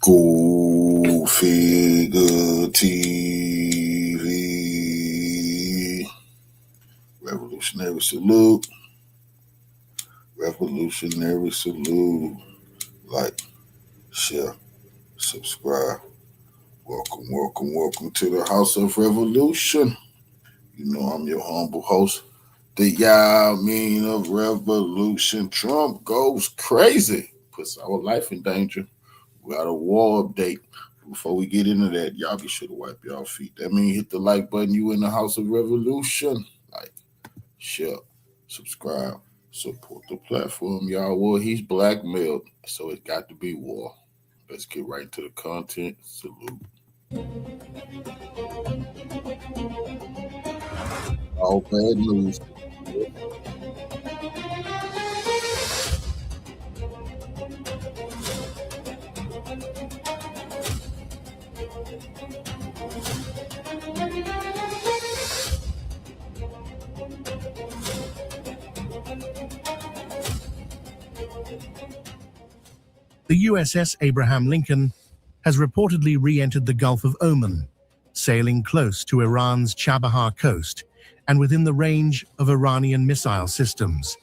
Go Figure TV. Revolutionary salute. Revolutionary salute. Like, share, subscribe. Welcome, welcome, welcome to the House of Revolution. You know I'm your humble host, the Yamin of Revolution. Trump goes crazy. Puts our life in danger. We got a war update. Before we get into that, y'all be sure to wipe y'all feet. That means hit the like button. You in the House of Revolution. Like, share, subscribe, support the platform, y'all. Well, he's blackmailed, so it's got to be war. Let's get right into the content. Salute. All bad news. The USS Abraham Lincoln has reportedly re-entered the Gulf of Oman, sailing close to Iran's Chabahar coast and within the range of Iranian missile systems.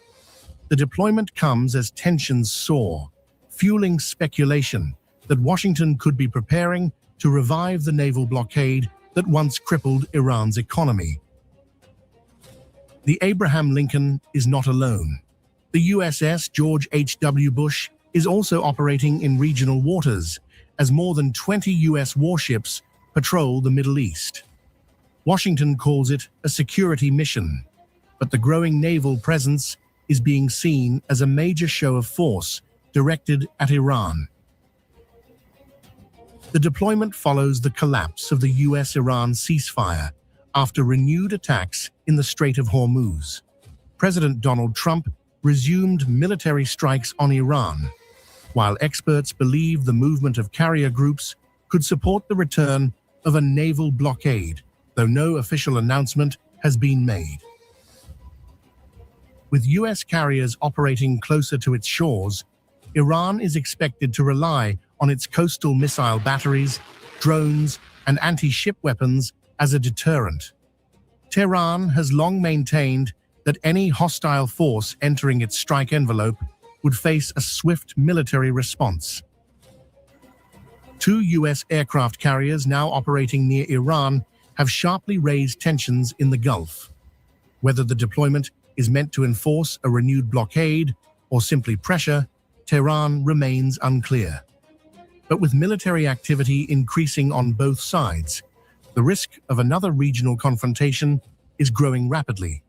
The deployment comes as tensions soar, fueling speculation that Washington could be preparing to revive the naval blockade that once crippled Iran's economy. The Abraham Lincoln is not alone. The USS George H.W. Bush is also operating in regional waters as more than 20 US warships patrol the Middle East. Washington calls it a security mission, but the growing naval presence is being seen as a major show of force directed at Iran. The deployment follows the collapse of the US-Iran ceasefire after renewed attacks in the Strait of Hormuz. President Donald Trump resumed military strikes on Iran, while experts believe the movement of carrier groups could support the return of a naval blockade, though no official announcement has been made. With US carriers operating closer to its shores, Iran is expected to rely on its coastal missile batteries, drones, and anti-ship weapons as a deterrent. Tehran has long maintained that any hostile force entering its strike envelope would face a swift military response. 2 US aircraft carriers now operating near Iran have sharply raised tensions in the Gulf. Whether the deployment is meant to enforce a renewed blockade or simply pressure, Tehran remains unclear. But with military activity increasing on both sides, the risk of another regional confrontation is growing rapidly.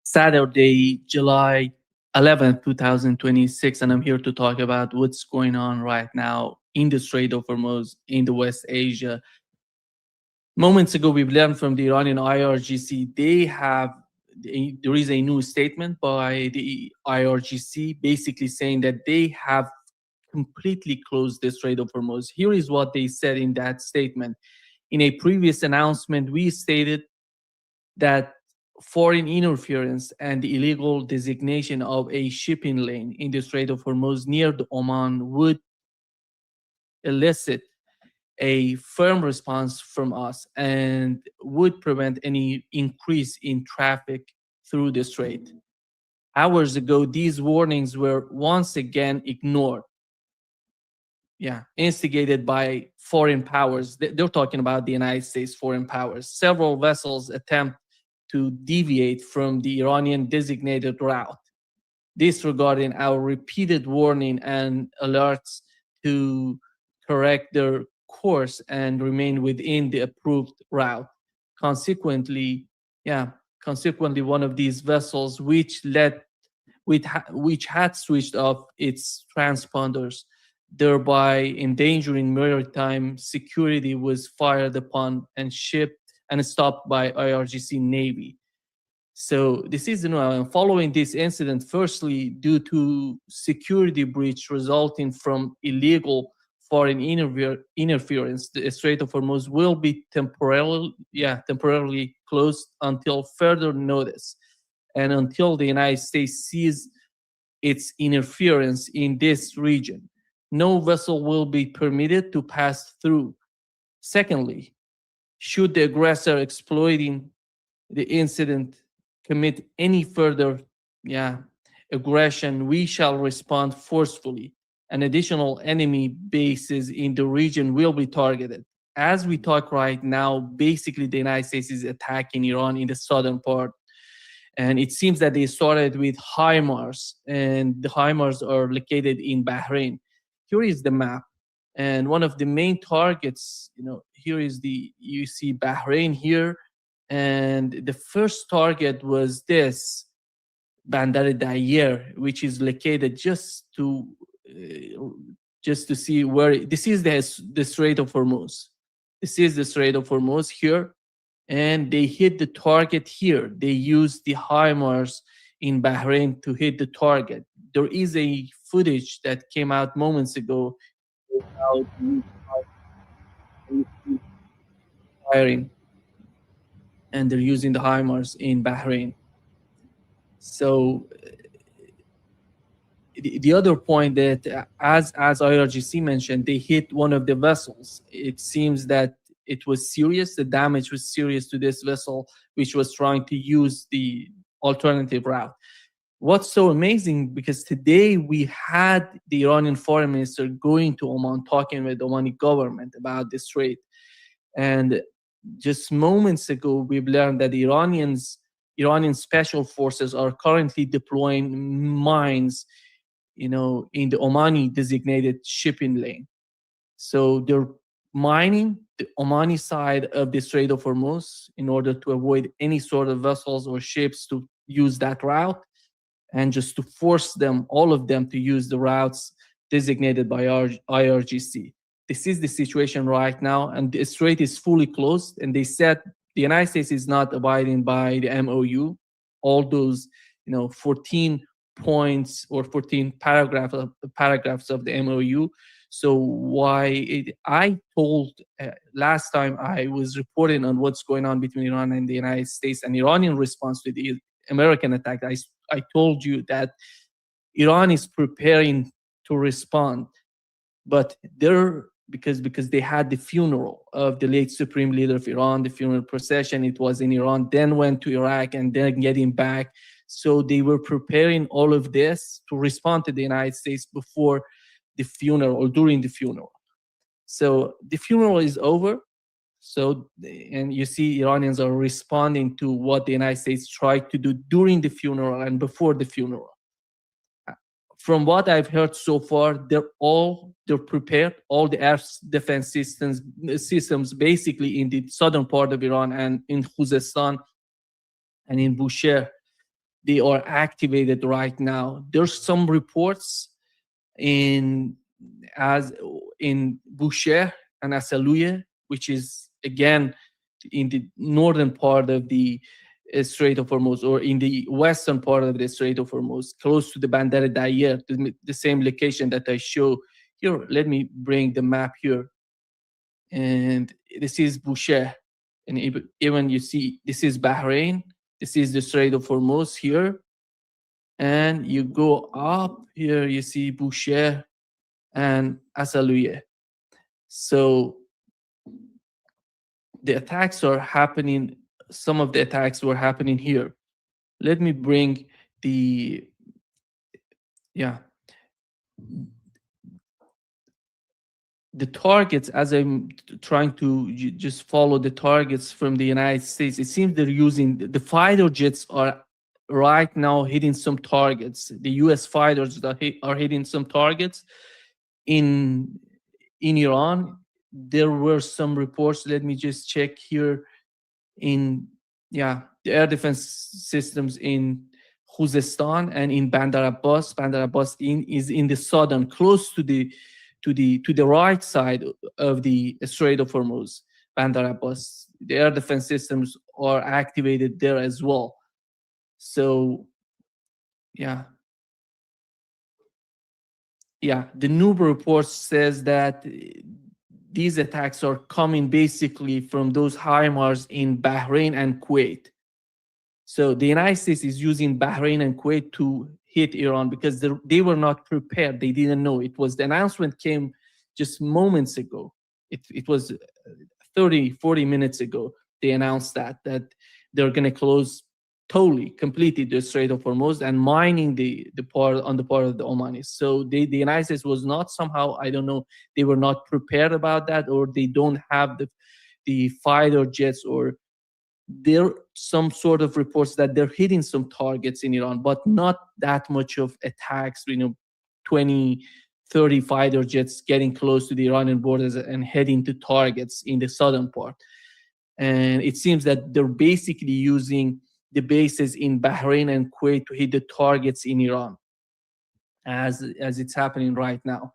Saturday, July 11th, 2026, and I'm here to talk about what's going on right now in the Strait of Hormuz in the West Asia. Moments ago, we've learned from the Iranian IRGC, there is a new statement by the IRGC basically saying that they have completely closed the Strait of Hormuz. Here is what they said in that statement. In a previous announcement, we stated that foreign interference and the illegal designation of a shipping lane in the Strait of Hormuz near the Oman would elicit a firm response from us and would prevent any increase in traffic through the strait. Hours ago, these warnings were once again ignored. Instigated by foreign powers. They're talking about the United States foreign powers. Several vessels attempt to deviate from the Iranian designated route disregarding our repeated warning and alerts to correct their course and remain within the approved route. Consequently, one of these vessels which had switched off its transponders, thereby endangering maritime security, was fired upon and shipped and stopped by IRGC Navy. So this is following this incident, firstly, due to security breach resulting from illegal foreign interference, the Strait of Hormuz will be temporarily closed until further notice, and until the United States sees its interference in this region. No vessel will be permitted to pass through. Secondly, should the aggressor exploiting the incident commit any further aggression, we shall respond forcefully, and additional enemy bases in the region will be targeted. As we talk right now, basically the United States is attacking Iran in the southern part, and it seems that they started with HIMARS, and the HIMARS are located in Bahrain. Here is the map, and one of the main targets, here is you see Bahrain here, and the first target was this Bandar Dayer, which is located just to see where this is the Strait of Hormuz. This is the Strait of Hormuz here, and they hit the target here. They used the HIMARS in Bahrain to hit the target. There is a footage that came out moments ago about firing, and they're using the HIMARS in Bahrain. So the other point that, as IRGC mentioned, they hit one of the vessels. It seems that it was serious. The damage was serious to this vessel, which was trying to use the alternative route. What's so amazing, because today we had the Iranian foreign minister going to Oman, talking with the Omani government about this strait. And just moments ago, we've learned that the Iranian special forces are currently deploying mines, in the Omani designated shipping lane. So they're mining the Omani side of the Strait of Hormuz in order to avoid any sort of vessels or ships to use that route, and just to force them, all of them, to use the routes designated by IRGC. This is the situation right now, and the strait is fully closed. And they said the United States is not abiding by the MOU, all those 14 points or 14 paragraphs of the MOU. So I told last time I was reporting on what's going on between Iran and the United States and Iranian response to the American attack, I told you that Iran is preparing to respond, but because they had the funeral of the late Supreme Leader of Iran, the funeral procession, it was in Iran, then went to Iraq, and then getting back. So they were preparing all of this to respond to the United States before the funeral or during the funeral. So the funeral is over. So, and you see Iranians are responding to what the United States tried to do during the funeral and before the funeral. From what I've heard so far, they're prepared. All the air defense systems basically in the southern part of Iran and in Khuzestan and in Bushehr, they are activated right now. There's some reports in Bushehr and Asaluye, which is again in the northern part of the Strait of Hormuz, or in the western part of the Strait of Hormuz, close to the Bandar Dayer, the same location that I show here. Let me bring the map here. And this is Bushehr. And even you see, this is Bahrain. This is the Strait of Hormuz here. And you go up here, you see Bushehr and Asaluye. So the attacks are happening. Some of the attacks were happening here. Let me bring the targets, as I'm trying to just follow the targets from the United States. It seems they're using the fighter jets are right now hitting some targets. The U.S. fighters that are hitting some targets in Iran. There were some reports. Let me just check here. In the air defense systems in Khuzestan and in Bandar Abbas. Bandar Abbas is in the southern, close to the right side of the Strait of Hormuz. Bandar Abbas, the air defense systems are activated there as well. So, the Noob report says that these attacks are coming basically from those HIMARS in Bahrain and Kuwait. So the United States is using Bahrain and Kuwait to hit Iran because they were not prepared. They didn't know. The announcement came just moments ago. It was 30, 40 minutes ago. They announced that they're going to close completely the Strait of Hormuz and mining the part of the Omanis. So the United States was not somehow, I don't know, they were not prepared about that, or they don't have the fighter jets, or there some sort of reports that they're hitting some targets in Iran, but not that much of attacks, 20, 30 fighter jets getting close to the Iranian borders and heading to targets in the southern part. And it seems that they're basically using the bases in Bahrain and Kuwait to hit the targets in Iran, as it's happening right now.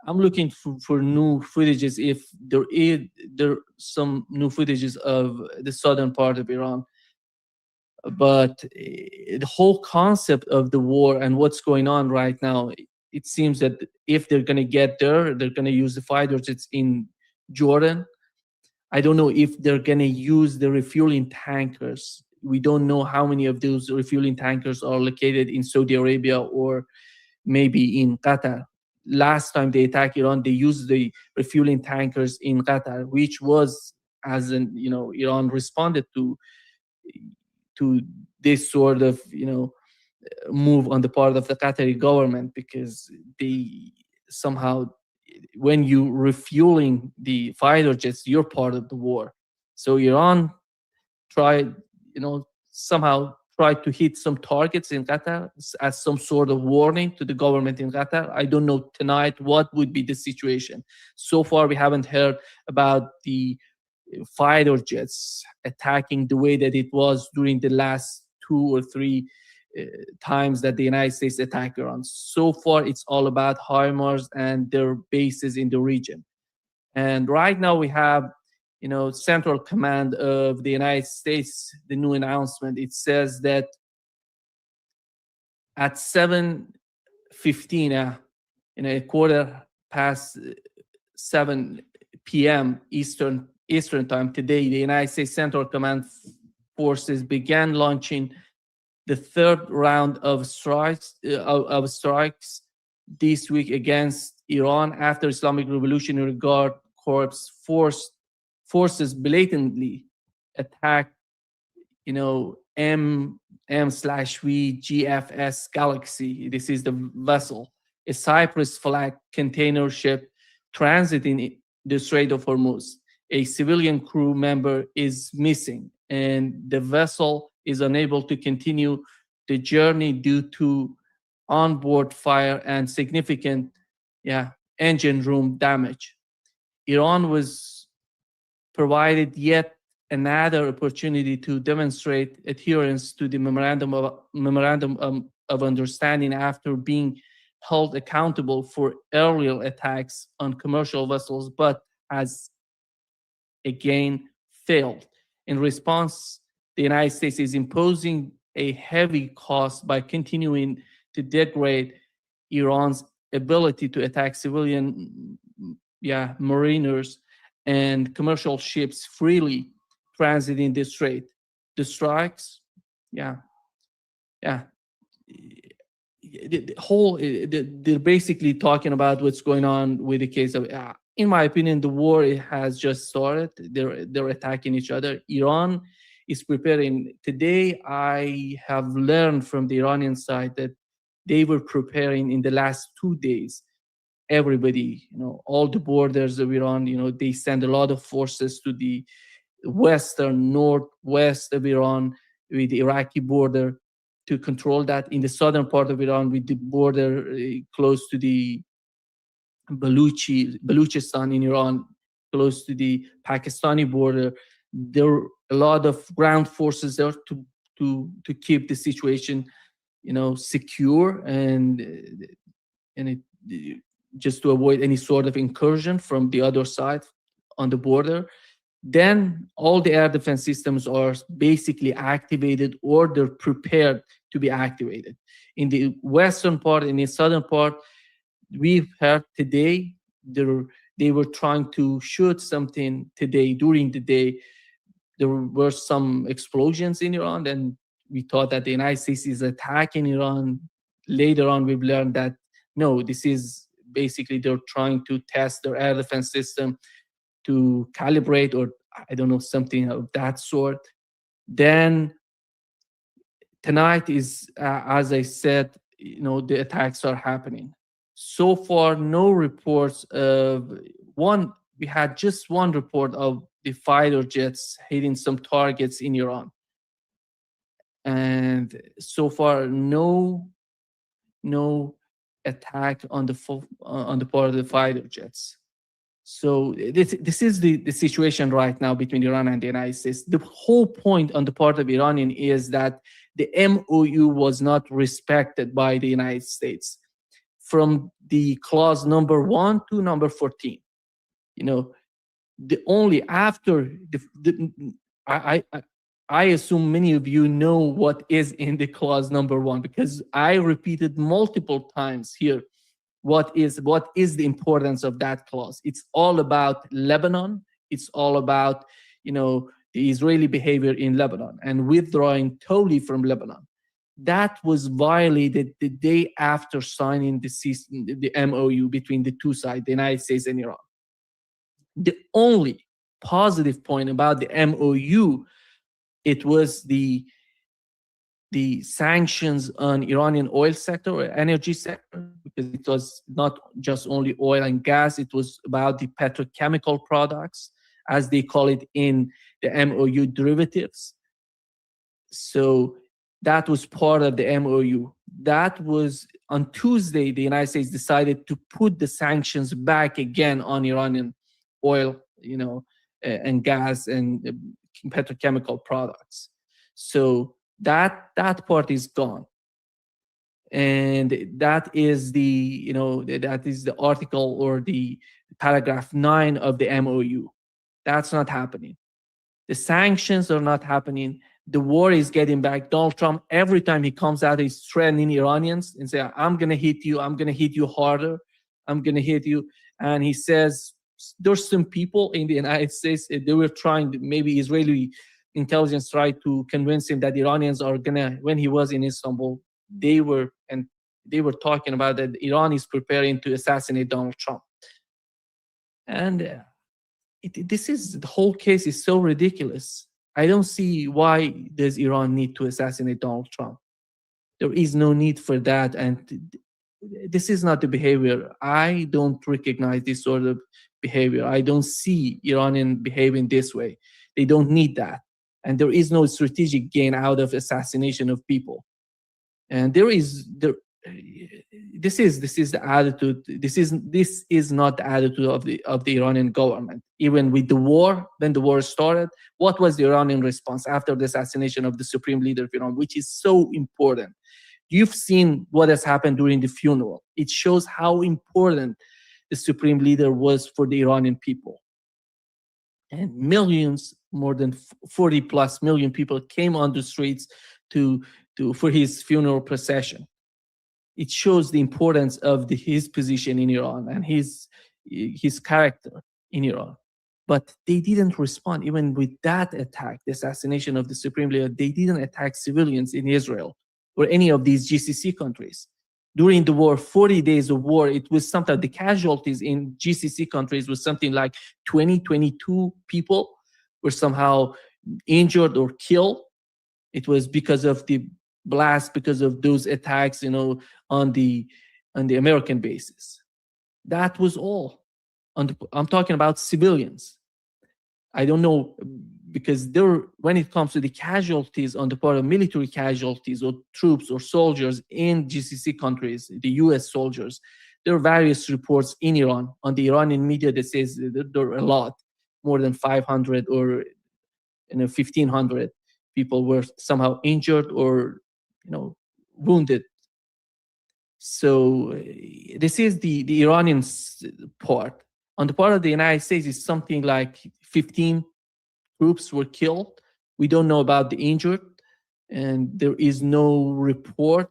I'm looking for new footages, if there are some new footages of the southern part of Iran. But the whole concept of the war and what's going on right now, it seems that if they're going to get there, they're going to use the fighter jets in Jordan. I don't know if they're going to use the refueling tankers. We don't know how many of those refueling tankers are located in Saudi Arabia or maybe in Qatar. Last time they attacked Iran, they used the refueling tankers in Qatar, which was, Iran responded to this sort of, move on the part of the Qatari government, because they somehow, when you refueling the fighter jets, you're part of the war. So Iran tried, somehow tried to hit some targets in Qatar as some sort of warning to the government in Qatar. I don't know tonight what would be the situation. So far, we haven't heard about the fighter jets attacking the way that it was during the last 2 or 3 times that the United States attacked Iran. So far, it's all about HIMARS and their bases in the region. And right now, we have Central Command of the United States, the new announcement. It says that at 7:15, a quarter past 7 p.m. Eastern time today, the United States Central Command forces began launching the third round of strikes this week against Iran after Islamic Revolutionary Guard Corps forces blatantly attacked, M/V GFS Galaxy. This is the vessel, a Cyprus flag container ship transiting the Strait of Hormuz. A civilian crew member is missing, and the vessel is unable to continue the journey due to onboard fire and significant engine room damage. Iran was provided yet another opportunity to demonstrate adherence to the memorandum of understanding after being held accountable for earlier attacks on commercial vessels, but has again failed. In response, the United States is imposing a heavy cost by continuing to degrade Iran's ability to attack civilian mariners and commercial ships freely transiting the strait. The strikes, they're basically talking about what's going on with the case of, in my opinion, the war has just started. They're attacking each other. Iran is preparing. Today, I have learned from the Iranian side that they were preparing in the last 2 days. Everybody, all the borders of Iran, they send a lot of forces to the northwest of Iran with the Iraqi border. to control that. In the southern part of Iran, with the border close to the Baluchistan in Iran, close to the Pakistani border, there are a lot of ground forces there to keep the situation, secure and just to avoid any sort of incursion from the other side on the border. Then all the air defense systems are basically activated, or they're prepared to be activated. In the western part, in the southern part, we've heard today they were trying to shoot something today during the day. There were some explosions in Iran, and we thought that the United States is attacking Iran. Later on, we've learned that no, this is basically they're trying to test their air defense system to calibrate, or I don't know, something of that sort. Then tonight is, as I said, the attacks are happening. So far, no reports of one. We had just one report of the fighter jets hitting some targets in Iran, and so far, no attack on the part of the fighter jets. So this is the situation right now between Iran and the United States. The whole point on the part of Iranian is that the MOU was not respected by the United States from the clause number 1 to number 14. The only after I assume many of you know what is in the clause number 1, because I repeated multiple times here what is the importance of that clause. It's all about Lebanon. It's all about the Israeli behavior in Lebanon and withdrawing totally from Lebanon. That was violated the day after signing the MOU between the two sides, the United States and Iran. The only positive point about the MOU, it was the sanctions on Iranian oil sector or energy sector, because it was not just only oil and gas, it was about the petrochemical products, as they call it in the MOU, derivatives. So that was part of the MOU. That was on Tuesday, the United States decided to put the sanctions back again on Iranian oil, and gas and petrochemical products. So that part is gone, and that is the article or the paragraph 9 of the MOU. That's not happening. The sanctions are not happening. The war is getting back. Donald Trump, every time he comes out, he's threatening Iranians and say, "I'm gonna hit you. I'm gonna hit you harder. I'm gonna hit you." And he says there's some people in the United States, they were trying, maybe Israeli intelligence tried to convince him that Iranians are gonna, when he was in Istanbul, they were talking about that Iran is preparing to assassinate Donald Trump. And the whole case is so ridiculous. I don't see why does Iran need to assassinate Donald Trump. There is no need for that, and this is not the behavior. I don't recognize this sort of behavior. I don't see Iranian behaving this way. They don't need that. And there is no strategic gain out of assassination of people. And this is the attitude. This is not the attitude of the Iranian government. Even with the war, when the war started, what was the Iranian response after the assassination of the supreme leader of Iran, which is so important? You've seen what has happened during the funeral. It shows how important the supreme leader was for the Iranian people. And millions, more than 40 plus million people came on the streets for his funeral procession. It shows the importance of his position in Iran and his character in Iran. But they didn't respond. Even with that attack, the assassination of the supreme leader, they didn't attack civilians in Israel or any of these GCC countries. During the war, 40 days of war, it was something, the casualties in GCC countries was something like 22 people were somehow injured or killed. It was because of the blast, because of those attacks, on the American bases. That was all. I'm talking about civilians. I don't know, because there, when it comes to the casualties on the part of military casualties or troops or soldiers in GCC countries, the US soldiers, there are various reports in Iran. On the Iranian media that says there are a lot, more than 500 or 1,500 people were somehow injured or wounded. So this is the Iranian part. On the part of the United States, it's something like 15 troops were killed. We don't know about the injured, and there is no report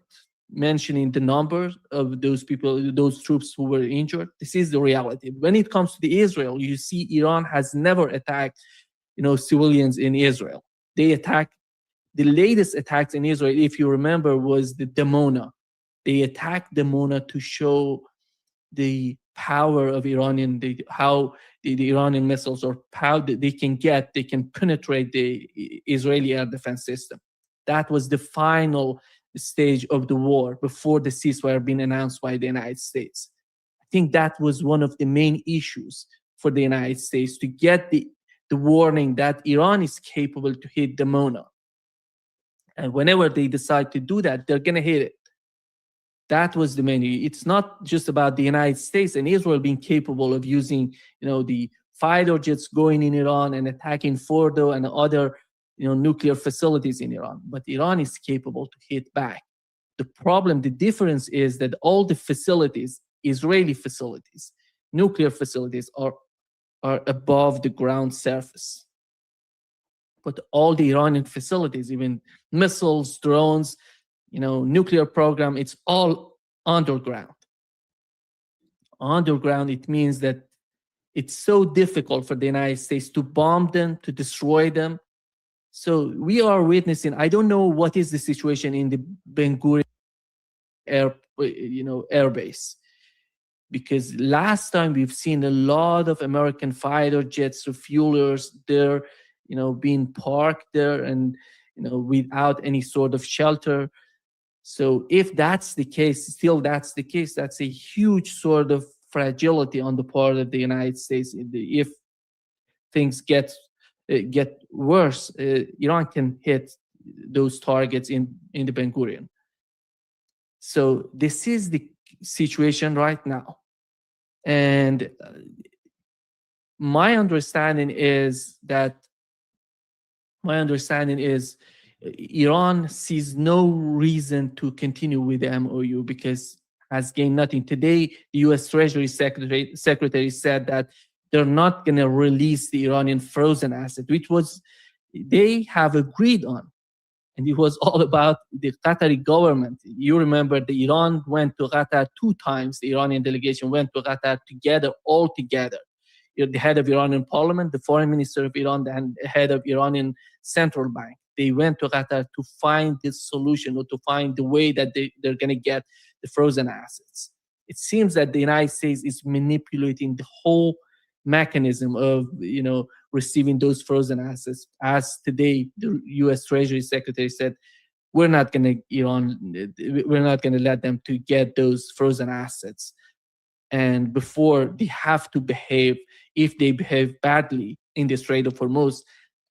mentioning the numbers of those people, those troops who were injured. This is the reality. When it comes to the Israel, you see Iran has never attacked, civilians in Israel. They attacked, the latest attacks in Israel, if you remember, was the Dimona. They attacked Dimona to show the power of Iranian, how the Iranian missiles, or how they can penetrate the Israeli air defense system. That was the final stage of the war before the ceasefire being announced by the United States. I think that was one of the main issues for the United States, to get the warning that Iran is capable to hit Dimona. And whenever they decide to do that, they're going to hit it. That was the main. It's not just about the United States and Israel being capable of using, the fighter jets going in Iran and attacking Fordo and other, nuclear facilities in Iran. But Iran is capable to hit back. The problem, the difference is that all the facilities, Israeli facilities, nuclear facilities, are above the ground surface. But all the Iranian facilities, even missiles, drones, nuclear program, it's all underground. Underground, it means that it's so difficult for the United States to bomb them, to destroy them. So we are witnessing, I don't know what is the situation in the Ben Gurion air base, because last time we've seen a lot of American fighter jets, refuelers there, being parked there and, without any sort of shelter. So if that's the case, still that's the case, that's a huge sort of fragility on the part of the United States. If things get worse, Iran can hit those targets in the Ben Gurion. So this is the situation right now. And my understanding is Iran sees no reason to continue with the MOU because has gained nothing. Today, the U.S. Treasury Secretary said that they're not going to release the Iranian frozen asset, which they have agreed on. And it was all about the Qatari government. You remember the Iran went to Qatar 2 times. The Iranian delegation went to Qatar all together. The head of Iranian parliament, the foreign minister of Iran, and the head of Iranian central bank. They went to Qatar to find this solution, or to find the way that they're going to get the frozen assets. It seems that the United States is manipulating the whole mechanism of, receiving those frozen assets. As today, the U.S. Treasury Secretary said, we're not going to let them to get those frozen assets. And before, they have to behave. If they behave badly in the Strait of Hormuz,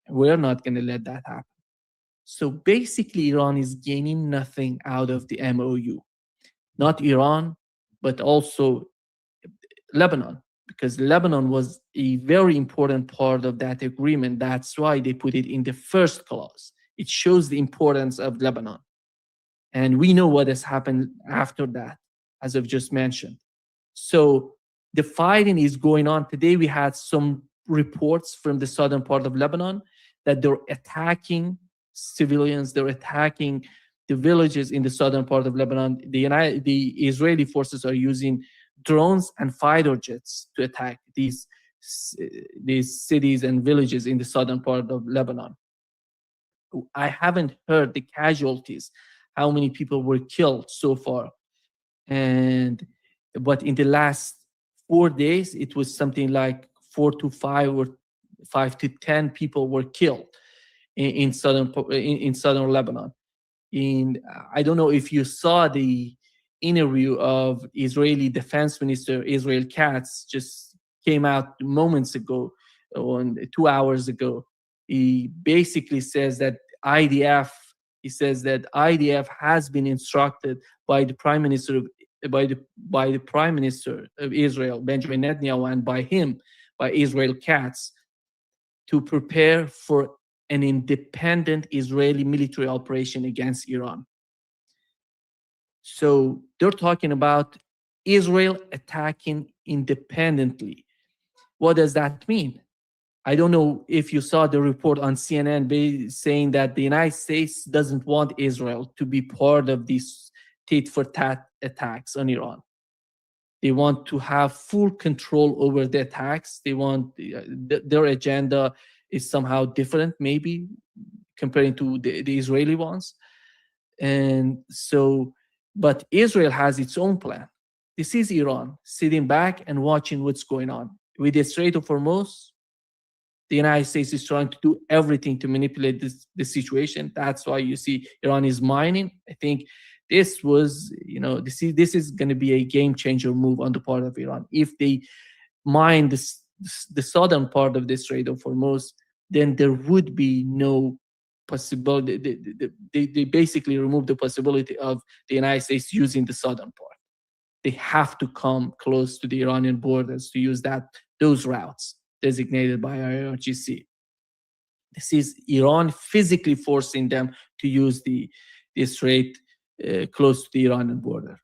we're not going to let that happen. So basically, Iran is gaining nothing out of the MOU. Not Iran, but also Lebanon, because Lebanon was a very important part of that agreement. That's why they put it in the first clause. It shows the importance of Lebanon. And we know what has happened after that, as I've just mentioned. So the fighting is going on. Today we had some reports from the southern part of Lebanon that they're attacking civilians, they're attacking the villages in the southern part of Lebanon. The Israeli forces are using drones and fighter jets to attack these cities and villages in the southern part of Lebanon. I haven't heard the casualties, how many people were killed so far. But in the last 4 days, it was something like 4 to 5 or 5 to 10 people were killed in southern Lebanon. I don't know if you saw the interview of Israeli Defense Minister Israel Katz, just came out moments ago, or 2 hours ago. he basically says that IDF. He says that IDF has been instructed by the Prime Minister of Israel, Benjamin Netanyahu, and by Israel Katz, to prepare for an independent Israeli military operation against Iran. So they're talking about Israel attacking independently. What does that mean? I don't know if you saw the report on CNN saying that the United States doesn't want Israel to be part of these tit-for-tat attacks on Iran. They want to have full control over the attacks. They want their agenda is somehow different, maybe comparing to the Israeli ones. And so, but Israel has its own plan. This is Iran sitting back and watching what's going on. With the Strait of Hormuz, the United States is trying to do everything to manipulate this situation. That's why you see Iran is mining. I think this was, this is going to be a game changer move on the part of Iran. If they mine the southern part of the Strait of Hormuz, then there would be no possibility. They basically remove the possibility of the United States using the southern part. They have to come close to the Iranian borders to use those routes designated by IRGC. This is Iran physically forcing them to use the strait close to the Iranian border.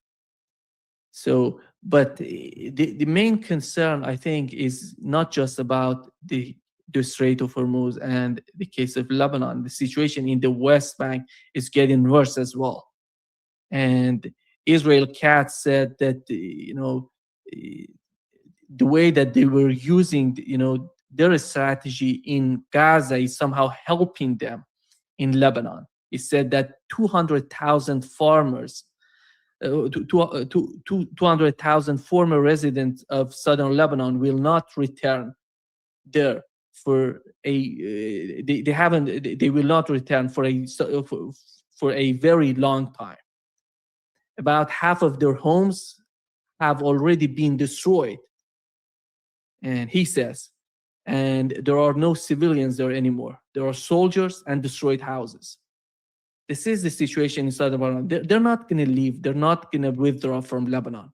So, but the main concern, I think, is not just about the Strait of Hormuz and the case of Lebanon. The situation in the West Bank is getting worse as well. And Israel Katz said that, the way that they were using, their strategy in Gaza is somehow helping them in Lebanon. He said that 200,000 farmers, 200,000 former residents of southern Lebanon will not return there for they will not return for a very long time. About half of their homes have already been destroyed. And he says, and there are no civilians there anymore. There are soldiers and destroyed houses. This is the situation in southern Lebanon. They're not going to leave. They're not going to withdraw from Lebanon.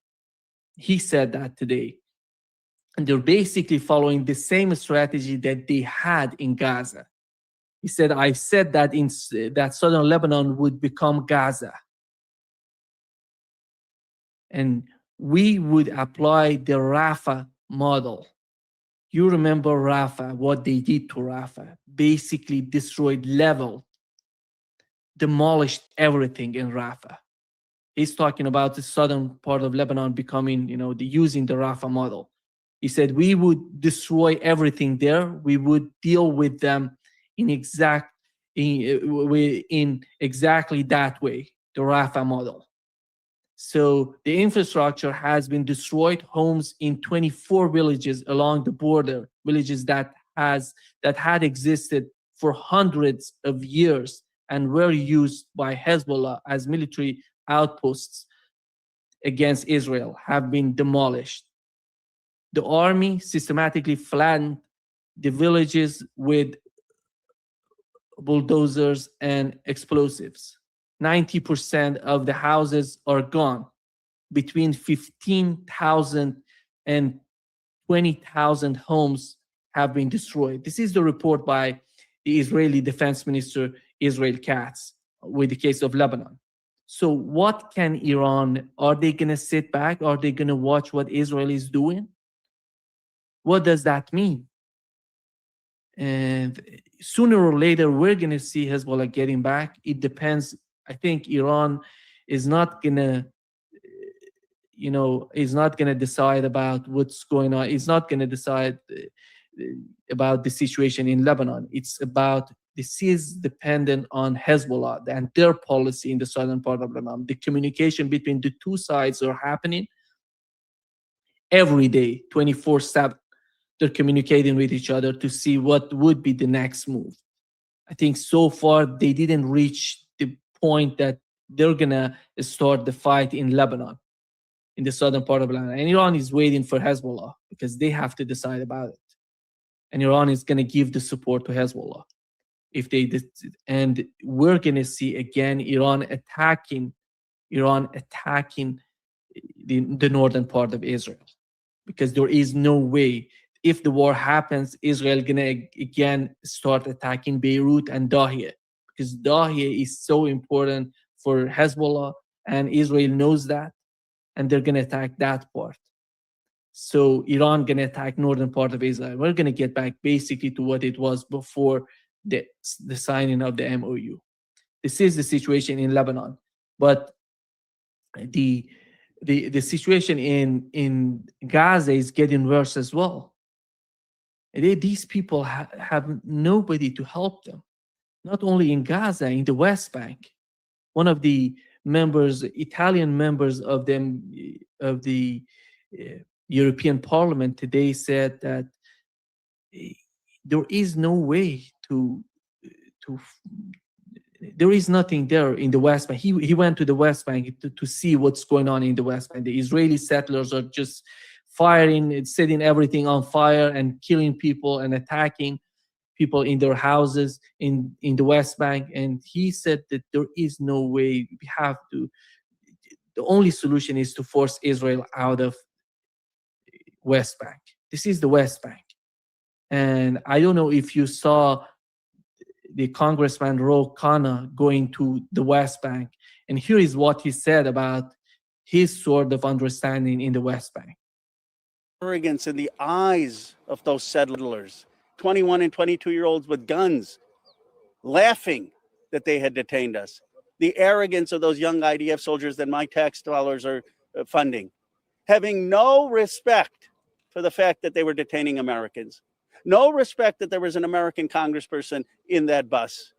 He said that today. And they're basically following the same strategy that they had in Gaza. He said, I said that that southern Lebanon would become Gaza. And we would apply the Rafah model. You remember Rafah, what they did to Rafah. Basically destroyed, leveled, demolished everything in Rafah. He's talking about the southern part of Lebanon becoming, using the Rafah model. He said, we would destroy everything there. We would deal with them in exactly that way, the Rafah model. So the infrastructure has been destroyed, homes in 24 villages along the border, villages that had existed for hundreds of years and were used by Hezbollah as military outposts against Israel, have been demolished. The army systematically flattened the villages with bulldozers and explosives. 90% of the houses are gone. Between 15,000 and 20,000 homes have been destroyed. This is the report by the Israeli Defense Minister, Israel Katz, with the case of Lebanon. So what can Iran, are they going to sit back? Are they going to watch what Israel is doing? What does that mean? And sooner or later, we're going to see Hezbollah getting back. It depends. I think Iran is not going to, decide about what's going on. It's not going to decide about the situation in Lebanon. This is dependent on Hezbollah and their policy in the southern part of Lebanon. The communication between the two sides are happening every day, 24/7. They're communicating with each other to see what would be the next move. I think so far they didn't reach the point that they're gonna start the fight in Lebanon, in the southern part of Lebanon. And Iran is waiting for Hezbollah because they have to decide about it. And Iran is gonna give the support to Hezbollah. if they did, and we're going to see again Iran attacking the northern part of Israel, because there is no way, if the war happens, Israel gonna again start attacking Beirut and Dahia, because Dahia is so important for Hezbollah, and Israel knows that, and they're gonna attack that part. So Iran gonna attack northern part of Israel. We're gonna get back basically to what it was before the signing of the MOU. This is the situation in Lebanon, but the situation in Gaza is getting worse as well. These people have nobody to help them, not only in Gaza, in the West Bank. One of the members, Italian members of the European Parliament today said that there is no way there is nothing there in the West Bank. He went to the West Bank to see what's going on in the West Bank. The Israeli settlers are just firing, setting everything on fire and killing people and attacking people in their houses in the West Bank. And he said that there is no way. The only solution is to force Israel out of West Bank. This is the West Bank. And I don't know if you saw the Congressman Ro Khanna going to the West Bank. And here is what he said about his sort of understanding in the West Bank. Arrogance in the eyes of those settlers, 21 and 22-year-olds with guns, laughing that they had detained us. The arrogance of those young IDF soldiers that my tax dollars are funding, having no respect for the fact that they were detaining Americans. No respect that there was an American congressperson in that bus,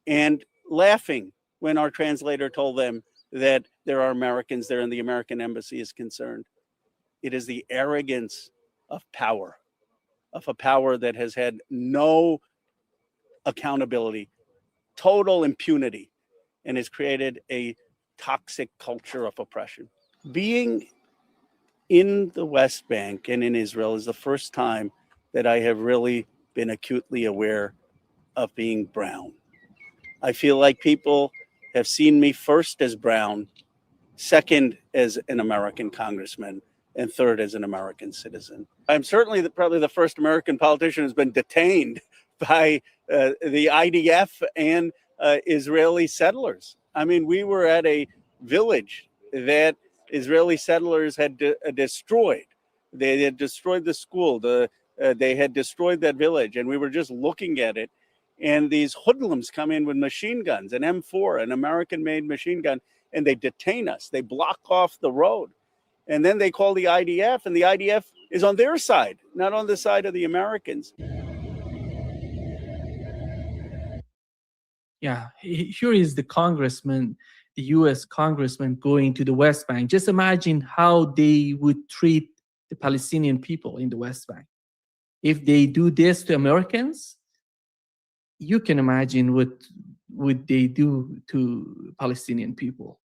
and laughing when our translator told them that there are Americans there and the American embassy is concerned. It is the arrogance of power, of a power that has had no accountability, total impunity, and has created a toxic culture of oppression. Being in the West Bank and in Israel is the first time that I have really been acutely aware of being brown. I feel like people have seen me first as brown, second as an American congressman, and third as an American citizen. I'm certainly probably the first American politician who's been detained by the IDF and Israeli settlers. I mean, we were at a village that Israeli settlers had destroyed. They had destroyed the school. They had destroyed that village, and we were just looking at it. And these hoodlums come in with machine guns, an M4, an American-made machine gun, and they detain us. They block off the road. And then they call the IDF, and the IDF is on their side, not on the side of the Americans. Yeah, here is the congressman, the US congressman going to the West Bank. Just imagine how they would treat the Palestinian people in the West Bank. If they do this to Americans, you can imagine what would they do to Palestinian people.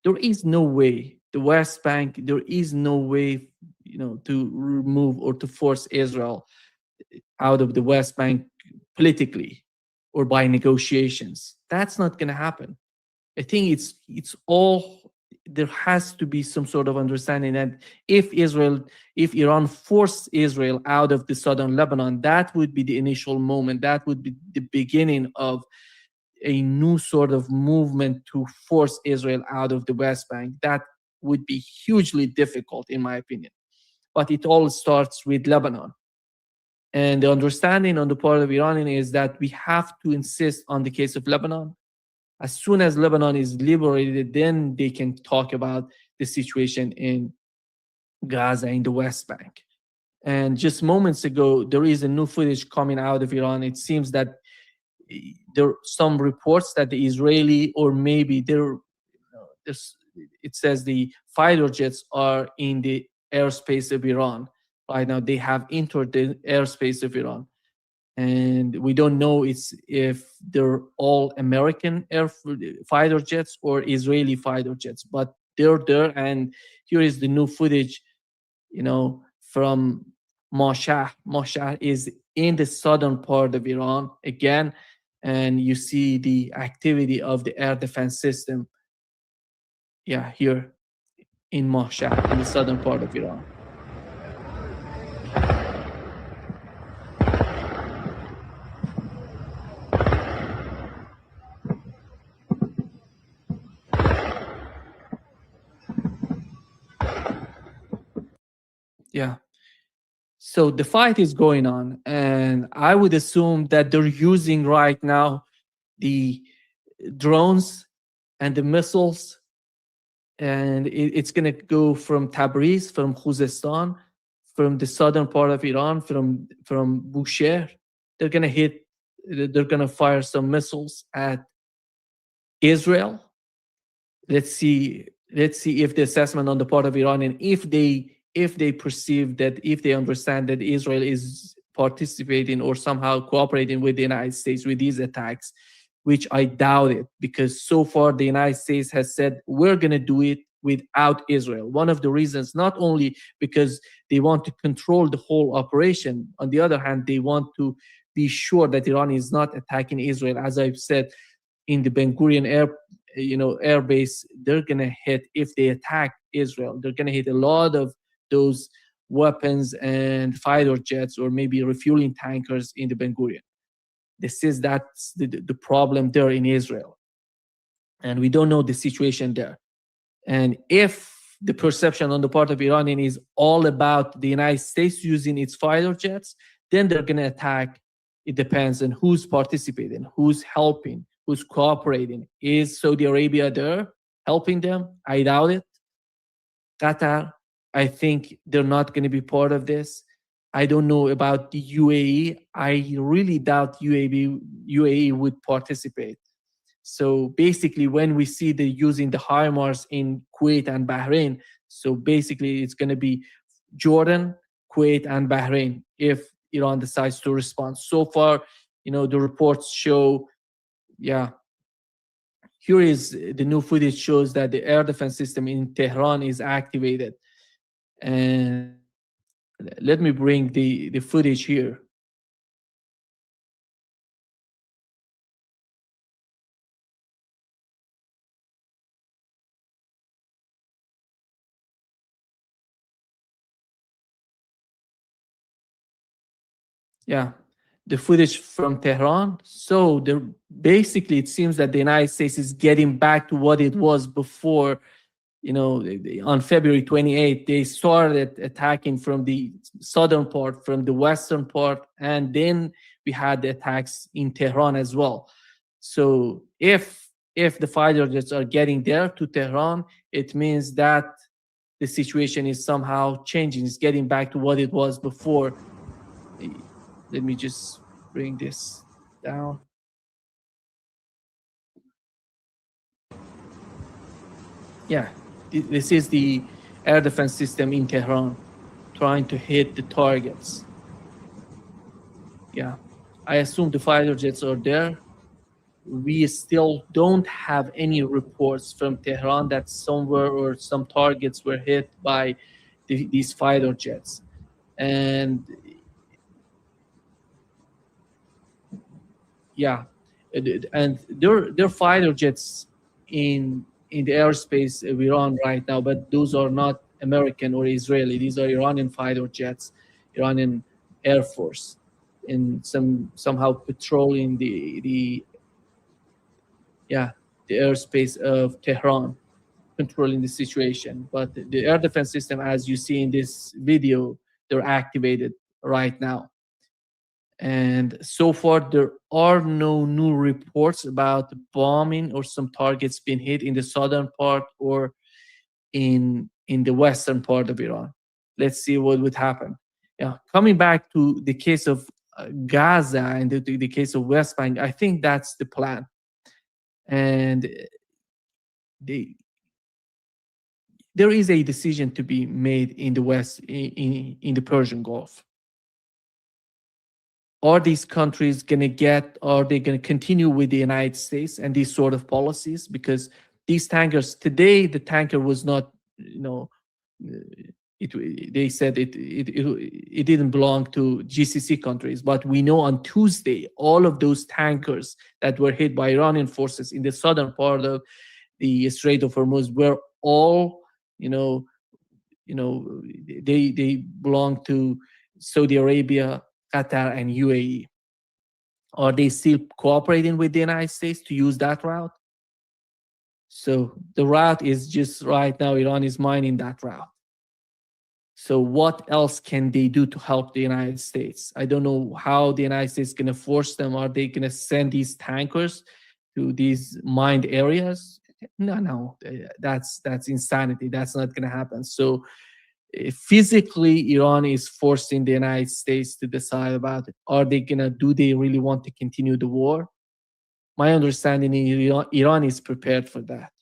There is no way, the West Bank, there is no way, to remove or to force Israel out of the West Bank politically or by negotiations. That's not going to happen. I think it's all, there has to be some sort of understanding that if Iran forced Israel out of the southern Lebanon, that would be the initial moment. That would be the beginning of a new sort of movement to force Israel out of the West Bank. That would be hugely difficult, in my opinion. But it all starts with Lebanon. And the understanding on the part of Iran is that we have to insist on the case of Lebanon. As soon as Lebanon is liberated, then they can talk about the situation in Gaza, in the West Bank. And just moments ago, there is a new footage coming out of Iran. It seems that there are some reports that the Israeli, or maybe it says the fighter jets are in the airspace of Iran. Right now, they have entered the airspace of Iran. And we don't know if they're all American fighter jets or Israeli fighter jets, but they're there. And here is the new footage, from Mashhad. Mashhad is in the southern part of Iran. Again, And you see the activity of the air defense system, yeah, here in Mashhad, in the southern part of Iran. Yeah. So the fight is going on, and I would assume that they're using right now the drones and the missiles, and it's going to go from Tabriz, from Khuzestan, from the southern part of Iran, from Bushehr. They're going to fire some missiles at Israel. Let's see if the assessment on the part of Iran, and if they perceive that, if they understand that Israel is participating or somehow cooperating with the United States with these attacks, which I doubt it, because so far the United States has said we're going to do it without Israel. One of the reasons, not only because they want to control the whole operation, on the other hand, they want to be sure that Iran is not attacking Israel. As I've said, in the Ben Gurion air base, they're going to hit, if they attack Israel, they're going to hit a lot of those weapons and fighter jets, or maybe refueling tankers in the Ben Gurion. That's the problem there in Israel. And we don't know the situation there. And if the perception on the part of Iranian is all about the United States using its fighter jets, then they're going to attack. It depends on who's participating, who's helping, who's cooperating. Is Saudi Arabia there helping them? I doubt it. Qatar, I think they're not going to be part of this. I don't know about the UAE. I really doubt UAE would participate. So basically, when we see the using the HIMARS in Kuwait and Bahrain, so basically it's going to be Jordan, Kuwait, and Bahrain if Iran decides to respond. So far, the reports show, yeah, here is the new footage, shows that the air defense system in Tehran is activated. And let me bring the footage here. Yeah, the footage from Tehran. So basically, it seems that the United States is getting back to what it was before. On February 28th, they started attacking from the southern part, from the western part, and then we had the attacks in Tehran as well. So if the fighter jets are getting there to Tehran, it means that the situation is somehow changing. It's getting back to what it was before. Let me just bring this down. Yeah, this is the air defense system in Tehran trying to hit the targets. Yeah, I assume the fighter jets are there. We still don't have any reports from Tehran that somewhere or some targets were hit by these fighter jets. And yeah, and there are fighter jets in the airspace of Iran right now, but those are not American or Israeli. These are Iranian fighter jets, Iranian Air Force, and somehow patrolling the airspace of Tehran, controlling the situation. But the air defense system, as you see in this video, they're activated right now. And so far, there are no new reports about bombing or some targets being hit in the southern part or in the western part of Iran. Let's see what would happen. Yeah, coming back to the case of Gaza and the case of West Bank, I think that's the plan. And there is a decision to be made in the West, in the Persian Gulf. Are these countries are they going to continue with the United States and these sort of policies? Because these tankers, today the tanker was not, they said it didn't belong to GCC countries. But we know on Tuesday, all of those tankers that were hit by Iranian forces in the southern part of the Strait of Hormuz were all, they belong to Saudi Arabia, Qatar, and UAE. Are they still cooperating with the United States to use that route? So the route is just right now, Iran is mining that route. So what else can they do to help the United States? I don't know how the United States is going to force them. Are they going to send these tankers to these mined areas? No, that's insanity. That's not going to happen. So physically, Iran is forcing the United States to decide about it. Are they going to, do they really want to continue the war? My understanding is Iran is prepared for that.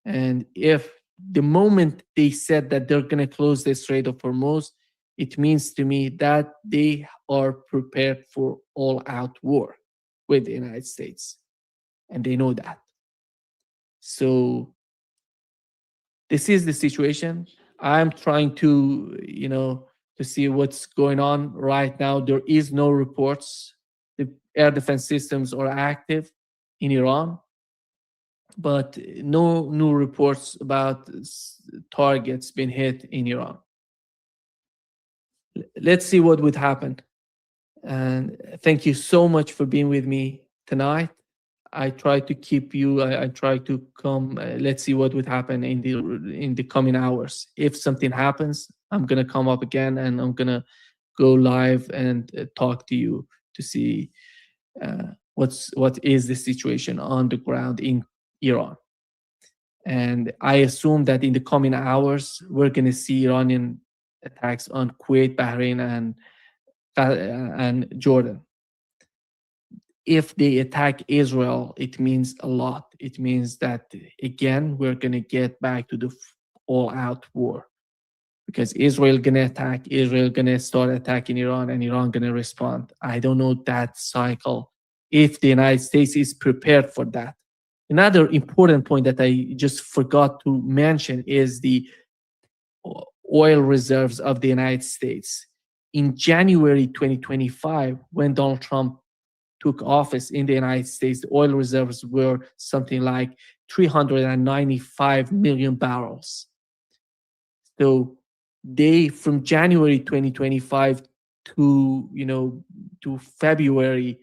And if the moment they said that they're going to close the Strait of Hormuz, it means to me that they are prepared for all-out war with the United States. And they know that. So this is the situation. I'm trying to, to see what's going on right now. There is no reports. The air defense systems are active in Iran, but no new reports about targets being hit in Iran. Let's see what would happen. And thank you so much for being with me tonight. I try to keep you, I try to come, let's see what would happen in the coming hours. If something happens, I'm going to come up again and I'm going to go live and talk to you to see what is the situation on the ground in Iran. And I assume that in the coming hours, we're going to see Iranian attacks on Kuwait, Bahrain, and Jordan. If they attack Israel, it means a lot. It means that, again, we're going to get back to the all-out war. Because Israel going to attack, Israel going to start attacking Iran, and Iran going to respond. I don't know that cycle, if the United States is prepared for that. Another important point that I just forgot to mention is the oil reserves of the United States. In January 2025, when Donald Trump took office in the United States, the oil reserves were something like 395 million barrels. So they, from January 2025 to February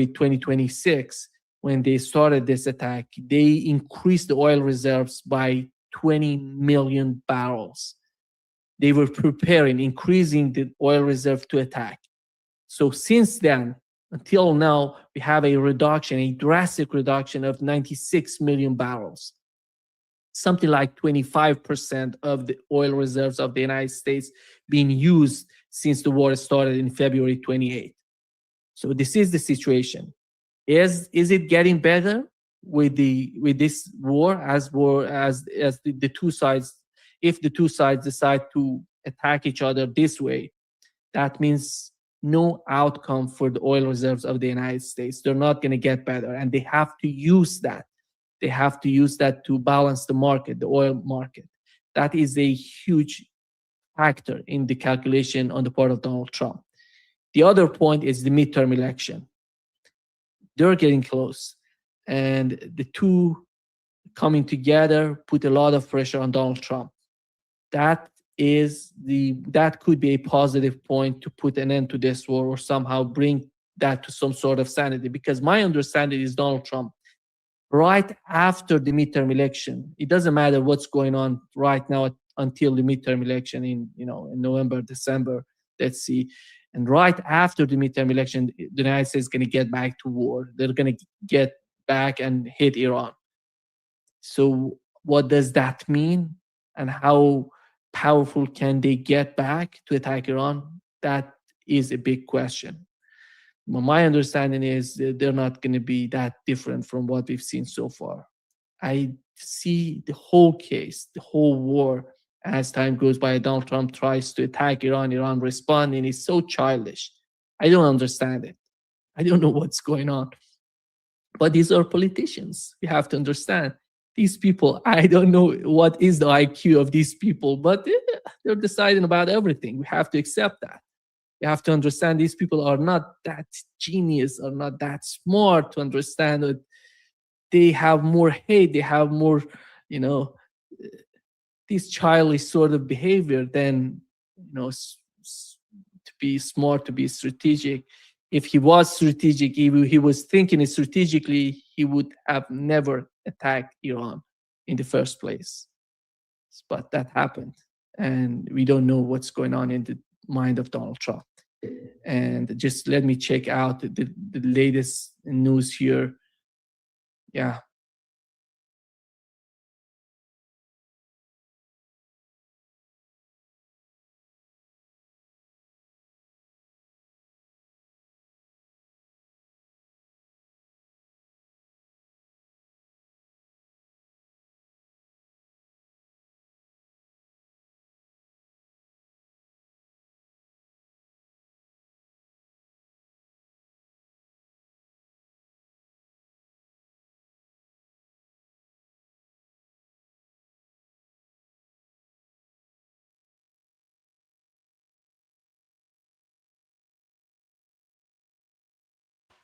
2026, when they started this attack, they increased the oil reserves by 20 million barrels. They were preparing, increasing the oil reserve to attack. So since then, until now, we have a reduction, a drastic reduction of 96 million barrels. Something like 25% of the oil reserves of the United States being used since the war started in February 28. So this is the situation. Is it getting better with this war as the two sides? If the two sides decide to attack each other this way, that means no outcome for the oil reserves of the United States. They're not going to get better, and they have to use that. They have to use that to balance the market, the oil market. That is a huge factor in the calculation on the part of Donald Trump. The other point is the midterm election. They're getting close, and the two coming together put a lot of pressure on Donald Trump. That could be a positive point to put an end to this war, or somehow bring that to some sort of sanity. Because my understanding is Donald Trump, right after the midterm election, it doesn't matter what's going on right now until the midterm election in November, December, let's see. And right after the midterm election, the United States is going to get back to war. They're going to get back and hit Iran. So what does that mean? And how powerful can they get back to attack Iran? That is a big question. My understanding is that they're not going to be that different from what we've seen so far. I see the whole case, the whole war, as time goes by, Donald Trump tries to attack Iran, Iran responding is so childish. I don't understand it. I don't know what's going on. But these are politicians. You have to understand. these people, I don't know what is the IQ of these people, but they're deciding about everything. We have to accept that. You have to understand these people are not that genius, or not that smart to understand that they have more hate, they have more, you know, this childish sort of behavior than, you know, to be smart, to be strategic. If he was strategic, if he was thinking strategically, he would have never attacked Iran in the first place. But that happened, and we don't know what's going on in the mind of Donald Trump. And just let me check out the latest news here. Yeah.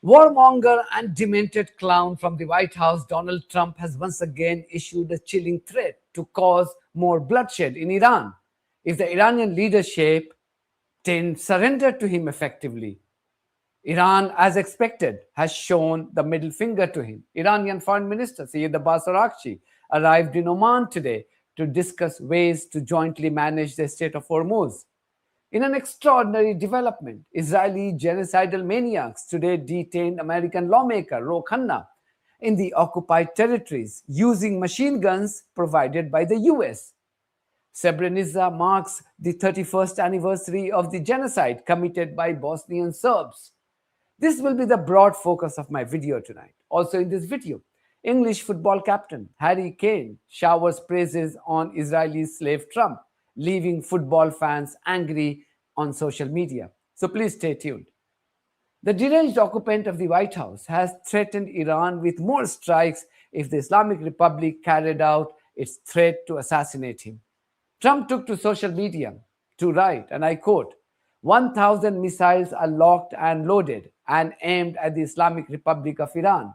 Warmonger and demented clown from the White House, Donald Trump has once again issued a chilling threat to cause more bloodshed in Iran if the Iranian leadership didn't surrender to him effectively. Iran, as expected, has shown the middle finger to him. Iranian Foreign Minister Syed Abbas Araghchi arrived in Oman today to discuss ways to jointly manage the Strait of Hormuz. In an extraordinary development, Israeli genocidal maniacs today detained American lawmaker Ro Khanna in the occupied territories using machine guns provided by the US. Srebrenica marks the 31st anniversary of the genocide committed by Bosnian Serbs. This will be the broad focus of my video tonight. Also in this video, English football captain Harry Kane showers praises on Israeli slave Trump, leaving football fans angry on social media. So please stay tuned. The deranged occupant of the White House has threatened Iran with more strikes if the Islamic Republic carried out its threat to assassinate him. Trump took to social media to write, and I quote, 1,000 missiles are locked and loaded and aimed at the Islamic Republic of Iran,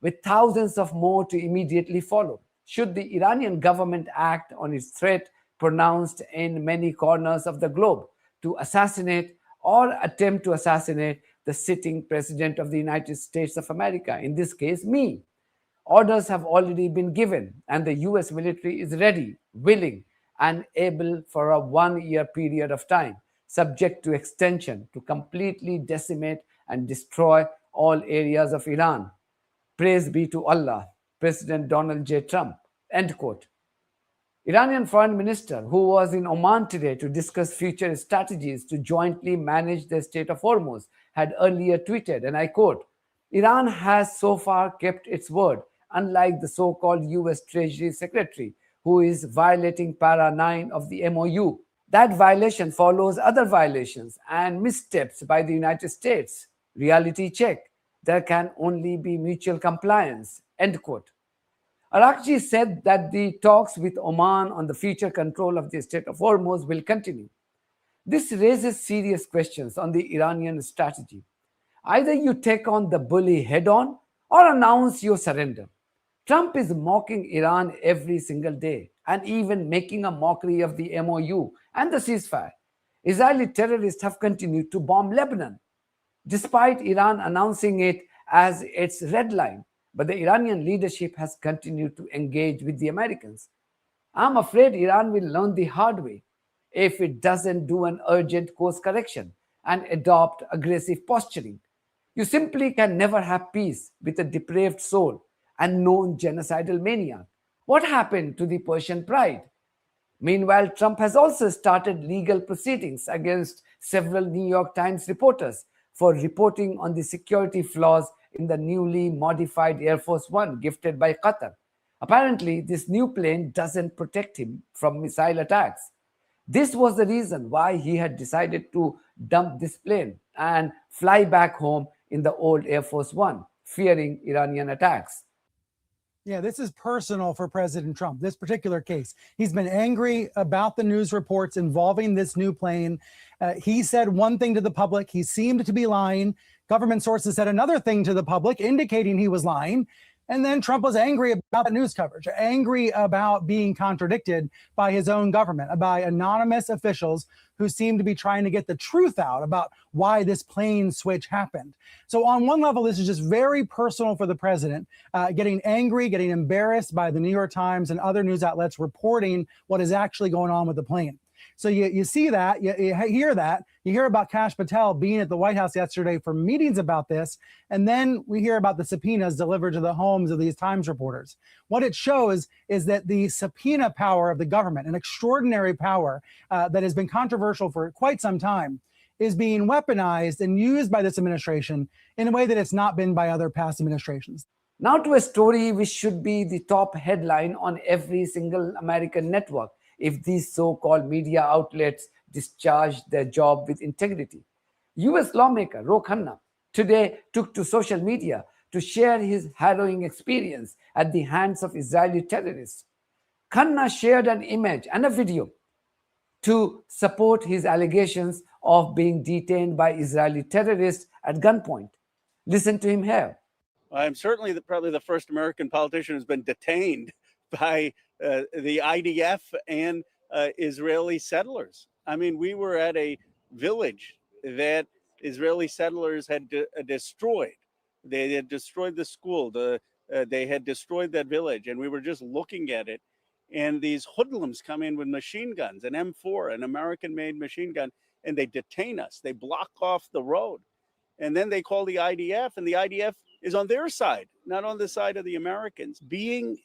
with thousands of more to immediately follow. Should the Iranian government act on its threat pronounced in many corners of the globe to assassinate or attempt to assassinate the sitting president of the United States of America, in this case, me? Orders have already been given, and the US military is ready, willing, and able for a 1-year period of time, subject to extension, to completely decimate and destroy all areas of Iran. Praise be to Allah, President Donald J. Trump. End quote. Iranian Foreign Minister, who was in Oman today to discuss future strategies to jointly manage the Strait of Hormuz, had earlier tweeted, and I quote, Iran has so far kept its word, unlike the so-called US Treasury Secretary, who is violating Para 9 of the MOU. That violation follows other violations and missteps by the United States. Reality check. There can only be mutual compliance. End quote. Araghchi said that the talks with Oman on the future control of the Strait of Hormuz will continue. This raises serious questions on the Iranian strategy. Either you take on the bully head-on or announce your surrender. Trump is mocking Iran every single day and even making a mockery of the MOU and the ceasefire. Israeli terrorists have continued to bomb Lebanon, despite Iran announcing it as its red line. But the Iranian leadership has continued to engage with the Americans. I'm afraid Iran will learn the hard way if it doesn't do an urgent course correction and adopt aggressive posturing. You simply can never have peace with a depraved soul and known genocidal maniac. What happened to the Persian pride? Meanwhile, Trump has also started legal proceedings against several New York Times reporters for reporting on the security flaws in the newly modified Air Force One gifted by Qatar. Apparently, this new plane doesn't protect him from missile attacks. This was the reason why he had decided to dump this plane and fly back home in the old Air Force One, fearing Iranian attacks. Yeah, this is personal for President Trump, this particular case. He's been angry about the news reports involving this new plane. He said one thing to the public. He seemed to be lying. Government sources said another thing to the public, indicating he was lying. And then Trump was angry about the news coverage, angry about being contradicted by his own government, by anonymous officials who seem to be trying to get the truth out about why this plane switch happened. So on one level, this is just very personal for the president, getting angry, getting embarrassed by the New York Times and other news outlets reporting what is actually going on with the plane. So you see that, you hear that, you hear about Kash Patel being at the White House yesterday for meetings about this, and then we hear about the subpoenas delivered to the homes of these Times reporters. What it shows is that the subpoena power of the government, an extraordinary power that has been controversial for quite some time, is being weaponized and used by this administration in a way that it's not been by other past administrations. Now to a story which should be the top headline on every single American network if these so-called media outlets discharge their job with integrity. US lawmaker Ro Khanna today took to social media to share his harrowing experience at the hands of Israeli terrorists. Khanna shared an image and a video to support his allegations of being detained by Israeli terrorists at gunpoint. Listen to him here. I'm certainly probably the first American politician who's been detained by the IDF and Israeli settlers. I mean, we were at a village that Israeli settlers had destroyed. They had destroyed the school. They had destroyed that village, and we were just looking at it. And these hoodlums come in with machine guns, an M4, an American-made machine gun, and they detain us. They block off the road. And then they call the IDF, and the IDF is on their side, not on the side of the Americans. Being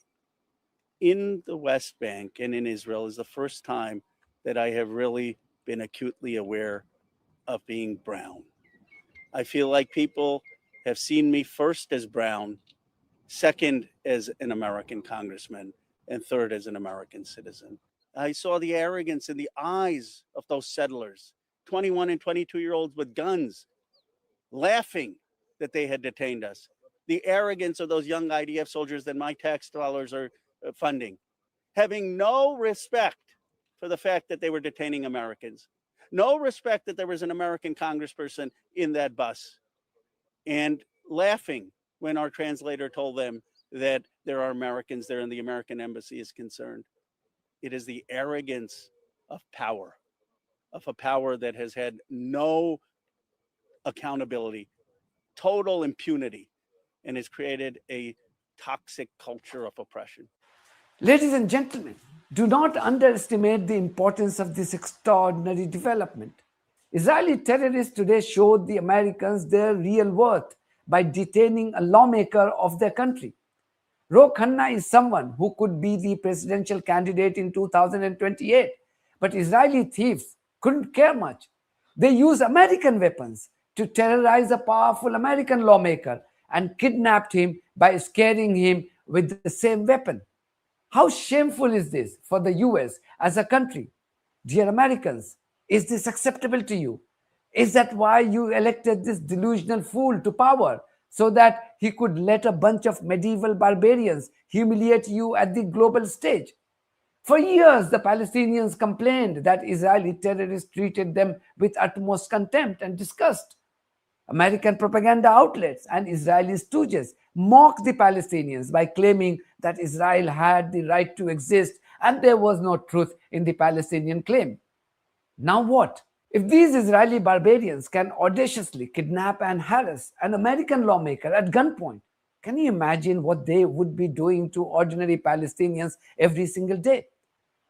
in the West Bank and in Israel is the first time that I have really been acutely aware of being brown. I feel like people have seen me first as brown, second as an American congressman, and third as an American citizen. I saw the arrogance in the eyes of those settlers, 21 and 22-year-olds with guns, laughing that they had detained us. The arrogance of those young IDF soldiers that my tax dollars are funding, having no respect for the fact that they were detaining Americans, no respect that there was an American congressperson in that bus, and laughing when our translator told them that there are Americans there and the American embassy is concerned. It is the arrogance of power, of a power that has had no accountability, total impunity, and has created a toxic culture of oppression. Ladies and gentlemen, do not underestimate the importance of this extraordinary development. Israeli terrorists today showed the Americans their real worth by detaining a lawmaker of their country. Ro Khanna is someone who could be the presidential candidate in 2028, but Israeli thieves couldn't care much. They used American weapons to terrorize a powerful American lawmaker and kidnapped him by scaring him with the same weapon. How shameful is this for the US as a country? Dear Americans, is this acceptable to you? Is that why you elected this delusional fool to power, so that he could let a bunch of medieval barbarians humiliate you at the global stage? For years, the Palestinians complained that Israeli terrorists treated them with utmost contempt and disgust. American propaganda outlets and Israeli stooges mocked the Palestinians by claiming that Israel had the right to exist and there was no truth in the Palestinian claim. Now what? If these Israeli barbarians can audaciously kidnap and harass an American lawmaker at gunpoint, can you imagine what they would be doing to ordinary Palestinians every single day?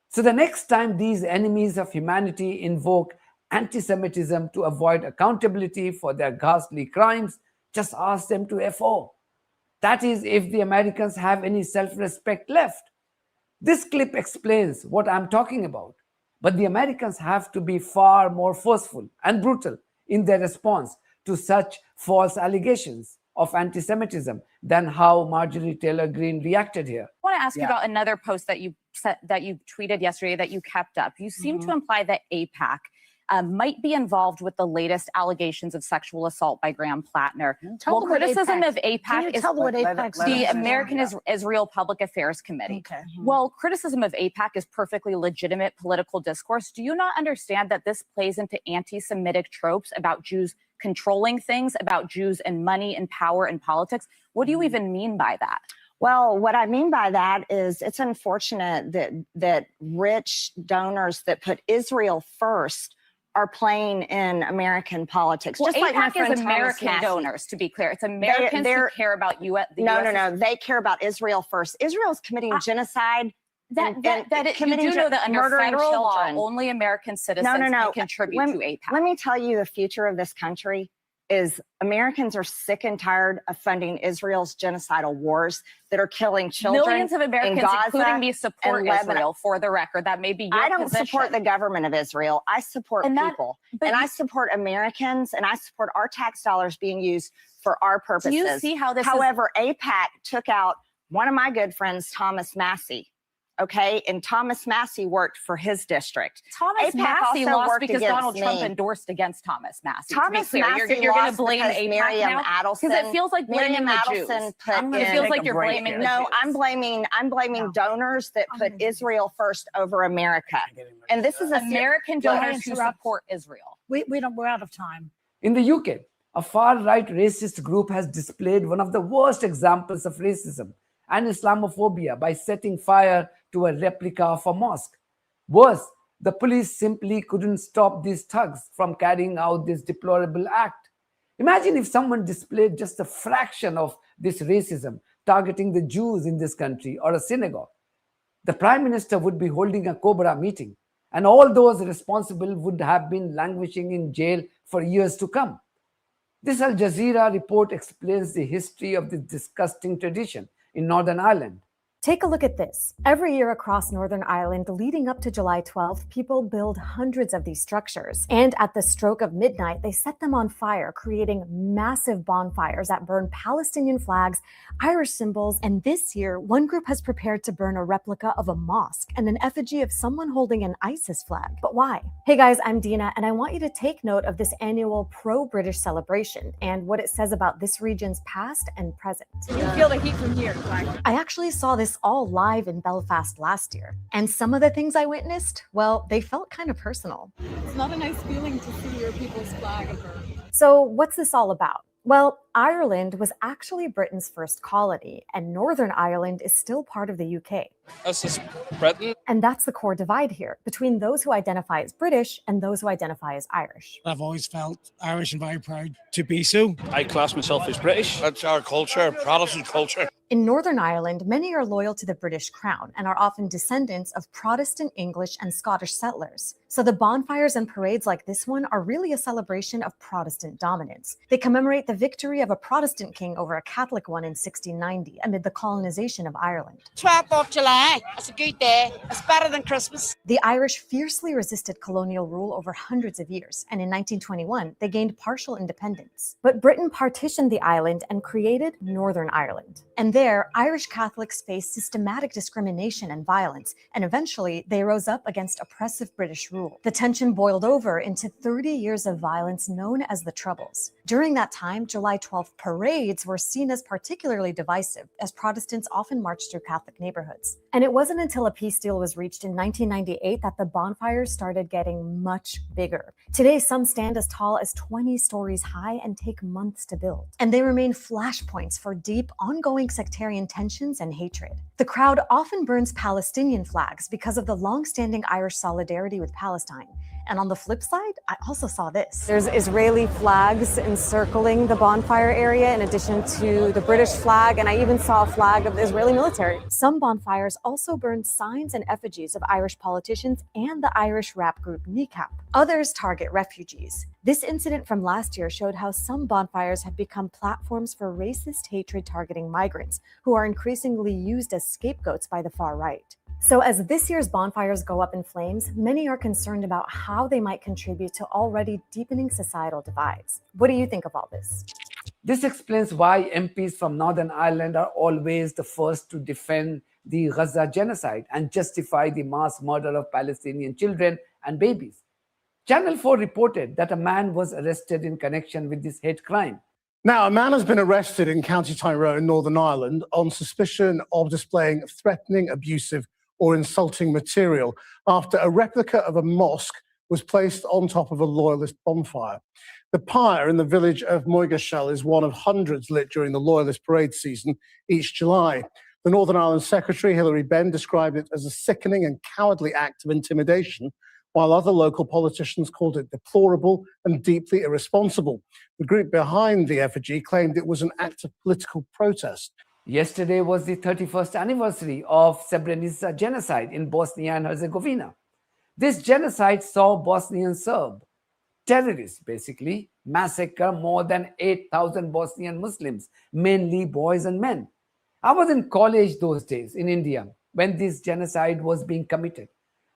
So the next time these enemies of humanity invoke anti-Semitism to avoid accountability for their ghastly crimes, just ask them to FO. That is, if the Americans have any self-respect left. This clip explains what I'm talking about. But the Americans have to be far more forceful and brutal in their response to such false allegations of anti-Semitism than how Marjorie Taylor Greene reacted here. I want to ask you about another post that you tweeted yesterday that you kept up. You seem to imply that AIPAC might be involved with the latest allegations of sexual assault by Graham Plattner. Tell Well, them what criticism AIPAC of AIPAC Can you is tell them what AIPAC the stands for? American Israel Public Affairs Committee. Okay. Well, criticism of AIPAC is perfectly legitimate political discourse. Do you not understand that this plays into anti-Semitic tropes about Jews controlling things, about Jews and money and power and politics? What do you even mean by that? Well, what I mean by that is it's unfortunate that rich donors that put Israel first are playing in American politics. Well, just like my AIPAC friend is Thomas American Massey. donors, to be clear. It's Americans they're- who care about the No, US. no, no. They care about Israel first. Israel's committing genocide. That and you committing do know that under murdering federal children. law, only American citizens No, no, no. can contribute to AIPAC. Let me tell you, the future of this country is Americans are sick and tired of funding Israel's genocidal wars that are killing children. Millions of Americans, Gaza including me, support and Lebanon. Israel, for the record. That may be your I don't position. support the government of Israel. I support And that- people. but And you- I support Americans, and I support our tax dollars being used for our purposes. Do you see how this is? However, AIPAC took out one of my good friends, Thomas Massey. Okay, and Thomas Massey worked for his district. Thomas AIPAC Massey also lost worked because against Donald Trump me. endorsed against Thomas Massey. Thomas to be clear, Massey you're going to lost blame because AIPAC Miriam now? Adelson. Because it feels like blaming Miriam the Adelson Jews. put It in- feels like you're blaming the No, Jews. I'm blaming donors that put Israel first over America. And this is a American Well, donors who interrupt. support Israel. We're out of time. In the UK, a far-right racist group has displayed one of the worst examples of racism and Islamophobia by setting fire to a replica of a mosque. Worse, the police simply couldn't stop these thugs from carrying out this deplorable act. Imagine if someone displayed just a fraction of this racism targeting the Jews in this country or a synagogue. The Prime Minister would be holding a Cobra meeting, and all those responsible would have been languishing in jail for years to come. This Al Jazeera report explains the history of this disgusting tradition in Northern Ireland. Take a look at this. Every year across Northern Ireland, leading up to July 12th, people build hundreds of these structures. And at the stroke of midnight, they set them on fire, creating massive bonfires that burn Palestinian flags, Irish symbols, and this year, one group has prepared to burn a replica of a mosque and an effigy of someone holding an ISIS flag. But why? Hey guys, I'm Dina, and I want you to take note of this annual pro-British celebration and what it says about this region's past and present. You feel the heat from here. I actually saw this all live in Belfast last year. And some of the things I witnessed, well, they felt kind of personal. It's not a nice feeling to see your people's flag burned. So what's this all about? Well, Ireland was actually Britain's first colony, and Northern Ireland is still part of the UK. This is Britain. And that's the core divide here, between those who identify as British and those who identify as Irish. I've always felt Irish and very proud to be so. I class myself as British. That's our culture, Protestant culture. In Northern Ireland, many are loyal to the British crown and are often descendants of Protestant English and Scottish settlers. So the bonfires and parades like this one are really a celebration of Protestant dominance. They commemorate the victory of a Protestant king over a Catholic one in 1690 amid the colonization of Ireland. 12th of July, it's a good day. It's better than Christmas. The Irish fiercely resisted colonial rule over hundreds of years, and in 1921, they gained partial independence. But Britain partitioned the island and created Northern Ireland. And there, Irish Catholics faced systematic discrimination and violence, and eventually they rose up against oppressive British rule. The tension boiled over into 30 years of violence known as the Troubles. During that time, July 12th parades were seen as particularly divisive, as Protestants often marched through Catholic neighborhoods. And it wasn't until a peace deal was reached in 1998 that the bonfires started getting much bigger. Today, some stand as tall as 20 stories high and take months to build. And they remain flashpoints for deep, ongoing sectarian tensions and hatred. The crowd often burns Palestinian flags because of the long-standing Irish solidarity with Palestine. And on the flip side, I also saw this. There's Israeli flags encircling the bonfire area in addition to the British flag, and I even saw a flag of the Israeli military. Some bonfires also burned signs and effigies of Irish politicians and the Irish rap group Kneecap. Others target refugees. This incident from last year showed how some bonfires have become platforms for racist hatred targeting migrants, who are increasingly used as scapegoats by the far right. So as this year's bonfires go up in flames, many are concerned about how they might contribute to already deepening societal divides. What do you think of all this? This explains why MPs from Northern Ireland are always the first to defend the Gaza genocide and justify the mass murder of Palestinian children and babies. Channel 4 reported that a man was arrested in connection with this hate crime. Now, a man has been arrested in County Tyrone, Northern Ireland, on suspicion of displaying threatening, abusive, or insulting material after a replica of a mosque was placed on top of a loyalist bonfire. The pyre in the village of Moigashell is one of hundreds lit during the loyalist parade season each July. The Northern Ireland Secretary, Hilary Benn, described it as a sickening and cowardly act of intimidation, while other local politicians called it deplorable and deeply irresponsible. The group behind the effigy claimed it was an act of political protest. Yesterday was the 31st anniversary of Srebrenica genocide in Bosnia and Herzegovina. This genocide saw Bosnian Serb terrorists basically massacre more than 8,000 Bosnian Muslims, mainly boys and men. I was in college those days in India when this genocide was being committed.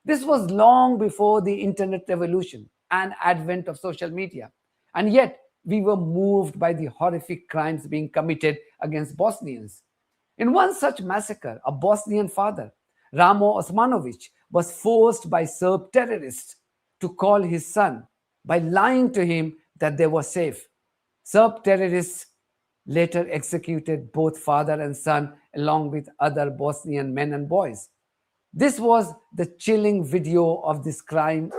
This was long before the internet revolution and advent of social media. And yet, we were moved by the horrific crimes being committed against Bosnians. In one such massacre, a Bosnian father, Ramo Osmanovic, was forced by Serb terrorists to call his son by lying to him that they were safe. Serb terrorists later executed both father and son along with other Bosnian men and boys. This was the chilling video of this crime.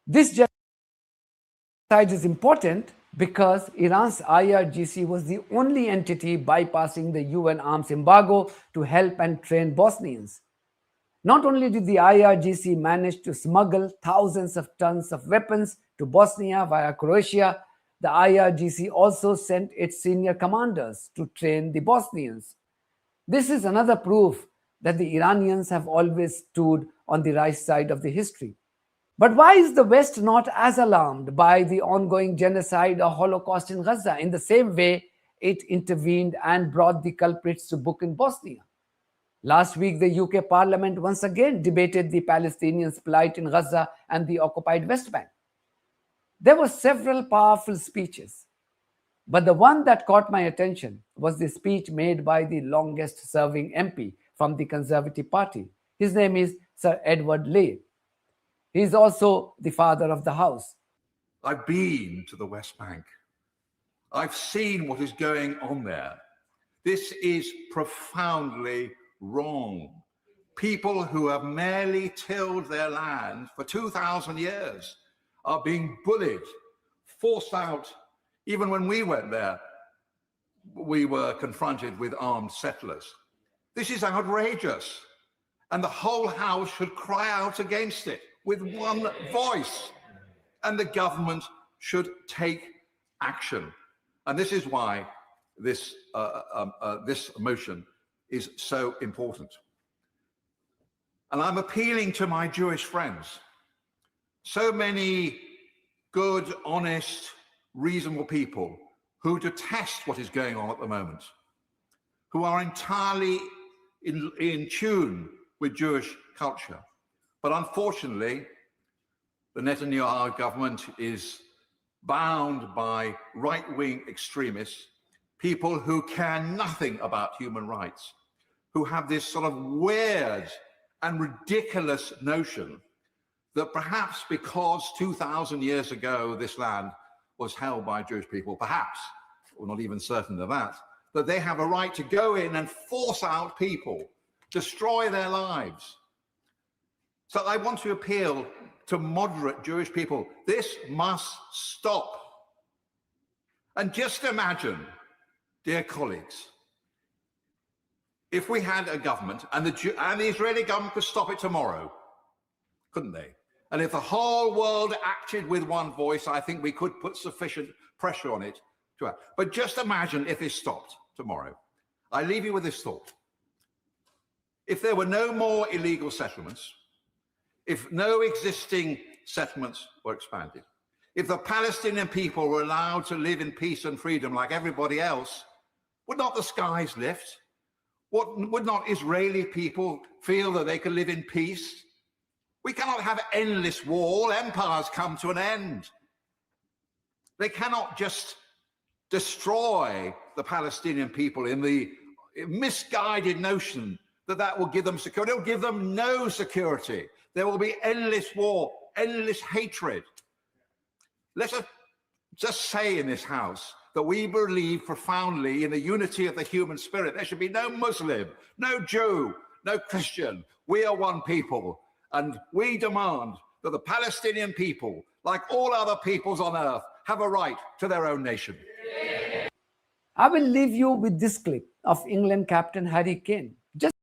This genocide is important because Iran's IRGC was the only entity bypassing the UN arms embargo to help and train Bosnians. Not only did the IRGC manage to smuggle thousands of tons of weapons to Bosnia via Croatia, the IRGC also sent its senior commanders to train the Bosnians. This is another proof that the Iranians have always stood on the right side of the history. But why is the West not as alarmed by the ongoing genocide or Holocaust in Gaza in the same way it intervened and brought the culprits to book in Bosnia? Last week, the UK Parliament once again debated the Palestinians' plight in Gaza and the occupied West Bank. There were several powerful speeches, but the one that caught my attention was the speech made by the longest-serving MP from the Conservative Party. His name is Sir Edward Leigh. He is also the father of the house. I've been to the West Bank. I've seen what is going on there. This is profoundly wrong. People who have merely tilled their land for 2,000 years are being bullied, forced out. Even when we went there, we were confronted with armed settlers. This is outrageous, and the whole house should cry out against it with one voice, and the government should take action. And this is why this motion is so important. And I'm appealing to my Jewish friends. So many good, honest, reasonable people who detest what is going on at the moment, who are entirely in tune with Jewish culture. But unfortunately, the Netanyahu government is bound by right-wing extremists, people who care nothing about human rights, who have this sort of weird and ridiculous notion that perhaps because 2,000 years ago this land was held by Jewish people, perhaps, we're not even certain of that, that they have a right to go in and force out people, destroy their lives. So I want to appeal to moderate Jewish people. This must stop. And just imagine, dear colleagues, if we had a government, and the Israeli government could stop it tomorrow, couldn't they? And if the whole world acted with one voice, I think we could put sufficient pressure on it to act. But just imagine if it stopped tomorrow. I leave you with this thought. If there were no more illegal settlements, if no existing settlements were expanded, if the Palestinian people were allowed to live in peace and freedom like everybody else, would not the skies lift? Would not Israeli people feel that they could live in peace? We cannot have endless war. All empires come to an end. They cannot just destroy the Palestinian people in the misguided notion that that will give them security. It will give them no security. There will be endless war, endless hatred. Let us just say in this house that we believe profoundly in the unity of the human spirit. There should be no Muslim, no Jew, no Christian. We are one people, and we demand that the Palestinian people, like all other peoples on earth, have a right to their own nation. I will leave you with this clip of England captain Harry Kane. Just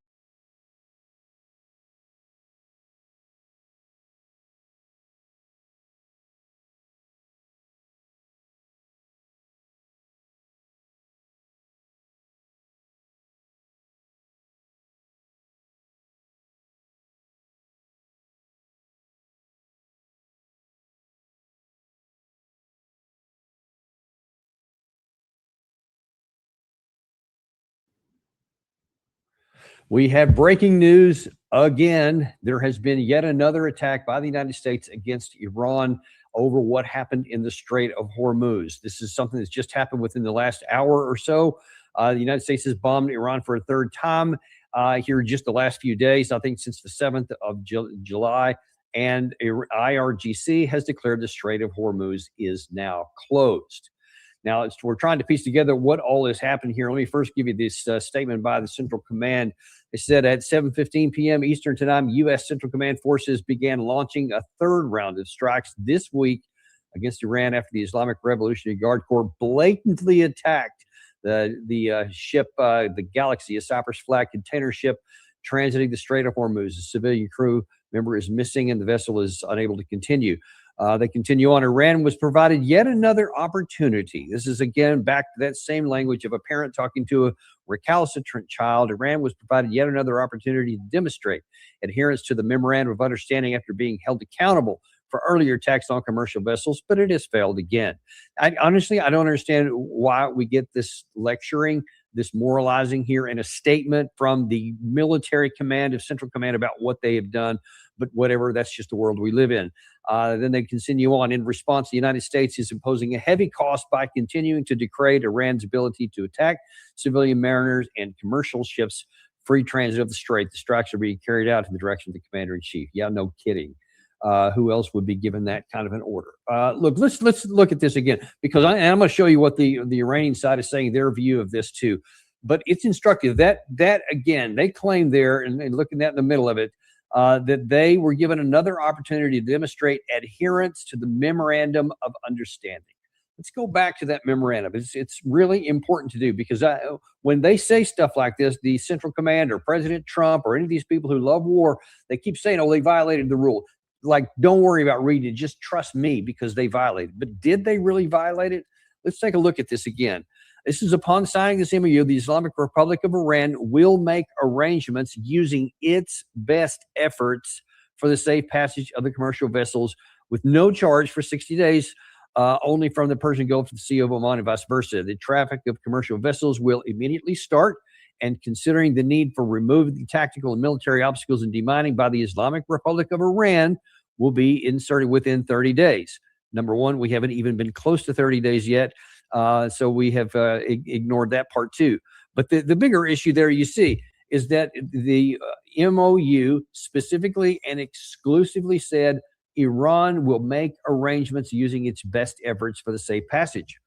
We have breaking news again. There has been yet another attack by the United States against Iran over what happened in the Strait of Hormuz. This is something that's just happened within the last hour or so. The United States has bombed Iran for a third time here just the last few days, I think since the 7th of July. And IRGC has declared the Strait of Hormuz is now closed. Now, we're trying to piece together what all has happened here. Let me first give you this statement by the Central Command. It said at 7:15 p.m. Eastern Time, U.S. Central Command forces began launching a third round of strikes this week against Iran after the Islamic Revolutionary Guard Corps blatantly attacked the ship, the Galaxy, a Cyprus flag container ship transiting the Strait of Hormuz. A civilian crew member is missing and the vessel is unable to continue. They continue on. Iran was provided yet another opportunity. This is again back to that same language of a parent talking to a recalcitrant child. Iran was provided yet another opportunity to demonstrate adherence to the Memorandum of Understanding after being held accountable for earlier attacks on commercial vessels, but it has failed again. Honestly, I don't understand why we get this lecturing, this moralizing here, and a statement from the military command of Central Command about what they have done. But whatever, that's just the world we live in. Then they continue on. In response, the United States is imposing a heavy cost by continuing to degrade Iran's ability to attack civilian mariners and commercial ships' free transit of the strait. The strikes are being carried out in the direction of the commander-in-chief. Yeah, no kidding. Who else would be given that kind of an order? Look, let's look at this again, because I'm going to show you what the Iranian side is saying, their view of this too. But it's instructive that again, they claim there, and looking at in the middle of it, that they were given another opportunity to demonstrate adherence to the Memorandum of Understanding. Let's go back to that memorandum. It's really important to do, because when they say stuff like this, the Central Command or President Trump or any of these people who love war, they keep saying, oh, they violated the rule. Like, don't worry about reading it. Just trust me because they violated. But did they really violate it? Let's take a look at this again. This is upon signing this MOU, the Islamic Republic of Iran will make arrangements using its best efforts for the safe passage of the commercial vessels with no charge for 60 days, only from the Persian Gulf to the Sea of Oman and vice versa. The traffic of commercial vessels will immediately start, and considering the need for removing the tactical and military obstacles and demining by the Islamic Republic of Iran will be inserted within 30 days. Number one, we haven't even been close to 30 days yet. So we have ignored that part too. But the bigger issue there you see is that the MOU specifically and exclusively said Iran will make arrangements using its best efforts for the safe passage.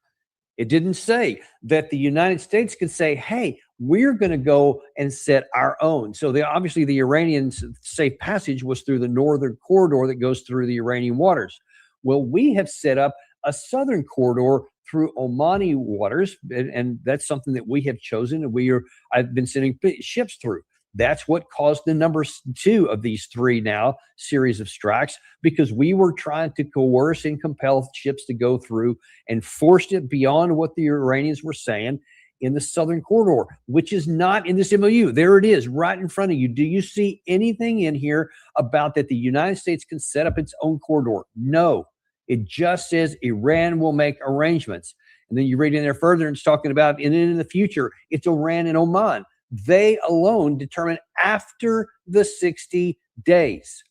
It didn't say that the United States could say, hey, we're going to go and set our own. So obviously the Iranian safe passage was through the northern corridor that goes through the Iranian waters. Well, we have set up a southern corridor through Omani waters, and that's something that we have chosen, and I've been sending ships through. That's what caused the number 2 of these 3 now series of strikes, because we were trying to coerce and compel ships to go through and forced it beyond what the Iranians were saying in the southern corridor, which is not in this MOU. There it is right in front of you. Do you see anything in here about that the United States can set up its own corridor? No. It just says Iran will make arrangements. And then you read in there further, and it's talking about, and in the future, it's Iran and Oman. They alone determine after the 60 days.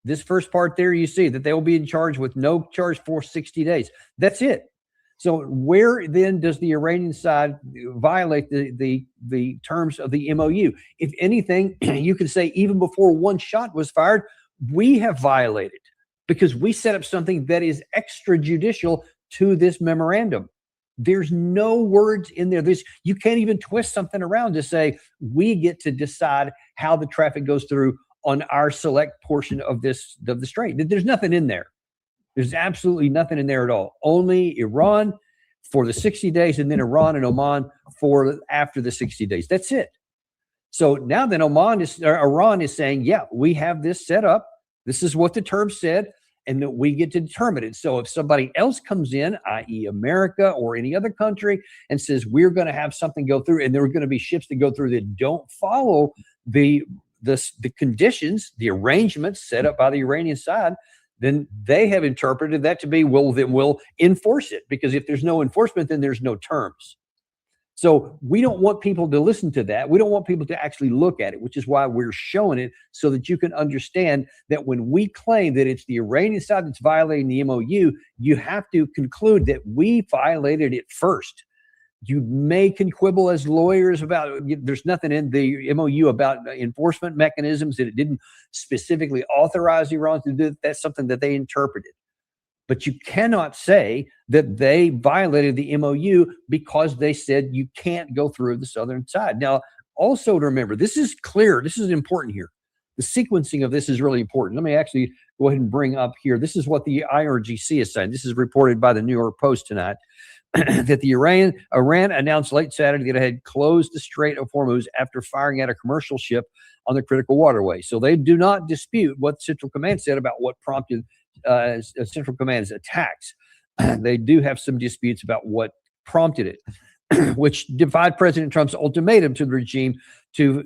This first part there, you see that they will be in charge with no charge for 60 days. That's it. So where then does the Iranian side violate the terms of the MOU? If anything, you can say even before one shot was fired, we have violated because we set up something that is extrajudicial to this memorandum. There's no words in there. You can't even twist something around to say we get to decide how the traffic goes through on our select portion of the strait. There's nothing in there. There's absolutely nothing in there at all. Only Iran for the 60 days and then Iran and Oman for after the 60 days. That's it. So now then Iran is saying, yeah, we have this set up. This is what the terms said, and that we get to determine it. So if somebody else comes in, i.e. America or any other country, and says we're going to have something go through, and there are going to be ships that go through that don't follow the conditions, the arrangements set up by the Iranian side, then they have interpreted that to be, well, then we'll enforce it. Because if there's no enforcement, then there's no terms. So we don't want people to listen to that. We don't want people to actually look at it, which is why we're showing it so that you can understand that when we claim that it's the Iranian side that's violating the MOU, you have to conclude that we violated it first. You can quibble as lawyers about, there's nothing in the MOU about enforcement mechanisms, that it didn't specifically authorize Iran to do. That's something that they interpreted. But you cannot say that they violated the MOU because they said you can't go through the southern side. Now, also to remember, this is clear. This is important here. The sequencing of this is really important. Let me actually go ahead and bring up here. This is what the IRGC is saying. This is reported by the New York Post tonight. That the Iran announced late Saturday that it had closed the Strait of Hormuz after firing at a commercial ship on the critical waterway. So they do not dispute what Central Command said about what prompted Central Command's attacks. They do have some disputes about what prompted it, which defied President Trump's ultimatum to the regime to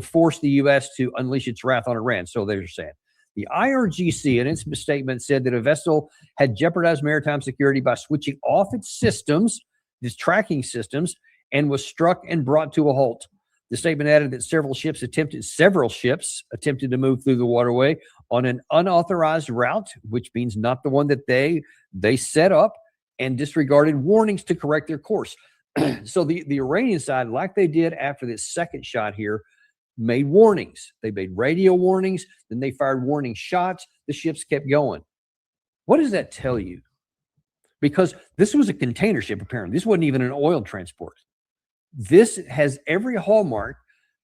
force the U.S. to unleash its wrath on Iran. So they're saying. The IRGC, in its statement, said that a vessel had jeopardized maritime security by switching off its systems, its tracking systems, and was struck and brought to a halt. The statement added that several ships attempted to move through the waterway on an unauthorized route, which means not the one that they set up, and disregarded warnings to correct their course. So the Iranian side, like they did after this second shot here, made warnings. They made radio warnings, then they fired warning shots. The ships kept going. What does that tell you? Because this was a container ship, apparently. This wasn't even an oil transport. This has every hallmark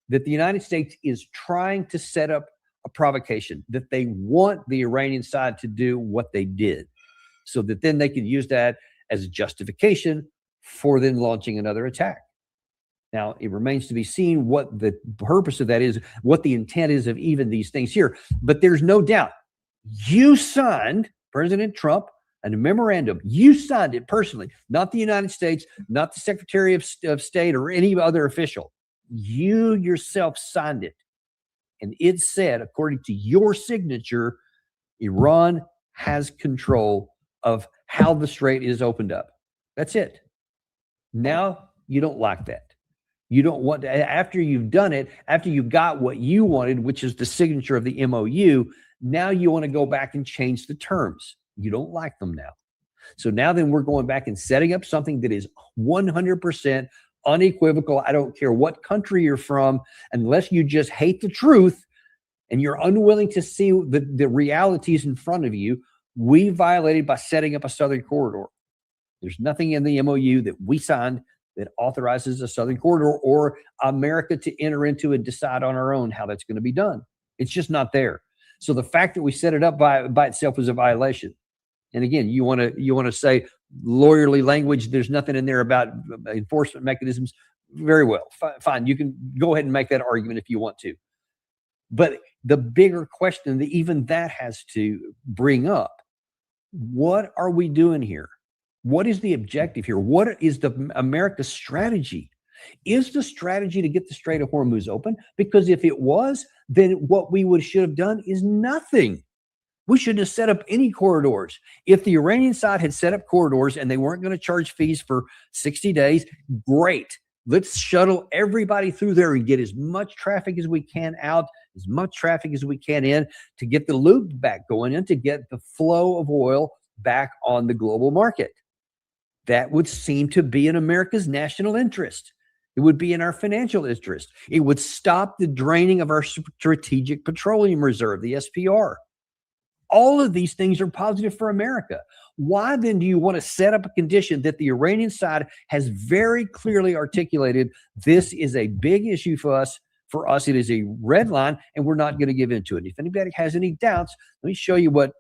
that the United States is trying to set up a provocation, that they want the Iranian side to do what they did, so that then they can use that as a justification for then launching another attack. Now, it remains to be seen what the purpose of that is, what the intent is of even these things here. But there's no doubt you signed, President Trump, a memorandum. You signed it personally, not the United States, not the Secretary of State or any other official. You yourself signed it. And it said, according to your signature, Iran has control of how the strait is opened up. That's it. Now, you don't like that. You don't want to, after you've done it, after you got what you wanted, which is the signature of the MOU, now you want to go back and change the terms. You don't like them now. So now then we're going back and setting up something that is 100% unequivocal. I don't care what country you're from, unless you just hate the truth and you're unwilling to see the realities in front of you. We violated by setting up a southern corridor. There's nothing in the MOU that we signed that authorizes a southern corridor or America to enter into and decide on our own how that's going to be done. It's just not there. So the fact that we set it up by itself is a violation. And again, you want to say lawyerly language. There's nothing in there about enforcement mechanisms. Very well, fine. You can go ahead and make that argument if you want to. But the bigger question that even that has to bring up: what are we doing here? What is the objective here? What is America's strategy? Is the strategy to get the Strait of Hormuz open? Because if it was, then what we should have done is nothing. We shouldn't have set up any corridors. If the Iranian side had set up corridors and they weren't going to charge fees for 60 days, great. Let's shuttle everybody through there and get as much traffic as we can out, as much traffic as we can in, to get the loop back going and to get the flow of oil back on the global market. That would seem to be in America's national interest. It would be in our financial interest. It would stop the draining of our strategic petroleum reserve, the SPR. All of these things are positive for America. Why then do you want to set up a condition that the Iranian side has very clearly articulated? This is a big issue for us. For us, it is a red line, and we're not going to give into it. If anybody has any doubts, let me show you what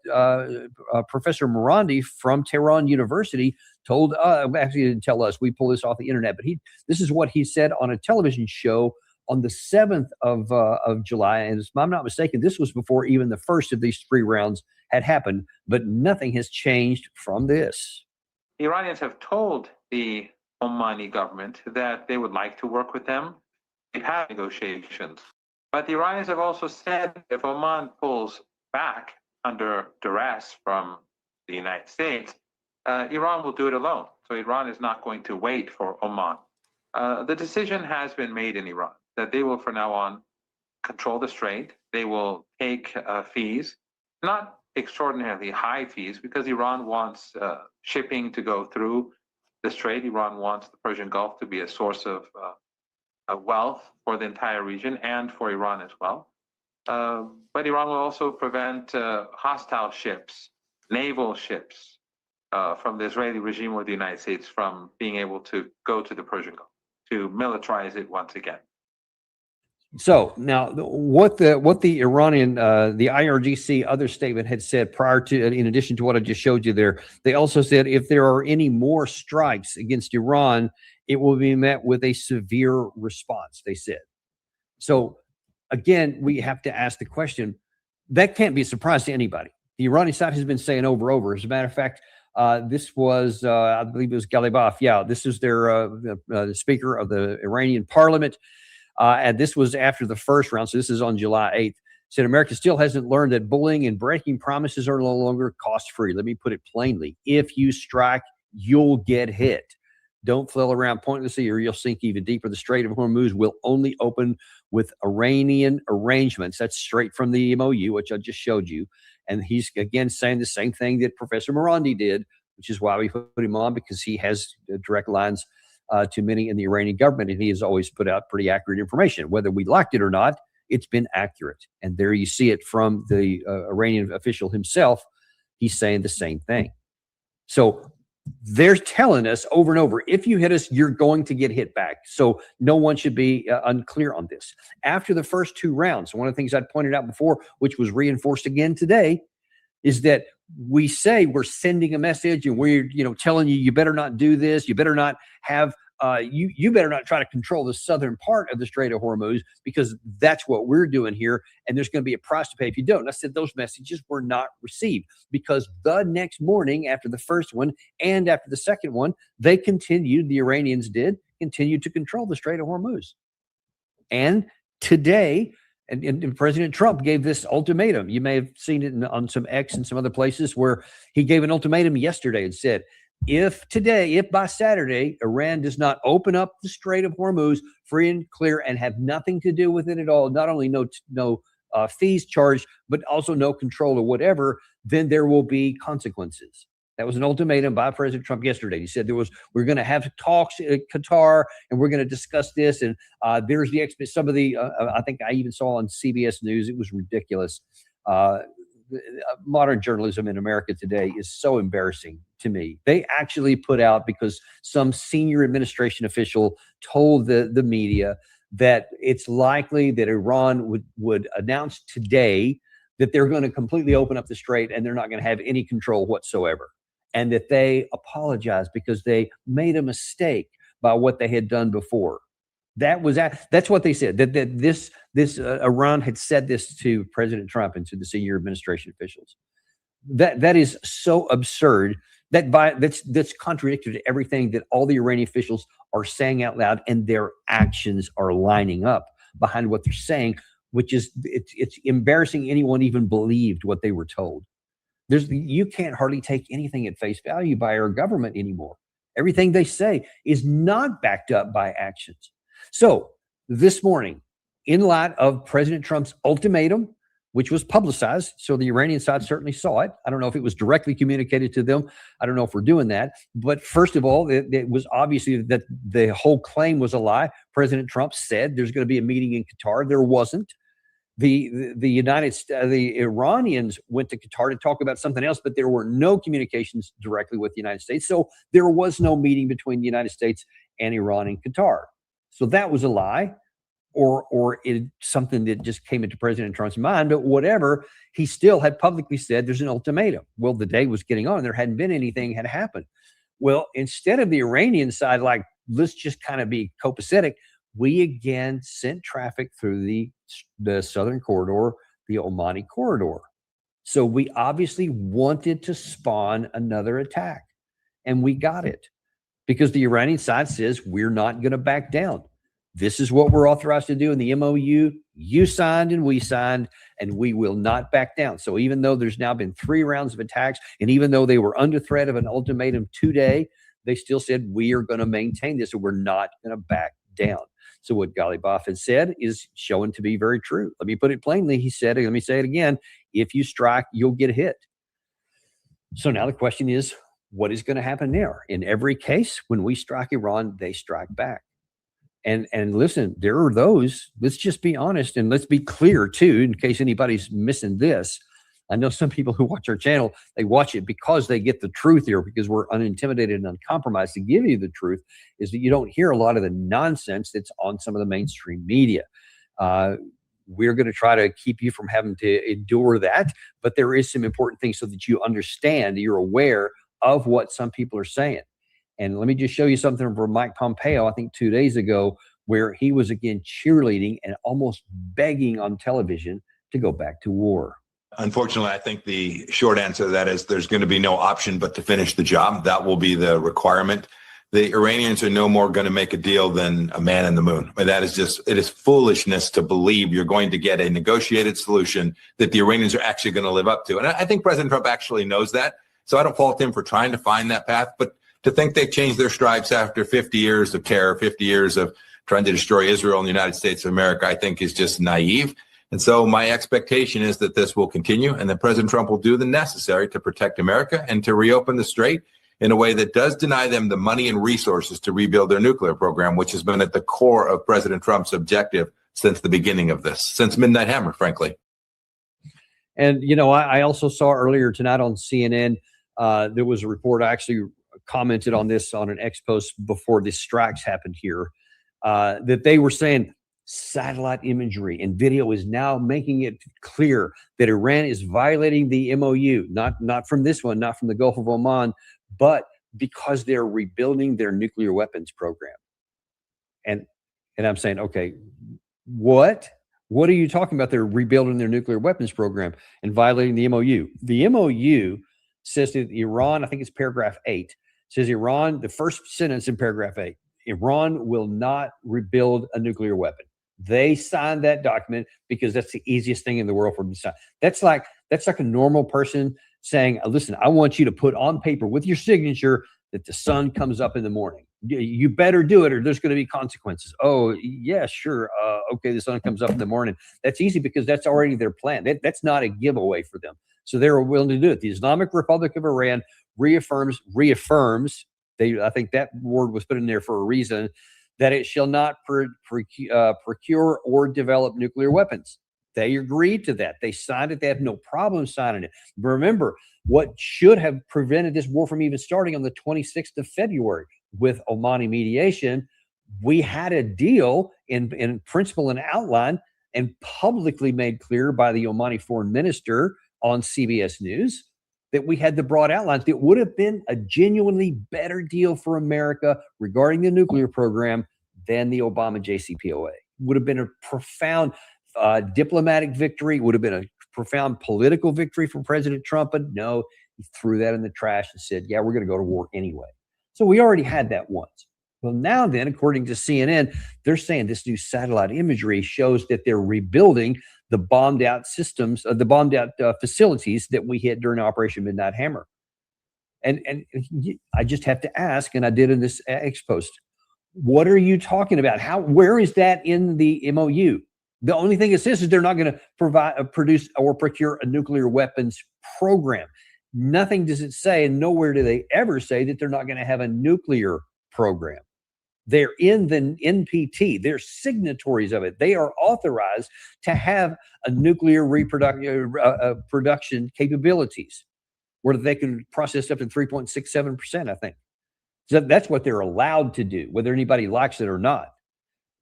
Professor Morandi from Tehran University told us. Actually, he didn't tell us. We pulled this off the internet, but this is what he said on a television show on the 7th of July. And if I'm not mistaken, this was before even the first of these 3 rounds had happened, but nothing has changed from this. The Iranians have told the Omani government that they would like to work with them. They've had negotiations. But the Iranians have also said if Oman pulls back under duress from the United States, Iran will do it alone. So Iran is not going to wait for Oman. The decision has been made in Iran that they will, from now on, control the strait. They will take fees, not extraordinarily high fees, because Iran wants shipping to go through the strait. Iran wants the Persian Gulf to be a source of wealth for the entire region and for Iran as well. But Iran will also prevent hostile ships, naval ships, from the Israeli regime or the United States from being able to go to the Persian Gulf, to militarize it once again. So now what the Iranian, the IRGC other statement had said prior to, in addition to what I just showed you there, they also said if there are any more strikes against Iran, it will be met with a severe response, they said. So again, we have to ask the question, that can't be a surprise to anybody. The Iranian side has been saying over and over. As a matter of fact, this was, I believe it was Ghalibaf. Yeah, this is their the Speaker of the Iranian Parliament. And this was after the first round. So this is on July 8th. Said America still hasn't learned that bullying and breaking promises are no longer cost-free. Let me put it plainly. If you strike, you'll get hit. Don't flail around pointlessly or you'll sink even deeper. The Strait of Hormuz will only open with Iranian arrangements. That's straight from the MOU, which I just showed you. And he's, again, saying the same thing that Professor Morandi did, which is why we put him on, because he has direct lines to many in the Iranian government, and he has always put out pretty accurate information. Whether we liked it or not, it's been accurate. And there you see it from the Iranian official himself. He's saying the same thing. So they're telling us over and over, if you hit us, you're going to get hit back. So no one should be unclear on this. After the first 2 rounds, one of the things I'd pointed out before, which was reinforced again today, is that we say we're sending a message and we're, telling you, you better not do this. You better not have, you better not try to control the southern part of the Strait of Hormuz, because that's what we're doing here. And there's going to be a price to pay if you don't. And I said those messages were not received, because the next morning after the first one and after the second one, they continued, the Iranians did continue to control the Strait of Hormuz. And today, and President Trump gave this ultimatum. You may have seen it on some X and some other places where he gave an ultimatum yesterday and said, if by Saturday, Iran does not open up the Strait of Hormuz free and clear and have nothing to do with it at all, not only no fees charged, but also no control or whatever, then there will be consequences. That was an ultimatum by President Trump yesterday. He said we're going to have talks in Qatar and we're going to discuss this. And there's some of the, I think I even saw on CBS News, it was ridiculous. Modern journalism in America today is so embarrassing to me. They actually put out, because some senior administration official told the media that it's likely that Iran would announce today that they're going to completely open up the strait and they're not going to have any control whatsoever. And that they apologized because they made a mistake by what they had done before. That's what they said. That this Iran had said this to President Trump and to the senior administration officials. That is so absurd. That's contradictory to everything that all the Iranian officials are saying out loud, and their actions are lining up behind what they're saying, which is it's embarrassing anyone even believed what they were told. You can't hardly take anything at face value by our government anymore. Everything they say is not backed up by actions. So this morning, in light of President Trump's ultimatum, which was publicized. So the Iranian side certainly saw it. I don't know if it was directly communicated to them. I don't know if we're doing that. But first of all, it was obviously that the whole claim was a lie. President Trump said there's going to be a meeting in Qatar. There wasn't. The Iranians went to Qatar to talk about something else, but there were no communications directly with the United States. So there was no meeting between the United States and Iran in Qatar. So that was a lie. Or something that just came into President Trump's mind, but whatever, he still had publicly said there's an ultimatum. Well, the day was getting on and there hadn't been anything had happened. Well, instead of the Iranian side, like, let's just kind of be copacetic, we again sent traffic through the southern corridor, the Omani corridor. So we obviously wanted to spawn another attack, and we got it because the Iranian side says we're not going to back down. This is what we're authorized to do in the MOU. You signed and we signed, and we will not back down. So even though there's now been 3 rounds of attacks, and even though they were under threat of an ultimatum today, they still said we are going to maintain this, and we're not going to back down. So what Ghalibaf had said is shown to be very true. Let me put it plainly. He said, let me say it again, if you strike, you'll get hit. So now the question is, what is going to happen there? In every case, when we strike Iran, they strike back. And listen, there are those, let's just be honest, and let's be clear too, in case anybody's missing this. I know some people who watch our channel, they watch it because they get the truth here, because we're unintimidated and uncompromised to give you the truth, is that you don't hear a lot of the nonsense that's on some of the mainstream media. We're going to try to keep you from having to endure that, but there is some important things so that you understand, that you're aware of what some people are saying. And let me just show you something from Mike Pompeo, I think 2 days ago, where he was again cheerleading and almost begging on television to go back to war. Unfortunately, I think the short answer to that is there's going to be no option but to finish the job. That will be the requirement. The Iranians are no more going to make a deal than a man in the moon. But that is just, it is foolishness to believe you're going to get a negotiated solution that the Iranians are actually going to live up to. And I think President Trump actually knows that. So I don't fault him for trying to find that path. But to think they've changed their stripes after 50 years of terror, 50 years of trying to destroy Israel and the United States of America, I think is just naive. And so my expectation is that this will continue and that President Trump will do the necessary to protect America and to reopen the strait in a way that does deny them the money and resources to rebuild their nuclear program, which has been at the core of President Trump's objective since the beginning of this, since Midnight Hammer, frankly. And, you know, I also saw earlier tonight on CNN, there was a report, I actually commented on this on an X post before the strikes happened here, that they were saying satellite imagery and video is now making it clear that Iran is violating the MOU, not from this one, not from the Gulf of Oman, but because they're rebuilding their nuclear weapons program. And I'm saying, okay, what are you talking about? They're rebuilding their nuclear weapons program and violating the MOU. The MOU says that Iran, I think it's paragraph 8, says Iran, the first sentence in paragraph 8, Iran will not rebuild a nuclear weapon. They signed that document because that's the easiest thing in the world for them to sign. That's like a normal person saying, listen, I want you to put on paper with your signature that the sun comes up in the morning. You better do it or there's going to be consequences. Oh, yeah, sure. Okay, the sun comes up in the morning. That's easy because that's already their plan. That's not a giveaway for them. So they're willing to do it. The Islamic Republic of Iran reaffirms, I think that word was put in there for a reason, that it shall not procure or develop nuclear weapons. They agreed to that. They signed it. They have no problem signing it. But remember, what should have prevented this war from even starting on the 26th of February with Omani mediation, we had a deal in principle and outline and publicly made clear by the Omani foreign minister on CBS News that we had the broad outlines that would have been a genuinely better deal for America regarding the nuclear program than the Obama JCPOA. Would have been a profound diplomatic victory, would have been a profound political victory for President Trump, but no, he threw that in the trash and said, yeah, we're going to go to war anyway. So we already had that once. Well, now then, according to CNN, they're saying this new satellite imagery shows that they're rebuilding the bombed out systems, the bombed out facilities that we hit during Operation Midnight Hammer. And I just have to ask, and I did in this X post, what are you talking about? Where is that in the MOU? The only thing it says is they're not going to produce or procure a nuclear weapons program. Nothing does it say, and nowhere do they ever say that they're not going to have a nuclear program. They're in the NPT. They're signatories of it. They are authorized to have a nuclear production capabilities where they can process up to 3.67%, I think. So that's what they're allowed to do, whether anybody likes it or not.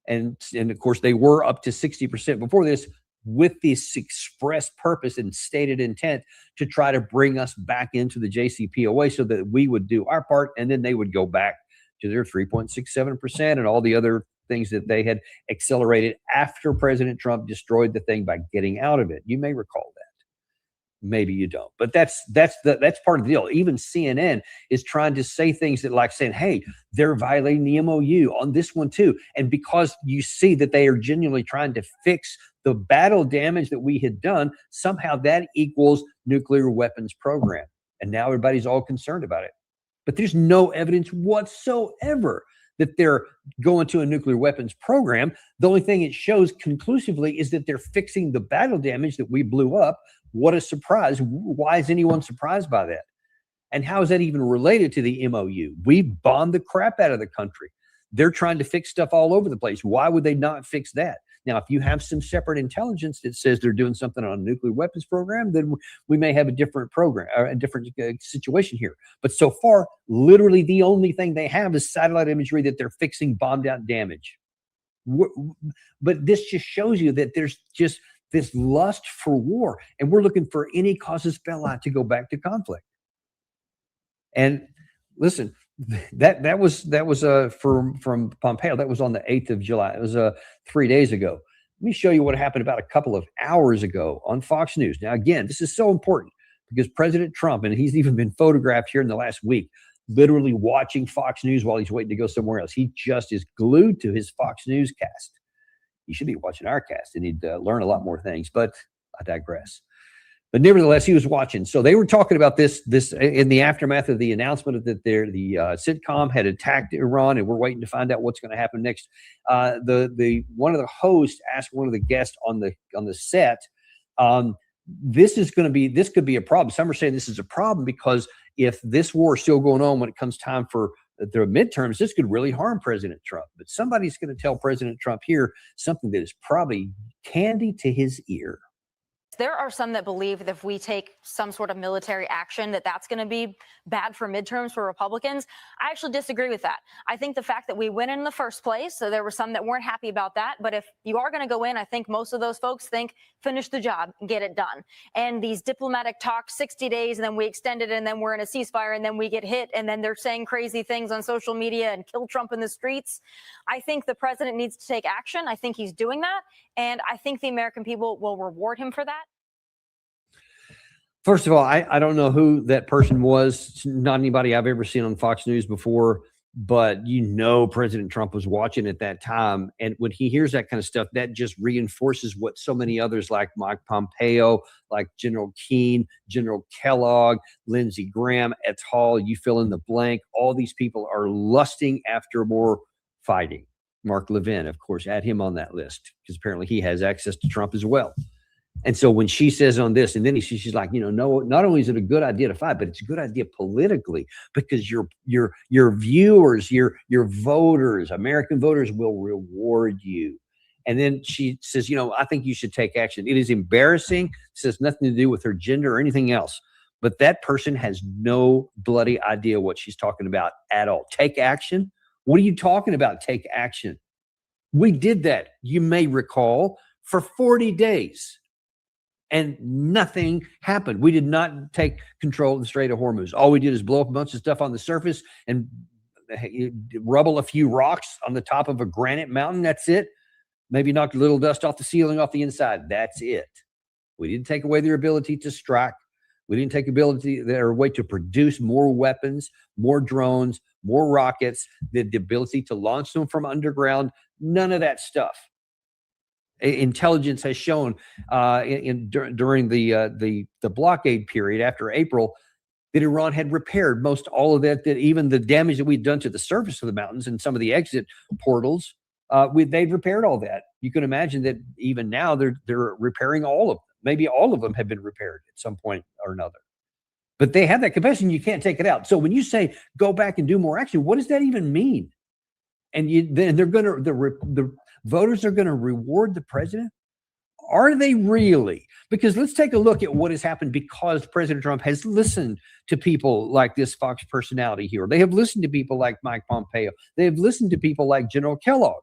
And of course, they were up to 60% before this, with this express purpose and stated intent to try to bring us back into the JCPOA so that we would do our part, and then they would go back to their 3.67% and all the other things that they had accelerated after President Trump destroyed the thing by getting out of it. You may recall that. Maybe you don't, but that's part of the deal. Even CNN is trying to say things that, like saying, hey, they're violating the MOU on this one too. And because you see that they are genuinely trying to fix the battle damage that we had done, somehow that equals nuclear weapons program. And now everybody's all concerned about it. But there's no evidence whatsoever that they're going to a nuclear weapons program. The only thing it shows conclusively is that they're fixing the battle damage that we blew up. What a surprise. Why is anyone surprised by that? And how is that even related to the MOU? We bombed the crap out of the country. They're trying to fix stuff all over the place. Why would they not fix that? Now, if you have some separate intelligence that says they're doing something on a nuclear weapons program, then we may have a different program or a different situation here. But so far, literally the only thing they have is satellite imagery that they're fixing bombed out damage. But this just shows you that there's just this lust for war, and we're looking for any casus belli to go back to conflict. And listen, that was from Pompeo. That was on the 8th of July. It was 3 days ago. Let me show you what happened about a couple of hours ago on Fox News. Now, again, this is so important because President Trump, and he's even been photographed here in the last week, literally watching Fox News while he's waiting to go somewhere else. He just is glued to his Fox News cast. You should be watching our cast and he'd learn a lot more things, but I digress. But nevertheless, he was watching. So they were talking about this in the aftermath of the announcement that the sitcom had attacked Iran, and we're waiting to find out what's going to happen next. The one of the hosts asked one of the guests on the set, this could be a problem. Some are saying this is a problem because if this war is still going on when it comes time for the midterms, this could really harm President Trump. But somebody's going to tell President Trump here something that is probably candy to his ear. There are some that believe that if we take some sort of military action, that's going to be bad for midterms for Republicans. I actually disagree with that. I think the fact that we went in the first place, so there were some that weren't happy about that. But if you are going to go in, I think most of those folks think finish the job and get it done. And these diplomatic talks, 60 days, and then we extend it, and then we're in a ceasefire, and then we get hit, and then they're saying crazy things on social media and kill Trump in the streets. I think the president needs to take action. I think he's doing that. And I think the American people will reward him for that. First of all, I don't know who that person was. It's not anybody I've ever seen on Fox News before, but President Trump was watching at that time. And when he hears that kind of stuff, that just reinforces what so many others like Mike Pompeo, like General Keane, General Kellogg, Lindsey Graham, et al., you fill in the blank. All these people are lusting after more fighting. Mark Levin, of course, add him on that list because apparently he has access to Trump as well. And so when she says on this, and then she's like, no, not only is it a good idea to fight, but it's a good idea politically because your viewers, your voters, American voters will reward you. And then she says, I think you should take action. It is embarrassing. This has nothing to do with her gender or anything else. But that person has no bloody idea what she's talking about at all. Take action? What are you talking about? Take action. We did that, you may recall, for 40 days. And nothing happened. We did not take control of the Strait of Hormuz. All we did is blow up a bunch of stuff on the surface and rubble a few rocks on the top of a granite mountain. That's it. Maybe knocked a little dust off the ceiling, off the inside. That's it. We didn't take away their ability to strike. We didn't take their way to produce more weapons, more drones, more rockets, the ability to launch them from underground. None of that stuff. Intelligence has shown during the blockade period after April that Iran had repaired most all of that even the damage that we'd done to the surface of the mountains and some of the exit portals they've repaired all that. You can imagine that even now they're repairing all of them. Maybe all of them have been repaired at some point or another. But they have that capacity, and you can't take it out. So when you say go back and do more action, what does that even mean? And then the voters are going to reward the president? Are they really? Because let's take a look at what has happened because President Trump has listened to people like this Fox personality here. They have listened to people like Mike Pompeo. They have listened to people like General Kellogg,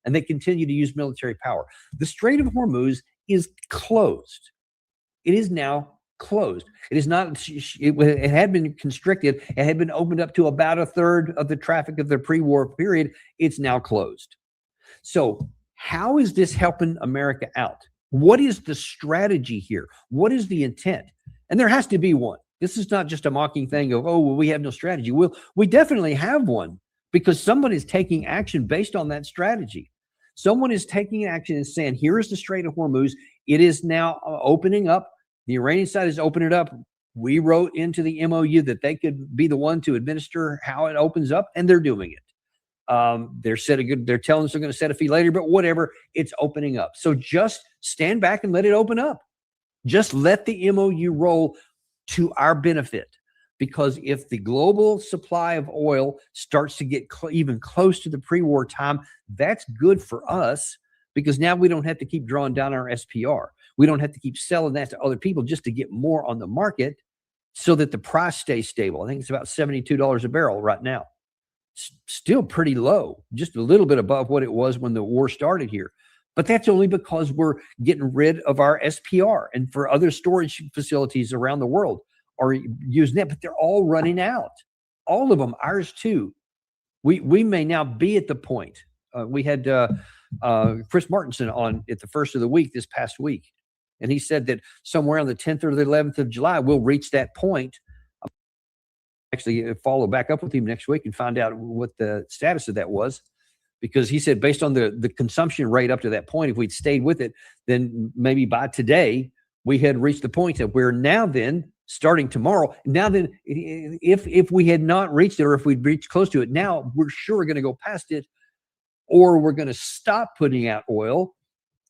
and they continue to use military power. The Strait of Hormuz is closed. It is now closed. It is not, it had been constricted. It had been opened up to about a third of the traffic of the pre-war period. It's now closed. So how is this helping America out? What is the strategy here? What is the intent? And there has to be one. This is not just a mocking thing of, oh, well, we have no strategy. Well, we definitely have one because someone is taking action based on that strategy. Someone is taking action and saying, here is the Strait of Hormuz. It is now opening up. The Iranian side has opened it up. We wrote into the MOU that they could be the one to administer how it opens up, and they're doing it. They're telling us they're going to set a fee later, but whatever, it's opening up. So just stand back and let it open up. Just let the MOU roll to our benefit. Because if the global supply of oil starts to get even close to the pre-war time, that's good for us because now we don't have to keep drawing down our SPR. We don't have to keep selling that to other people just to get more on the market so that the price stays stable. I think it's about $72 a barrel right now. Still pretty low, just a little bit above what it was when the war started here. But that's only because we're getting rid of our SPR, and for other storage facilities around the world are using that, but they're all running out. All of them, ours too. We may now be at the point. We had Chris Martenson on at the first of the week this past week, and he said that somewhere on the 10th or the 11th of July, we'll reach that point. Actually follow back up with him next week and find out what the status of that was, because he said based on the consumption rate up to that point, if we'd stayed with it, then maybe by today we had reached the point that we're now then starting tomorrow. Now then, if we had not reached it, or if we'd reached close to it, now we're sure going to go past it, or we're going to stop putting out oil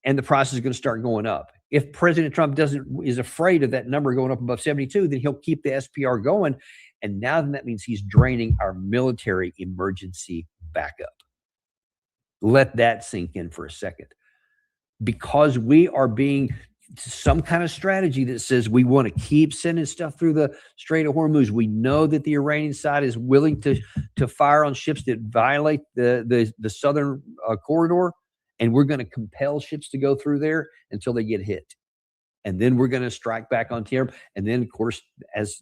and the price is going to start going up. If President Trump is afraid of that number going up above 72, then he'll keep the SPR going. And now that means he's draining our military emergency backup. Let that sink in for a second. Because we are being some kind of strategy that says we want to keep sending stuff through the Strait of Hormuz. We know that the Iranian side is willing to fire on ships that violate the southern corridor, and we're going to compel ships to go through there until they get hit. And then we're going to strike back on terror. And then, of course, as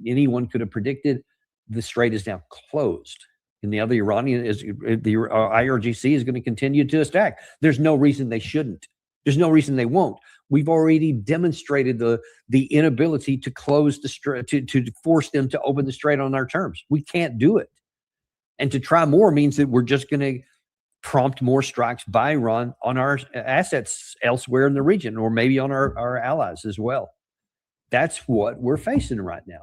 anyone could have predicted, the strait is now closed. And now the IRGC is going to continue to attack. There's no reason they shouldn't. There's no reason they won't. We've already demonstrated the inability to close the strait, to force them to open the strait on our terms. We can't do it. And to try more means that we're just going to prompt more strikes by Iran on our assets elsewhere in the region, or maybe on our allies as well. That's what we're facing right now.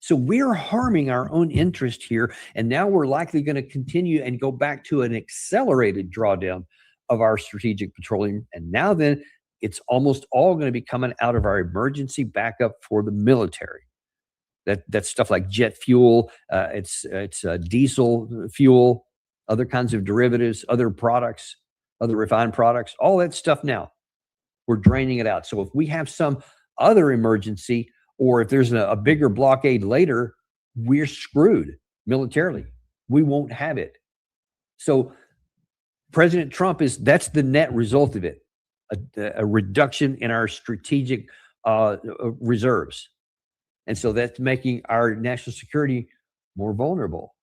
So we're harming our own interest here, and now we're likely going to continue and go back to an accelerated drawdown of our strategic petroleum. And now then, it's almost all going to be coming out of our emergency backup for the military. That's stuff like jet fuel, it's diesel fuel, other kinds of derivatives, other products, other refined products, all that stuff now, we're draining it out. So if we have some other emergency, or if there's a bigger blockade later, we're screwed militarily. We won't have it. So President Trump that's the net result of it, a reduction in our strategic reserves. And so that's making our national security more vulnerable.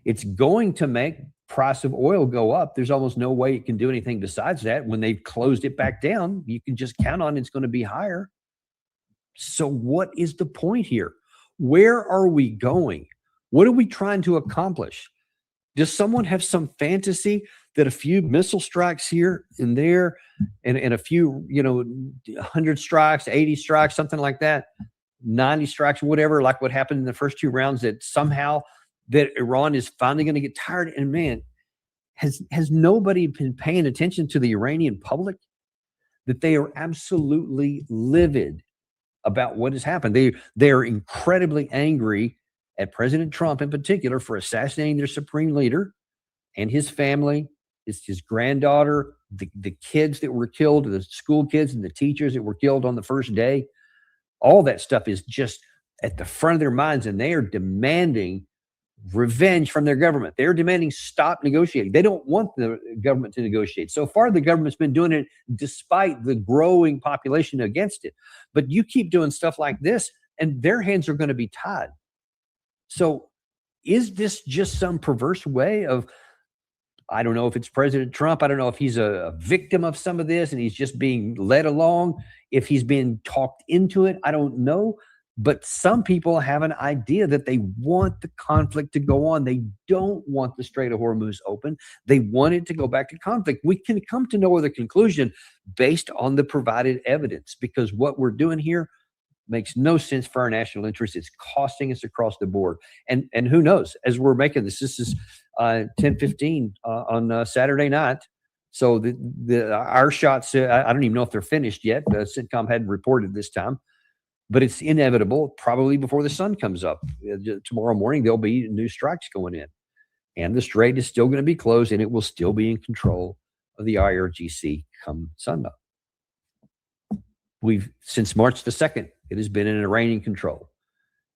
It's going to make price of oil go up. There's almost no way it can do anything besides that. When they've closed it back down, you can just count on it's going to be higher. So what is the point here? Where are we going? What are we trying to accomplish? Does someone have some fantasy that a few missile strikes here and there and a few, 100 strikes, 80 strikes, something like that, 90 strikes, whatever, like what happened in the first two rounds, that somehow that Iran is finally going to get tired? And man, Has nobody been paying attention to the Iranian public? That they are absolutely livid about what has happened. They are incredibly angry at President Trump in particular for assassinating their supreme leader and his family, his granddaughter, the kids that were killed, the school kids and the teachers that were killed on the first day. All that stuff is just at the front of their minds, and they are demanding revenge from their government. They're demanding stop negotiating. They don't want the government to negotiate. So far, the government's been doing it despite the growing population against it. But you keep doing stuff like this, and their hands are going to be tied. So is this just some perverse way of, I don't know if it's President Trump. I don't know if he's a victim of some of this and he's just being led along, if he's being talked into it. I don't know. But some people have an idea that they want the conflict to go on. They don't want the Strait of Hormuz open. They want it to go back to conflict. We can come to no other conclusion based on the provided evidence, because what we're doing here makes no sense for our national interest. It's costing us across the board. And who knows, as we're making this is 10:15 on Saturday night. So our shots, I don't even know if they're finished yet. CENTCOM hadn't reported this time. But it's inevitable, probably before the sun comes up. Tomorrow morning, there'll be new strikes going in. And the strait is still going to be closed, and it will still be in control of the IRGC come sundown. Since March the 2nd, it has been in Iranian control.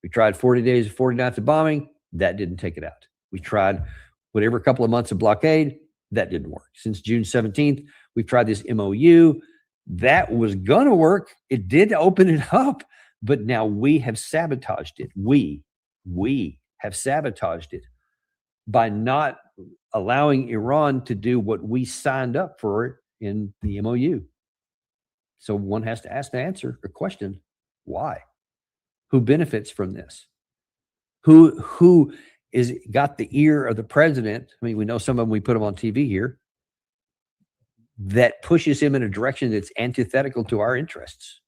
We tried 40 days, 40 nights of bombing. That didn't take it out. We tried whatever couple of months of blockade. That didn't work. Since June 17th, we've tried this MOU. That was going to work. It did open it up. But now we have sabotaged it. We have sabotaged it by not allowing Iran to do what we signed up for in the MOU. So one has to ask the answer, the question, why? Who benefits from this? Who is got the ear of the president? I mean, we know some of them, we put them on TV here, that pushes him in a direction that's antithetical to our interests.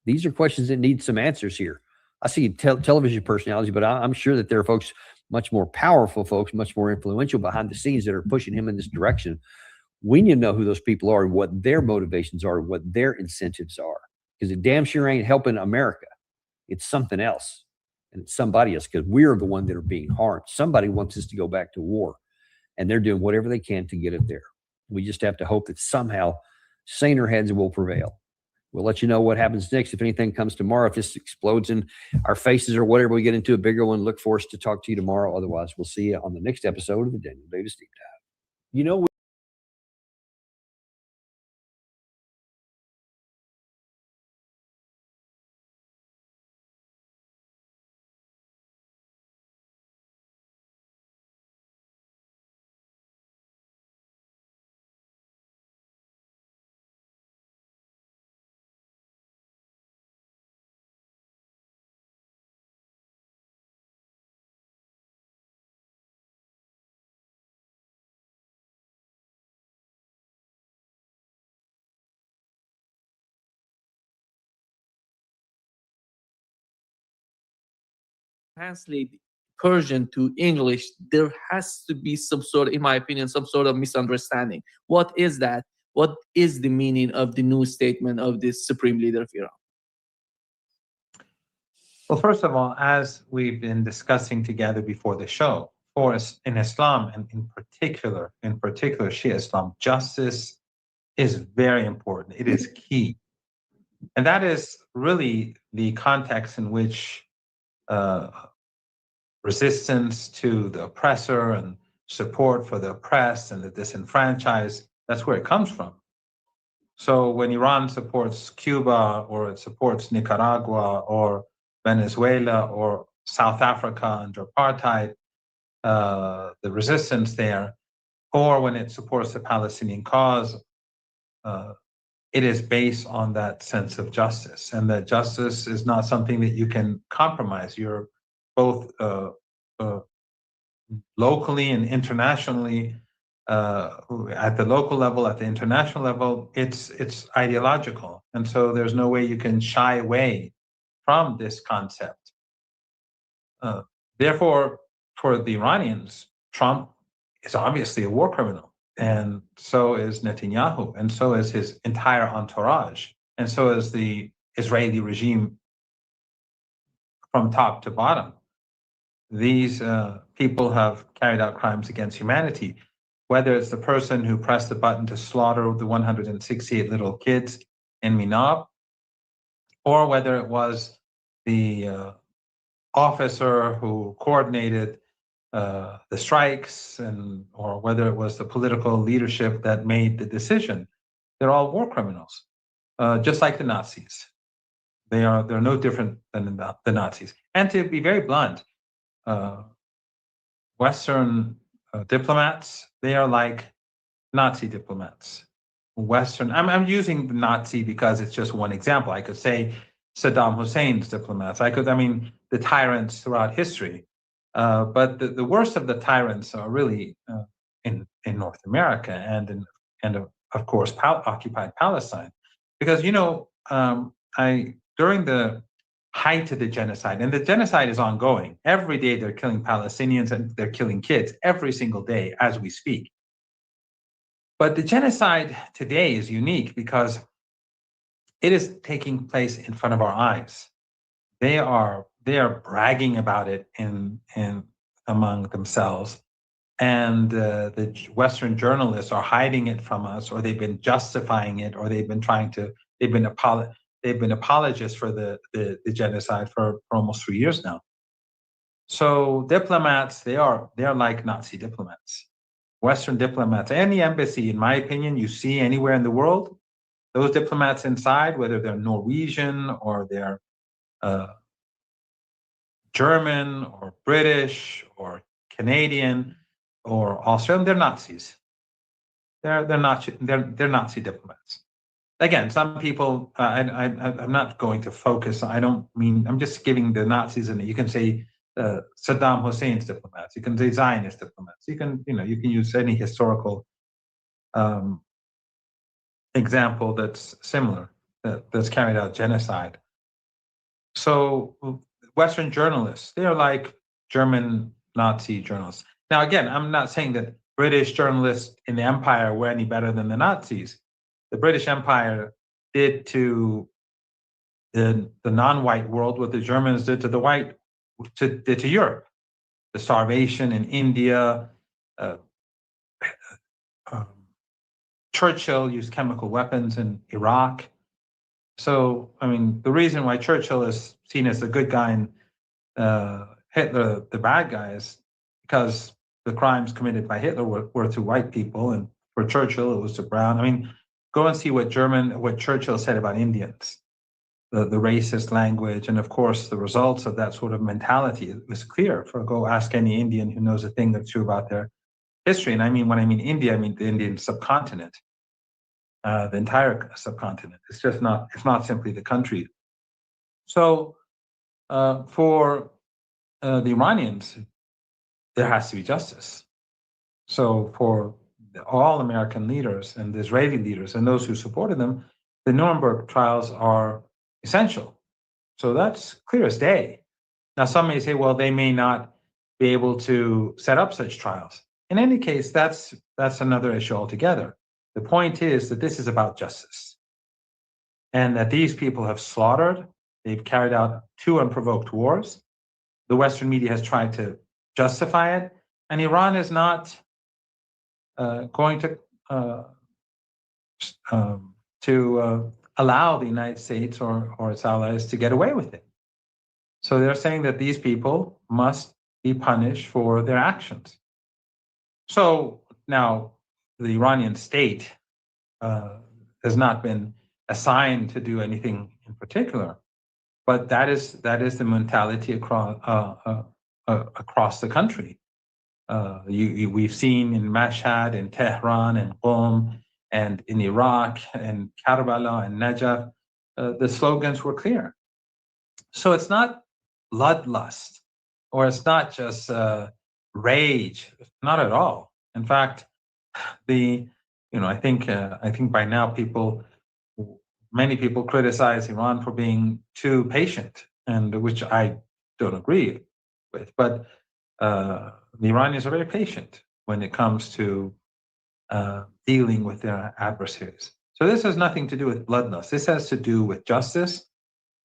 These are questions that need some answers here. I see television personalities, but I'm sure that there are folks, much more powerful folks, much more influential behind the scenes that are pushing him in this direction. We need to know who those people are and what their motivations are and what their incentives are, because it damn sure ain't helping America. It's something else, and it's somebody else, because we're the one that are being harmed. Somebody wants us to go back to war, and they're doing whatever they can to get it there. We just have to hope that somehow saner heads will prevail. We'll let you know what happens next. If anything comes tomorrow, if this explodes in our faces or whatever, we get into a bigger one, look for us to talk to you tomorrow. Otherwise, we'll see you on the next episode of the Daniel Davis Deep Dive. You know, translate Persian to English, there has to be some sort of, in my opinion, some sort of misunderstanding. What is that? What is the meaning of the new statement of the Supreme Leader of Iran? Well, first of all, as we've been discussing together before the show, for us in Islam, and in particular Shia Islam, justice is very important. It is key. And that is really the context in which resistance to the oppressor and support for the oppressed and the disenfranchised, that's where it comes from. So when Iran supports Cuba, or it supports Nicaragua or Venezuela or South Africa under apartheid, the resistance there, or when it supports the Palestinian cause, it is based on that sense of justice, and that justice is not something that you can compromise. You're both locally and internationally, at the local level, at the international level, it's ideological. And so there's no way you can shy away from this concept. Therefore, for the Iranians, Trump is obviously a war criminal, and so is Netanyahu, and so is his entire entourage, and so is the Israeli regime from top to bottom. These people have carried out crimes against humanity, whether it's the person who pressed the button to slaughter the 168 little kids in Minab, or whether it was the officer who coordinated the strikes, or whether it was the political leadership that made the decision. They're all war criminals, just like the Nazis. They're no different than the Nazis. And to be very blunt, Western diplomats, they are like Nazi diplomats. I'm using the Nazi because it's just one example. I could say Saddam Hussein's diplomats. The tyrants throughout history. But the worst of the tyrants are really in North America and of course occupied Palestine, because during the height of the genocide, and the genocide is ongoing. Every day they're killing Palestinians and they're killing kids every single day as we speak. But the genocide today is unique because it is taking place in front of our eyes. They are bragging about it in among themselves, and the Western journalists are hiding it from us, or they've been justifying it, or they've been apologists for the genocide for almost 3 years now. So diplomats, they're like Nazi diplomats. Western diplomats, any embassy, in my opinion, you see anywhere in the world, those diplomats inside, whether they're Norwegian or they're German or British or Canadian or Australian, they're Nazis. They're Nazi diplomats. Again, some people, I'm not going to focus. I'm just giving the Nazis, and you can say Saddam Hussein's diplomats. You can say Zionist diplomats. You can use any historical example that's similar, that's carried out genocide. So Western journalists, they're like German Nazi journalists. Now, again, I'm not saying that British journalists in the empire were any better than the Nazis. The British Empire did to the non-white world what the Germans did to the white, to Europe. The starvation in India. Churchill used chemical weapons in Iraq. So, the reason why Churchill is seen as the good guy and Hitler the bad guy is because the crimes committed by Hitler were to white people, and for Churchill it was to brown. Go and see what Churchill said about Indians, the racist language, and of course the results of that sort of mentality. It was clear. Go ask any Indian who knows a thing or two about their history. And when I mean India, I mean the Indian subcontinent, the entire subcontinent. It's not simply the country. So for the Iranians, there has to be justice. So for all American leaders and the Israeli leaders and those who supported them, the Nuremberg trials are essential. So that's clear as day. Now, some may say, well, they may not be able to set up such trials. In any case, that's another issue altogether. The point is that this is about justice, and that these people have slaughtered, they've carried out 2 unprovoked wars. The Western media has tried to justify it, and Iran is not going to allow the United States or its allies to get away with it. So they're saying that these people must be punished for their actions. So now the Iranian state has not been assigned to do anything in particular, but that is the mentality across the country. We've seen in Mashhad, in Tehran, and Qom, and in Iraq, and Karbala, and Najaf, the slogans were clear. So it's not bloodlust, or it's not just rage, not at all. In fact, I think by now many people criticize Iran for being too patient, and which I don't agree with. But the Iranians are very patient. when it comes to dealing with their adversaries. So this has nothing to do with bloodlust. This has to do with justice,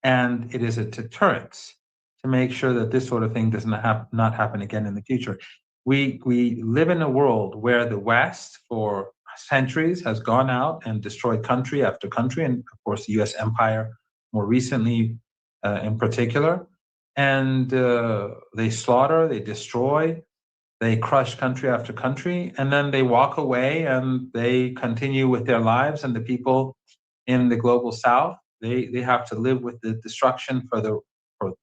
and it is a deterrence to make sure that this sort of thing does not happen again in the future. We live in a world where the West, for centuries, has gone out and destroyed country after country, and of course the U.S. empire more recently in particular. And they slaughter, they destroy, they crush country after country, and then they walk away and they continue with their lives. And the people in the global South, they have to live with the destruction for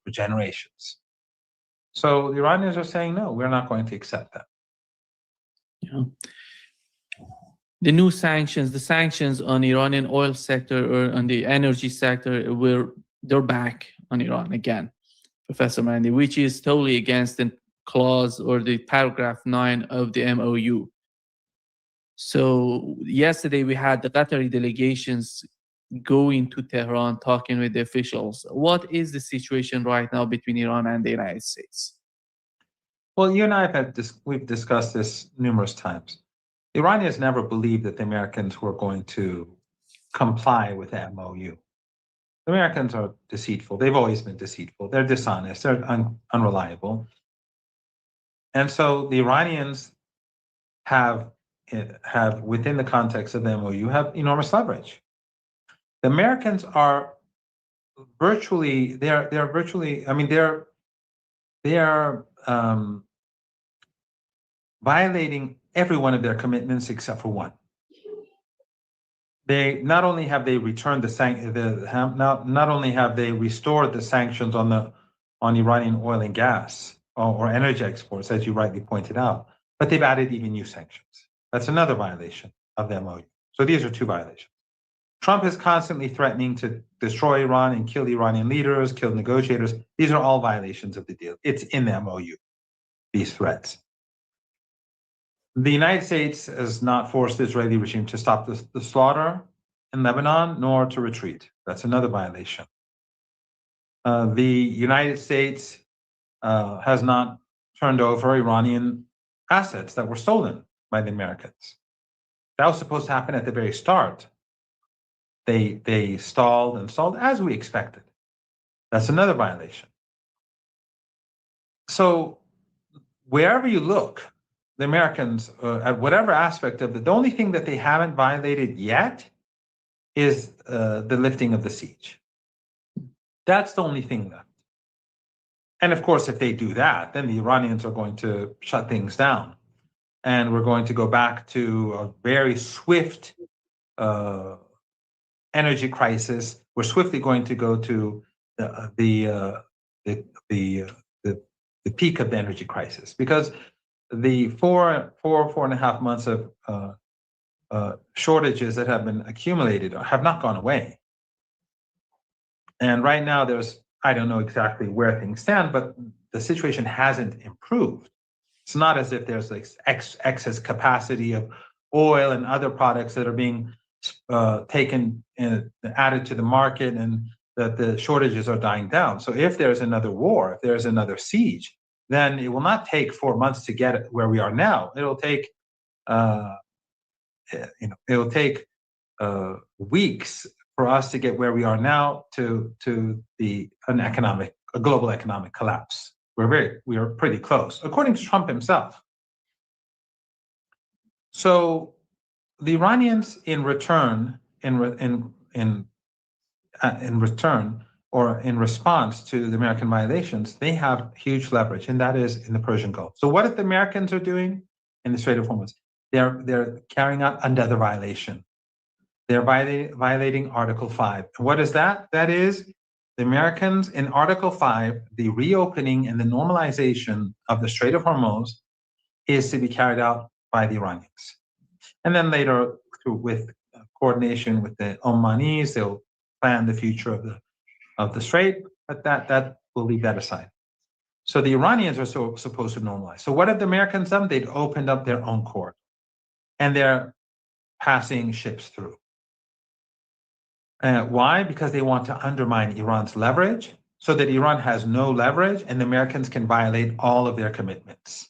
generations. So the Iranians are saying, no, we're not going to accept that. Yeah. The new sanctions, the sanctions on Iranian oil sector or on the energy sector, they're back on Iran again, Professor Mandy, which is totally against the clause or the paragraph 9 of the MOU. So yesterday we had the Qatari delegations going to Tehran, talking with the officials. What is the situation right now between Iran and the United States? Well, you and I we've discussed this numerous times. The Iranians never believed that the Americans were going to comply with the MOU. The Americans are deceitful. They've always been deceitful. They're dishonest. They're unreliable. And so the Iranians have within the context of the MOU, have enormous leverage. The Americans are virtually, they are violating every one of their commitments except for one. They not only have they returned not only have they restored the sanctions on Iranian oil and gas or energy exports, as you rightly pointed out, but they've added even new sanctions. That's another violation of the MOU. So these are two violations. Trump is constantly threatening to destroy Iran and kill Iranian leaders, kill negotiators. These are all violations of the deal. It's in the MOU, these threats. The United States has not forced the Israeli regime to stop the slaughter in Lebanon, nor to retreat. That's another violation. The United States has not turned over Iranian assets that were stolen by the Americans. That was supposed to happen at the very start. They stalled and stalled, as we expected. That's another violation. So wherever you look, the Americans, at whatever aspect of it, the only thing that they haven't violated yet is the lifting of the siege. That's the only thing left. And of course, if they do that, then the Iranians are going to shut things down. And we're going to go back to a very swift energy crisis. We're swiftly going to go to the peak of the energy crisis, because the four and a half months of shortages that have been accumulated have not gone away. And right now I don't know exactly where things stand, but the situation hasn't improved. It's not as if there's like excess capacity of oil and other products that are being taken and added to the market, and that the shortages are dying down. So if there's another war, if there's another siege, then it will not take 4 months to get where we are now. It'll take, weeks for us to get where we are now to a global economic collapse. We are pretty close, according to Trump himself. So the Iranians, in return, or in response to the American violations, they have huge leverage, and that is in the Persian Gulf. So what if the Americans are doing in the Strait of Hormuz? They're carrying out another violation. They're violating Article 5. And what is that? That is the Americans in Article 5, the reopening and the normalization of the Strait of Hormuz is to be carried out by the Iranians. And then later, with coordination with the Omanis, they'll plan the future of the strait, but that we'll leave that aside. So the Iranians are supposed to normalize. So what have the Americans done? They'd opened up their own court, and they're passing ships through. Why? Because they want to undermine Iran's leverage, so that Iran has no leverage and the Americans can violate all of their commitments.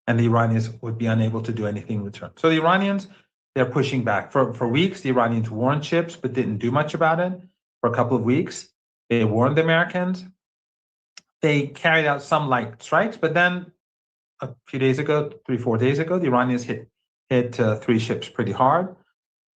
and the Iranians would be unable to do anything in return. So the Iranians, they're pushing back. For weeks, the Iranians warned ships, but didn't do much about it. For a couple of weeks, they warned the Americans. They carried out some light strikes, but then a few days ago, 3-4 days ago, the Iranians hit 3 ships pretty hard,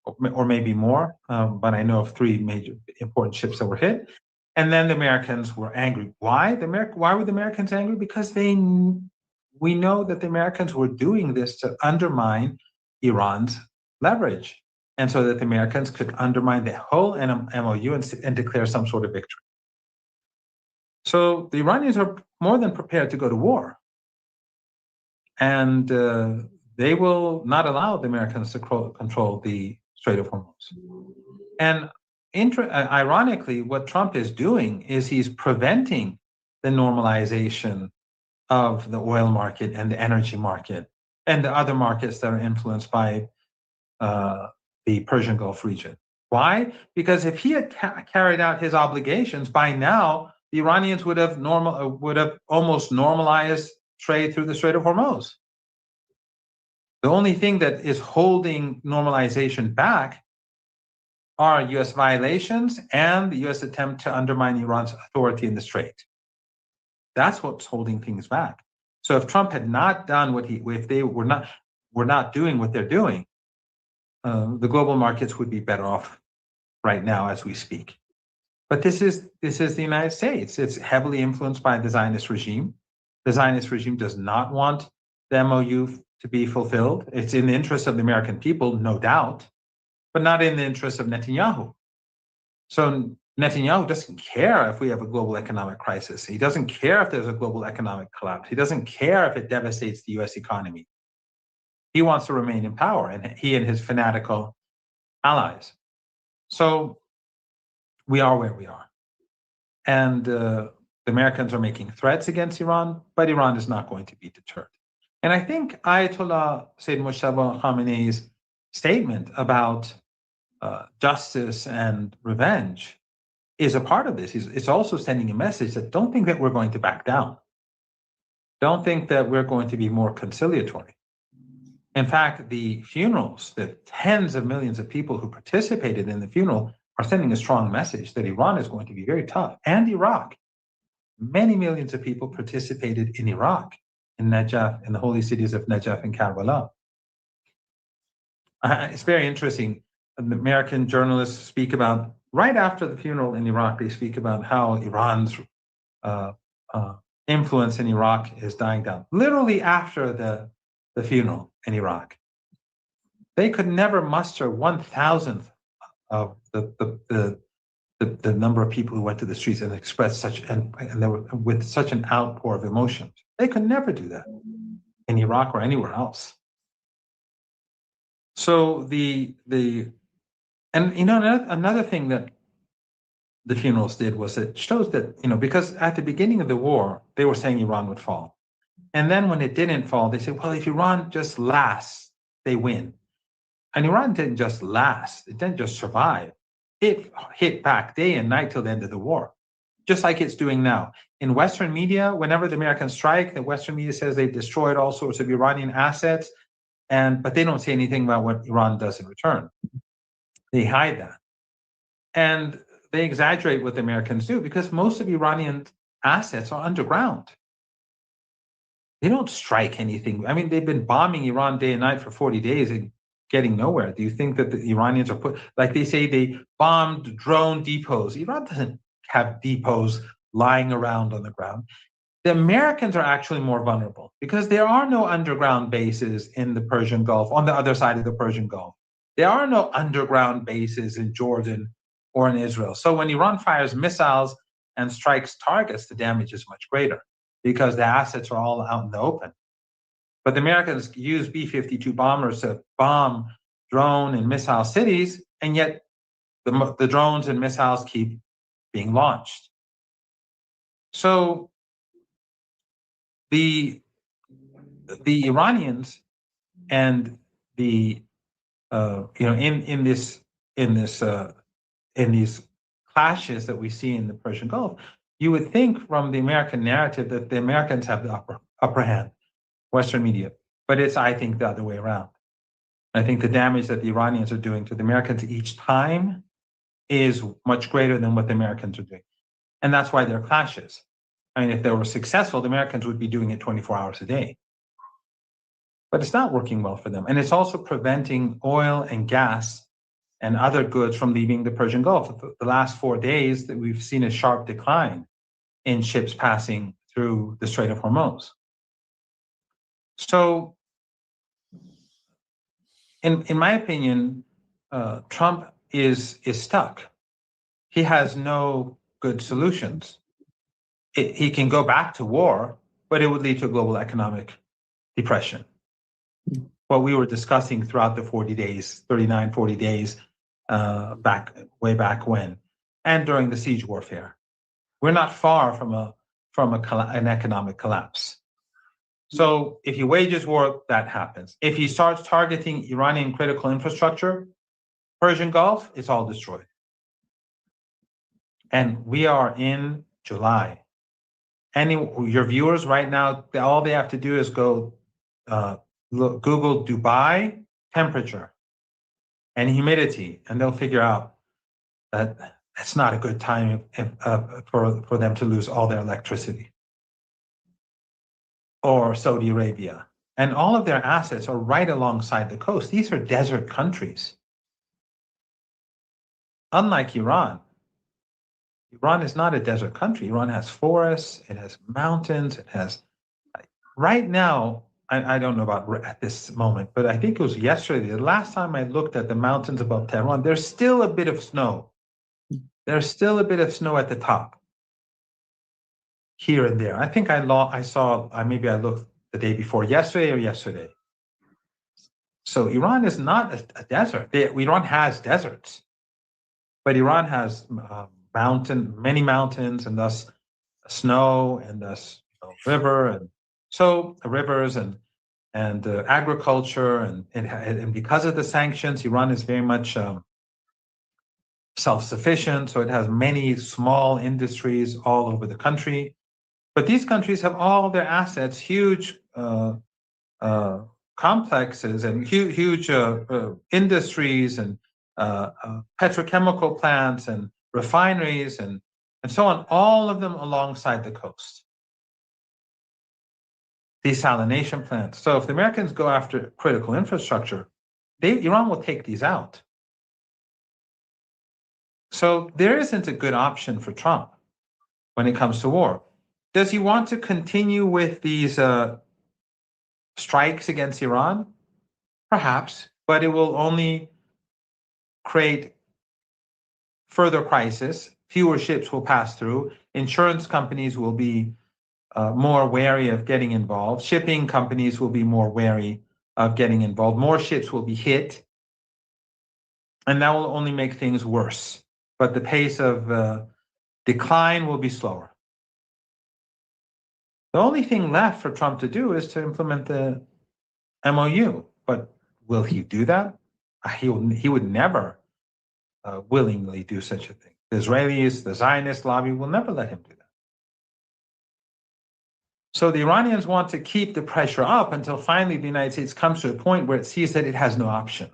or maybe more, but I know of 3 major important ships that were hit. And then the Americans were angry. Why? Why were the Americans angry? Because we know that the Americans were doing this to undermine Iran's leverage, and so that the Americans could undermine the whole MOU and declare some sort of victory. So the Iranians are more than prepared to go to war, and they will not allow the Americans to control the Strait of Hormuz. And ironically, what Trump is doing is he's preventing the normalization of the oil market and the energy market and the other markets that are influenced by the Persian Gulf region. Why? Because if he had carried out his obligations, by now the Iranians would have almost normalized trade through the Strait of Hormuz. The only thing that is holding normalization back are U.S. violations and the U.S. attempt to undermine Iran's authority in the Strait. That's what's holding things back. So if Trump had not done if they were not doing what they're doing, the global markets would be better off right now as we speak. But this is the United States. It's heavily influenced by the Zionist regime. The Zionist regime does not want the MOU to be fulfilled. It's in the interest of the American people, no doubt, but not in the interest of Netanyahu. So Netanyahu doesn't care if we have a global economic crisis. He doesn't care if there's a global economic collapse. He doesn't care if it devastates the US economy. He wants to remain in power, and he and his fanatical allies. So we are where we are. And the Americans are making threats against Iran, but Iran is not going to be deterred. And I think Ayatollah Sayyid Mojtaba Khamenei's statement about justice and revenge is a part of this. It's also sending a message that don't think that we're going to back down. Don't think that we're going to be more conciliatory. In fact, the funerals, the tens of millions of people who participated in the funeral are sending a strong message that Iran is going to be very tough, and Iraq. Many millions of people participated in Iraq, in Najaf, in the holy cities of Najaf and Karbala. It's very interesting. The American journalists speak about, right after the funeral in Iraq, they speak about how Iran's influence in Iraq is dying down. Literally after the funeral in Iraq, they could never muster 1,000th of the number of people who went to the streets and expressed such and they were with such an outpour of emotions. They could never do that in Iraq or anywhere else. So another thing that the funerals did was it shows that, because at the beginning of the war, they were saying Iran would fall. And then when it didn't fall, they said, well, if Iran just lasts, they win. And Iran didn't just last. It didn't just survive. It hit back day and night till the end of the war, just like it's doing now. In Western media, whenever the Americans strike, the Western media says they've destroyed all sorts of Iranian assets, but they don't say anything about what Iran does in return. They hide that. And they exaggerate what the Americans do because most of Iranian assets are underground. They don't strike anything. I mean, they've been bombing Iran day and night for 40 days and getting nowhere. Do you think that the Iranians are like they say they bombed drone depots? Iran doesn't have depots lying around on the ground. The Americans are actually more vulnerable because there are no underground bases in the Persian Gulf, on the other side of the Persian Gulf. There are no underground bases in Jordan or in Israel. So when Iran fires missiles and strikes targets, the damage is much greater because the assets are all out in the open. But the Americans use B-52 bombers to bomb drone and missile cities, and yet the drones and missiles keep being launched. So the Iranians and the in these clashes that we see in the Persian Gulf, you would think from the American narrative that the Americans have the upper hand. Western media. But it's, I think, the other way around. I think the damage that the Iranians are doing to the Americans each time is much greater than what the Americans are doing. And that's why there are clashes. I mean, if they were successful, the Americans would be doing it 24 hours a day. But it's not working well for them. And it's also preventing oil and gas and other goods from leaving the Persian Gulf. The last 4 days that we've seen a sharp decline in ships passing through the Strait of Hormuz. So, in my opinion, Trump is stuck. He has no good solutions. He can go back to war, but it would lead to a global economic depression. What we were discussing throughout the 40 days, 39, 40 days, way back when, and during the siege warfare. We're not far from an economic collapse. So if he wages war, that happens. If he starts targeting Iranian critical infrastructure, Persian Gulf, it's all destroyed. And we are in July. Your viewers right now, all they have to do is go Google Dubai temperature and humidity, and they'll figure out that it's not a good time for them to lose all their electricity. Or Saudi Arabia. And all of their assets are right alongside the coast. These are desert countries. Unlike Iran, Iran is not a desert country. Iran has forests, it has mountains, it has, right now, I don't know about at this moment, but I think it was yesterday, the last time I looked at the mountains above Tehran, there's still a bit of snow. There's still a bit of snow at the top, here and there. I think I saw, maybe I looked the day before yesterday or yesterday. So Iran is not a desert. Iran has deserts, but Iran has many mountains, and thus snow, and thus rivers and agriculture, and because of the sanctions, Iran is very much self-sufficient. So it has many small industries all over the country. But these countries have all their assets, huge complexes and huge industries and petrochemical plants and refineries and so on, all of them alongside the coast. Desalination plants. So if the Americans go after critical infrastructure, Iran will take these out. So there isn't a good option for Trump when it comes to war. Does he want to continue with these strikes against Iran? Perhaps, but it will only create further crisis. Fewer ships will pass through. Insurance companies will be more wary of getting involved. Shipping companies will be more wary of getting involved. More ships will be hit. And that will only make things worse. But the pace of decline will be slower. The only thing left for Trump to do is to implement the MOU. But will he do that? He would never willingly do such a thing. The Israelis, the Zionist lobby will never let him do that. So the Iranians want to keep the pressure up until finally the United States comes to a point where it sees that it has no option.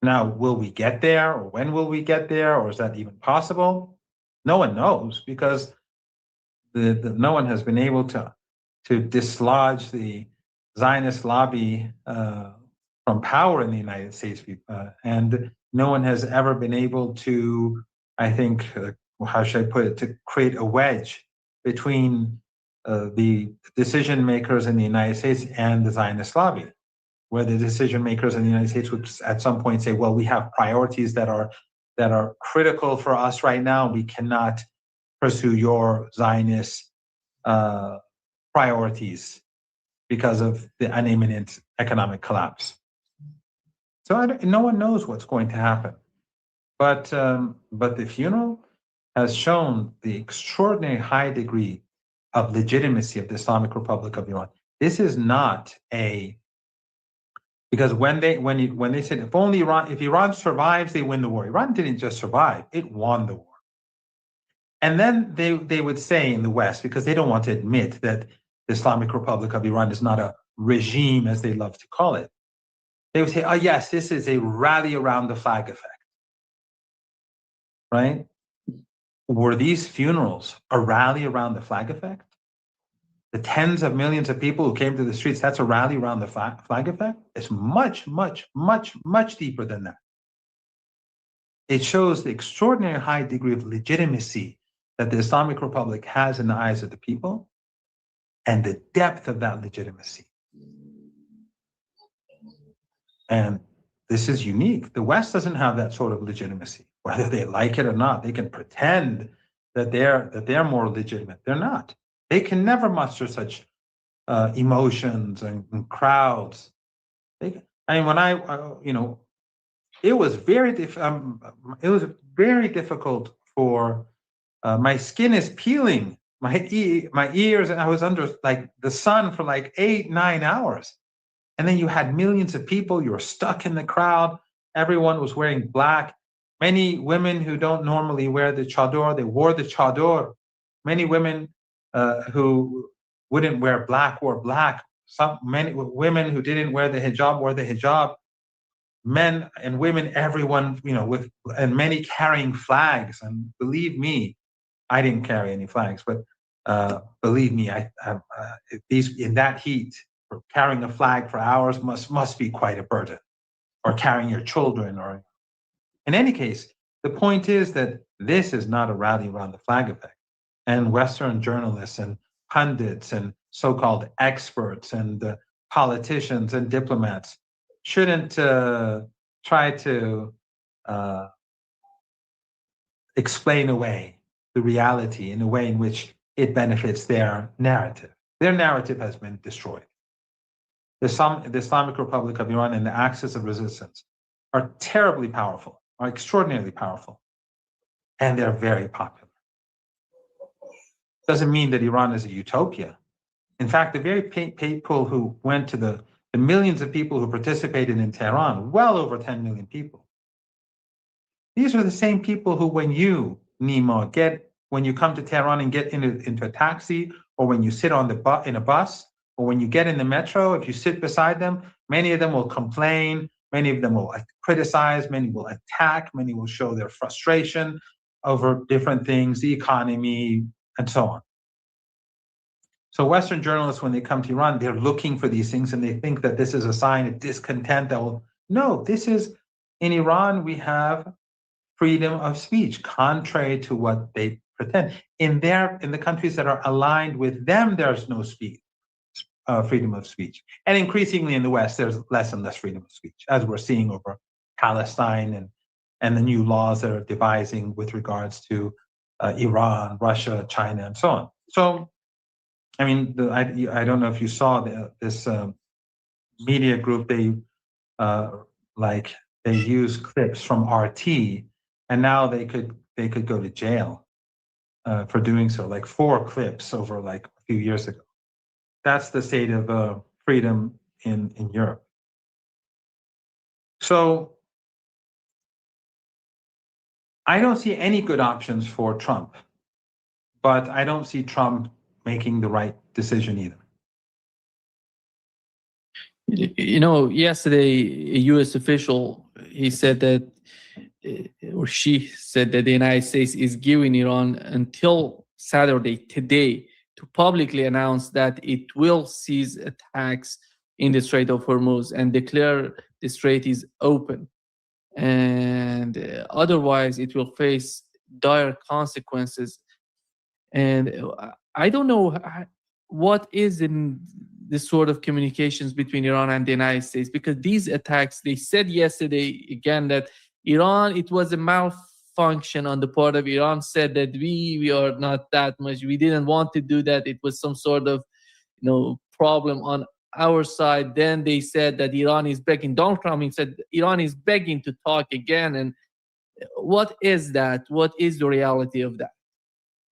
Now, will we get there, or when will we get there, or is that even possible? No one knows, because no one has been able to dislodge the Zionist lobby from power in the United States, and no one has ever been able to, I think, how should I put it, to create a wedge between the decision makers in the United States and the Zionist lobby, where the decision makers in the United States would at some point say, well, we have priorities that are critical for us right now. We cannot pursue your Zionist priorities because of an imminent economic collapse. So no one knows what's going to happen. But the funeral has shown the extraordinary high degree of legitimacy of the Islamic Republic of Iran. This is not because when they said if Iran survives, they win the war. Iran didn't just survive; it won the war. And then they would say in the West, because they don't want to admit that the Islamic Republic of Iran is not a regime, as they love to call it, they would say, oh yes, this is a rally around the flag effect, right? Were these funerals a rally around the flag effect? The tens of millions of people who came to the streets, that's a rally around the flag effect? It's much, much, much, much deeper than that. It shows the extraordinary high degree of legitimacy that the Islamic Republic has in the eyes of the people, and the depth of that legitimacy. And this is unique. The West doesn't have that sort of legitimacy. Whether they like it or not, they can pretend that they're more legitimate. They're not. They can never muster such emotions and crowds. When it was very difficult for my skin is peeling. My ears, and I was under like the sun for like 8-9 hours. And then you had millions of people, you were stuck in the crowd. Everyone was wearing black. Many women who don't normally wear the chador, they wore the chador. Many women who wouldn't wear black wore black. Many women who didn't wear the hijab wore the hijab. Men and women, everyone, and many carrying flags. And believe me, I didn't carry any flags, but believe me, in that heat, carrying a flag for hours must be quite a burden, or carrying your children. Or in any case, the point is that this is not a rally around the flag effect. And Western journalists and pundits and so-called experts and politicians and diplomats shouldn't try to explain away the reality in a way in which it benefits their narrative. Their narrative has been destroyed. The Islamic Republic of Iran and the Axis of Resistance are terribly powerful, are extraordinarily powerful, and they're very popular. Doesn't mean that Iran is a utopia. In fact, the very people who went to the millions of people who participated in Tehran, well over 10 million people, these are the same people who, when you, Nima, when you come to Tehran and get into a taxi, or when you sit in a bus, or when you get in the metro, if you sit beside them, many of them will complain, many of them will criticize, many will attack, many will show their frustration over different things, the economy, and so on. So Western journalists, when they come to Iran, they're looking for these things, and they think that this is a sign of discontent. No, this is, in Iran, we have freedom of speech, contrary to what they pretend. In the countries that are aligned with them, there's no freedom of speech. And increasingly in the West, there's less and less freedom of speech, as we're seeing over Palestine and the new laws that are devising with regards to Iran, Russia, China, and so on. So, I mean, I don't know if you saw this media group, they use clips from RT, and now they could go to jail for doing so, like 4 clips over like a few years ago. That's the state of freedom in Europe. So I don't see any good options for Trump, but I don't see Trump making the right decision either. Yesterday, a U.S. official, he said that, or she said that the United States is giving Iran until Saturday, today, to publicly announce that it will cease attacks in the Strait of Hormuz and declare the strait is open. And otherwise, it will face dire consequences. And I don't know what is in this sort of communications between Iran and the United States, because these attacks, they said yesterday again that Iran, it was a malfunction on the part of Iran, said that we are not that much, we didn't want to do that, it was some sort of problem on our side. Then they said that Iran is begging, Donald Trump said Iran is begging to talk again. And what is that? What is the reality of that?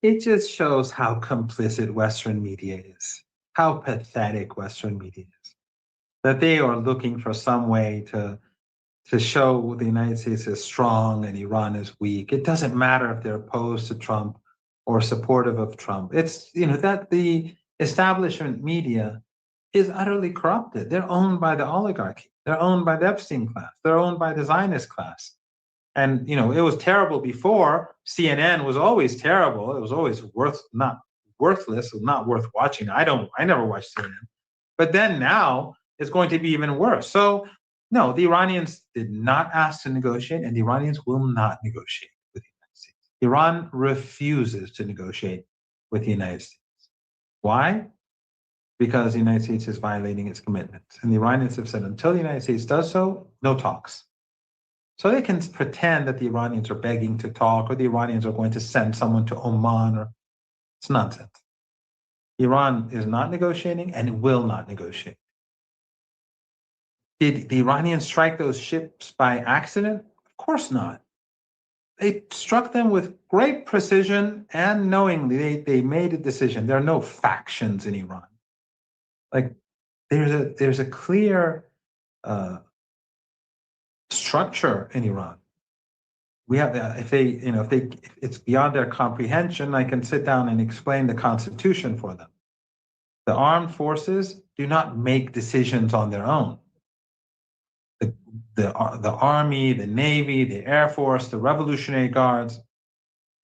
It just shows how complicit Western media is, how pathetic Western media is, that they are looking for some way to show the United States is strong and Iran is weak. It doesn't matter if they're opposed to Trump or supportive of Trump. It's, that the establishment media is utterly corrupted. They're owned by the oligarchy. They're owned by the Epstein class. They're owned by the Zionist class. And it was terrible before. CNN was always terrible. It was always worthless, not worth watching. I never watched CNN. But then now it's going to be even worse. So no, the Iranians did not ask to negotiate, and the Iranians will not negotiate with the United States. Iran refuses to negotiate with the United States. Why? Because the United States is violating its commitments. And the Iranians have said until the United States does so, no talks. So they can pretend that the Iranians are begging to talk, or the Iranians are going to send someone to Oman. It's nonsense. Iran is not negotiating and will not negotiate. Did the Iranians strike those ships by accident? Of course not. They struck them with great precision and knowingly. They made a decision. There are no factions in Iran. Like there's a clear structure in Iran. We have if it's beyond their comprehension, I can sit down and explain the Constitution for them. The armed forces do not make decisions on their own. The Army, the Navy, the Air Force, the Revolutionary Guards,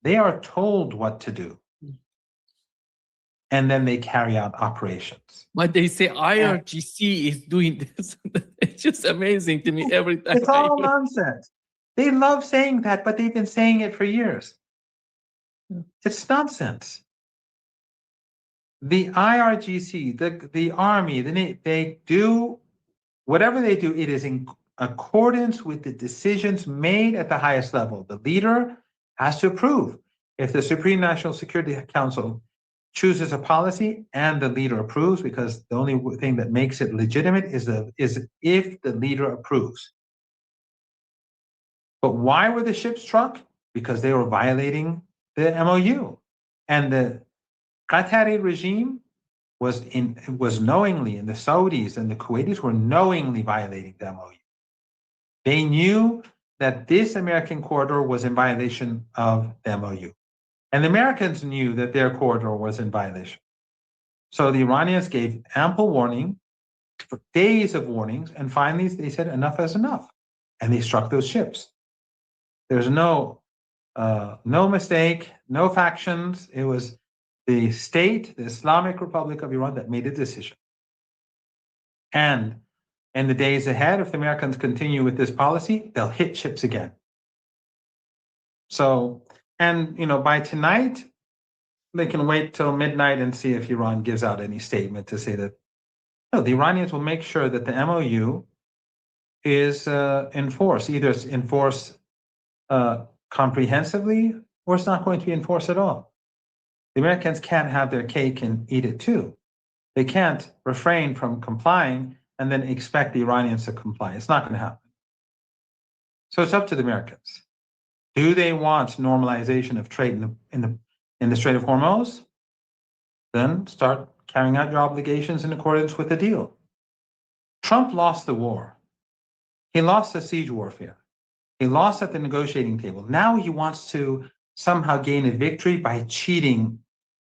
they are told what to do. And then they carry out operations. But they say IRGC is doing this. It's just amazing to me every time. It's all nonsense. They love saying that, but they've been saying it for years. It's nonsense. The IRGC, the Army, they do whatever they do, it is in accordance with the decisions made at the highest level. The leader has to approve. If the Supreme National Security Council chooses a policy and the leader approves, because the only thing that makes it legitimate is if the leader approves. But why were the ships struck? Because they were violating the MOU. And the Qatari regime was knowingly, and the Saudis and the Kuwaitis were knowingly violating the MOU. They knew that this American corridor was in violation of the MOU. And the Americans knew that their corridor was in violation. So the Iranians gave ample warning, for days of warnings, and finally they said enough is enough. And they struck those ships. There's no mistake, no factions. It was the state, the Islamic Republic of Iran, that made a decision. And in the days ahead, if the Americans continue with this policy, they'll hit ships again. So, and by tonight, they can wait till midnight and see if Iran gives out any statement to say that no, the Iranians will make sure that the MOU is enforced. Either it's enforced comprehensively, or it's not going to be enforced at all. The Americans can't have their cake and eat it too. They can't refrain from complying and then expect the Iranians to comply. It's not going to happen. So it's up to the Americans. Do they want normalization of trade in the Strait of Hormuz? Then start carrying out your obligations in accordance with the deal. Trump lost the war. He lost the siege warfare. He lost at the negotiating table. Now he wants to somehow gain a victory by cheating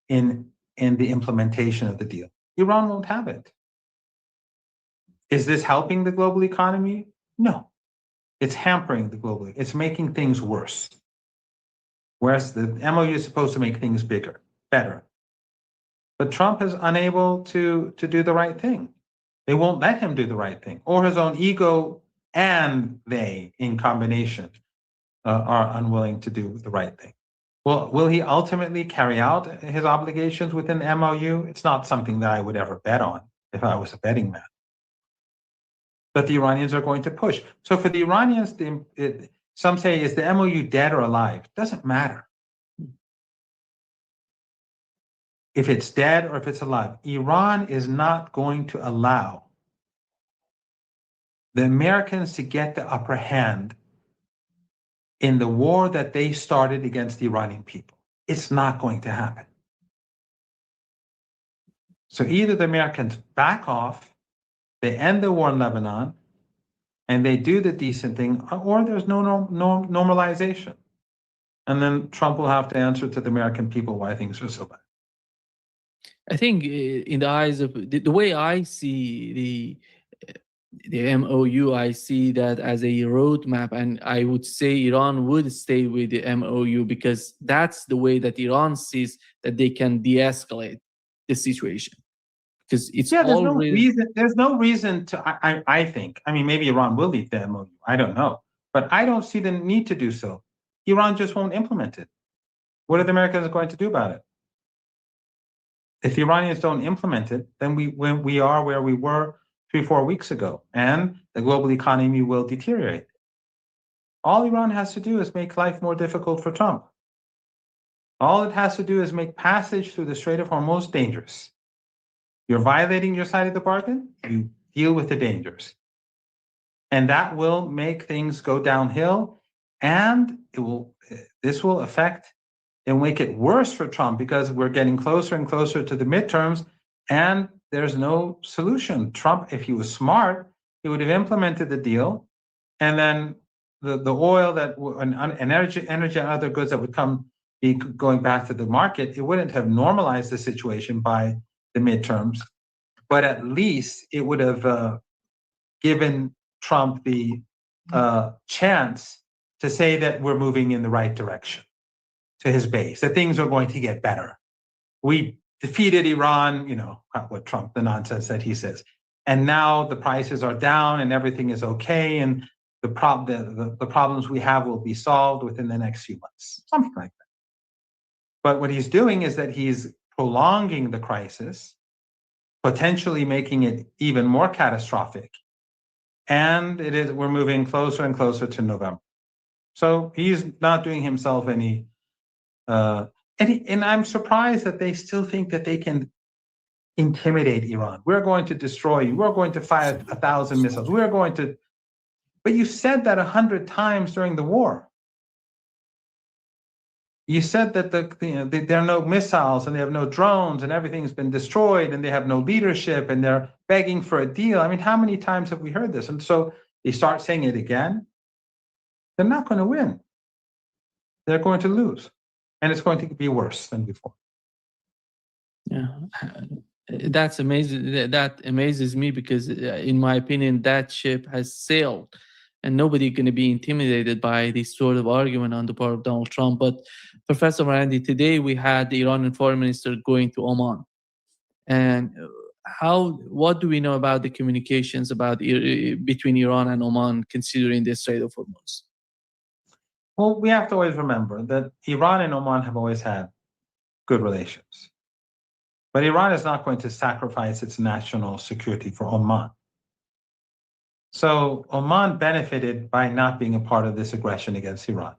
in the implementation of the deal. Iran won't have it. Is this helping the global economy? No. It's hampering the global. It's making things worse. Whereas the MOU is supposed to make things better. But Trump is unable to do the right thing. They won't let him do the right thing, or his own ego and they, in combination, are unwilling to do the right thing. Well, will he ultimately carry out his obligations within the MOU? It's not something that I would ever bet on if I was a betting man. But the Iranians are going to push. So for the Iranians, some say, is the MOU dead or alive? It doesn't matter. If it's dead or if it's alive, Iran is not going to allow the Americans to get the upper hand in the war that they started against the Iranian people. It's not going to happen. So either the Americans back off, they end the war in Lebanon, and they do the decent thing, or there's no normalization. And then Trump will have to answer to the American people why things are so bad. I think in the eyes of the way I see the MOU, I see that as a roadmap, and I would say Iran would stay with the MOU because that's the way that Iran sees that they can de-escalate the situation. Because it's already there's no reason to, I think, I mean, maybe Iran will leave the MOU, I don't know, but I don't see the need to do so. Iran just won't implement it. What are the Americans going to do about it? If the Iranians don't implement it, then we are where we were 3-4 weeks ago, and the global economy will deteriorate. All Iran has to do is make life more difficult for Trump. All it has to do is make passage through the Strait of Hormuz dangerous. You're violating your side of the bargain, you deal with the dangers. And that will make things go downhill, and this will affect and make it worse for Trump because we're getting closer and closer to the midterms, and there's no solution. Trump, if he was smart, he would have implemented the deal, and then the oil and energy and other goods that would be going back to the market, it wouldn't have normalized the situation by the midterms, but at least it would have given Trump the chance to say that we're moving in the right direction to his base, that things are going to get better. We defeated Iran, what Trump, the nonsense that he says. And now the prices are down and everything is okay, and the problems we have will be solved within the next few months, something like that. But what he's doing is that he's prolonging the crisis, potentially making it even more catastrophic. And we're moving closer and closer to November. So he's not doing himself any, and I'm surprised that they still think that they can intimidate Iran. We're going to destroy you. We're going to fire 1,000 missiles. We're going to, but you said that 100 times during the war. You said that there are no missiles and they have no drones and everything's been destroyed and they have no leadership and they're begging for a deal. I mean, how many times have we heard this? And so they start saying it again. They're not going to win. They're going to lose. And it's going to be worse than before. Yeah, that's amazing. That amazes me because, in my opinion, that ship has sailed, and nobody going to be intimidated by this sort of argument on the part of Donald Trump. But Professor Marandi, today we had the Iranian foreign minister going to Oman, and what do we know about the communications between Iran and Oman, considering the Strait of Hormuz? Well, we have to always remember that Iran and Oman have always had good relations. But Iran is not going to sacrifice its national security for Oman. So Oman benefited by not being a part of this aggression against Iran.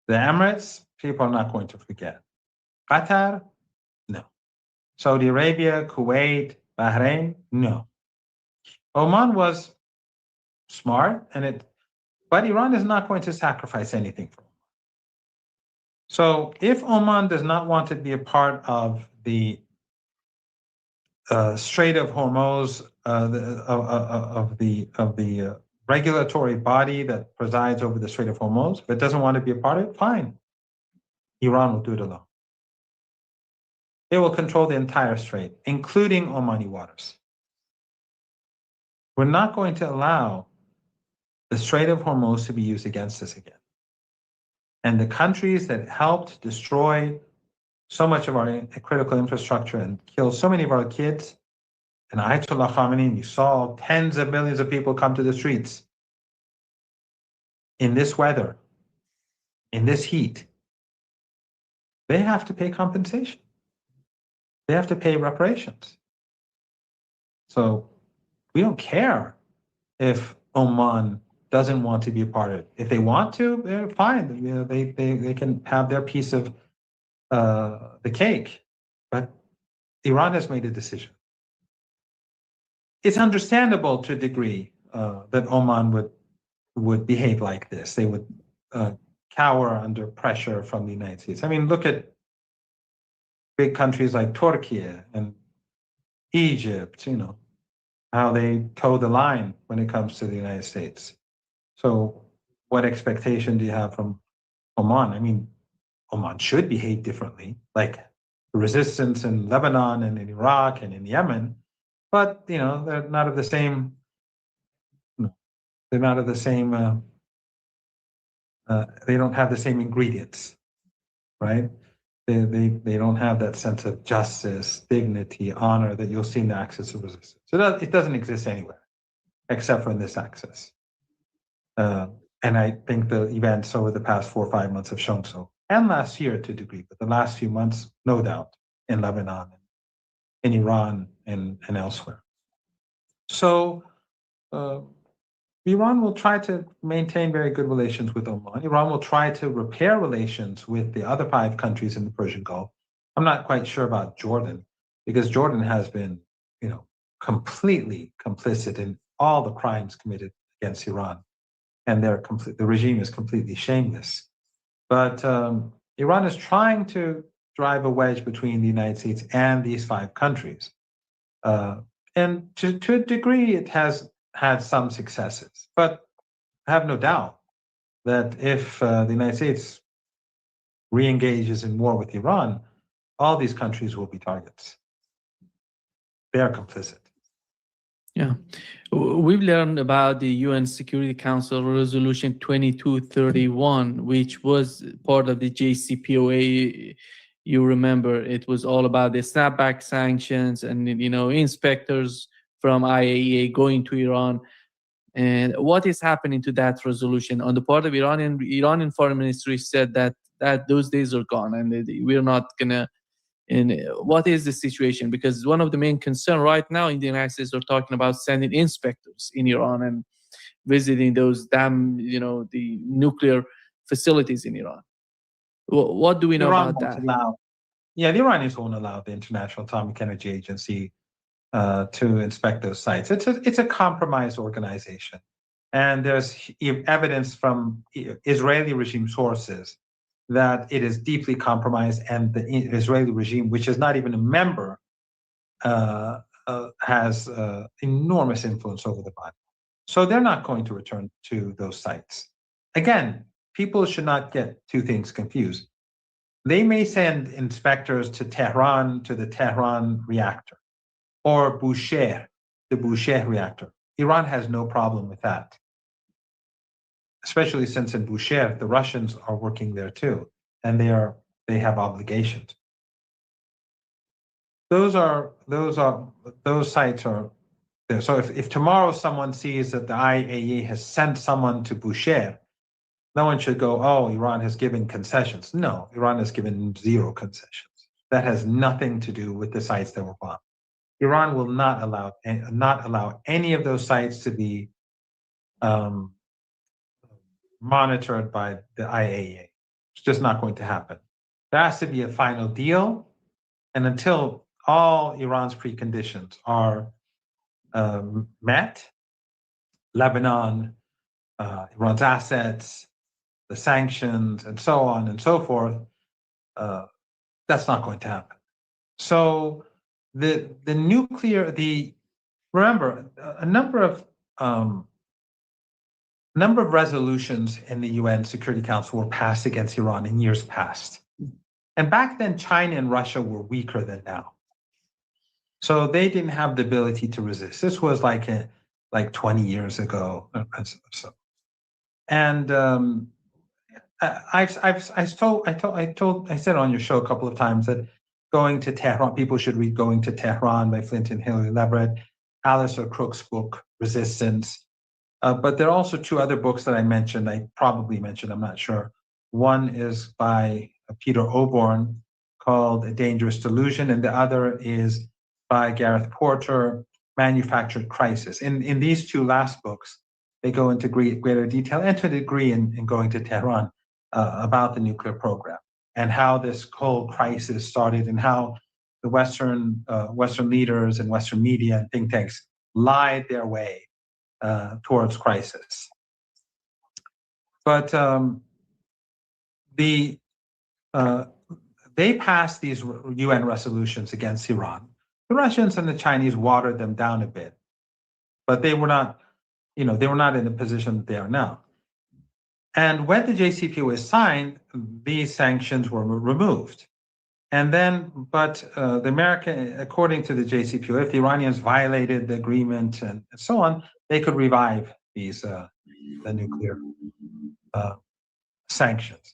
The Emirates, people are not going to forget. Qatar, no. Saudi Arabia, Kuwait, Bahrain, no. Oman was smart, but Iran is not going to sacrifice anything for Oman. So if Oman does not want to be a part of the Strait of Hormuz, of the regulatory body that presides over the Strait of Hormuz, but doesn't want to be a part of it, fine. Iran will do it alone. They will control the entire strait, including Omani waters. We're not going to allow the Strait of Hormuz to be used against us again. And the countries that helped destroy so much of our critical infrastructure and kill so many of our kids, and Ayatollah Khamenei, you saw tens of millions of people come to the streets in this weather, in this heat. They have to pay compensation. They have to pay reparations. So we don't care if Oman doesn't want to be a part of it. If they want to, they're fine. They can have their piece of the cake. But Iran has made a decision. It's understandable to a degree that Oman would behave like this. They would cower under pressure from the United States. I mean, look at big countries like Turkey and Egypt, how they toe the line when it comes to the United States. So what expectation do you have from Oman? I mean, Oman should behave differently, like resistance in Lebanon and in Iraq and in Yemen, but they're not of the same. They're not of the same. They don't have the same ingredients, right? They don't have that sense of justice, dignity, honor that you'll see in the axis of resistance. So it doesn't exist anywhere, except for in this axis. And I think the events over the past 4 or 5 months have shown so. And last year to a degree, but the last few months, no doubt, in Lebanon, in Iran, and elsewhere. So Iran will try to maintain very good relations with Oman. Iran will try to repair relations with the other 5 countries in the Persian Gulf. I'm not quite sure about Jordan, because Jordan has been, completely complicit in all the crimes committed against Iran. And the regime is completely shameless. But Iran is trying to drive a wedge between the United States and these 5 countries. And to a degree, it has had some successes. But I have no doubt that if the United States re-engages in war with Iran, all these countries will be targets. They are complicit. Yeah. We've learned about the UN Security Council Resolution 2231, which was part of the JCPOA. You remember, it was all about the snapback sanctions and, inspectors from IAEA going to Iran. And what is happening to that resolution? On the part of Iranian foreign ministry said that those days are gone and we're not going to. And what is the situation? Because one of the main concerns right now in the United States are talking about sending inspectors in Iran and visiting those the nuclear facilities in Iran. What do we know about that? The Iranians won't allow the International Atomic Energy Agency to inspect those sites. It's a compromised organization. And there's evidence from Israeli regime sources that it is deeply compromised, and the Israeli regime, which is not even a member, has enormous influence over the body. So they're not going to return to those sites. Again, people should not get 2 things confused. They may send inspectors to Tehran, to the Tehran reactor, or Bushehr, the Bushehr reactor. Iran has no problem with that, especially since in Bushehr, the Russians are working there too, and they have obligations. Those sites are there. So if tomorrow someone sees that the IAEA has sent someone to Bushehr, no one should go, oh, Iran has given concessions. No, Iran has given 0 concessions. That has nothing to do with the sites that were bombed. Iran will not allow any of those sites to be monitored by the IAEA. It's just not going to happen. There has to be a final deal, and until all Iran's preconditions are met, Lebanon, Iran's assets, the sanctions, and so on and so forth, that's not going to happen. So remember, a number of resolutions in the UN Security Council were passed against Iran in years past. And back then, China and Russia were weaker than now. So they didn't have the ability to resist. This was like 20 years ago. And I said on your show a couple of times that Going to Tehran, people should read Going to Tehran by Flint and Hilary Leverett, Alistair Crook's book, Resistance. But there are also 2 other books that I probably mentioned, I'm not sure. One is by Peter Oborn called A Dangerous Delusion, and the other is by Gareth Porter, Manufactured Crisis. In these 2 last books, they go into greater detail and to a degree in Going to Tehran about the nuclear program and how this whole crisis started and how the Western leaders and Western media and think tanks lied their way towards crisis. But they passed these UN resolutions against Iran. The Russians and the Chinese watered them down a bit, but they were not in the position that they are now. And when the JCPOA was signed, these sanctions were removed. And then, but the American, according to the JCPOA, if the Iranians violated the agreement and so on, they could revive these the nuclear sanctions.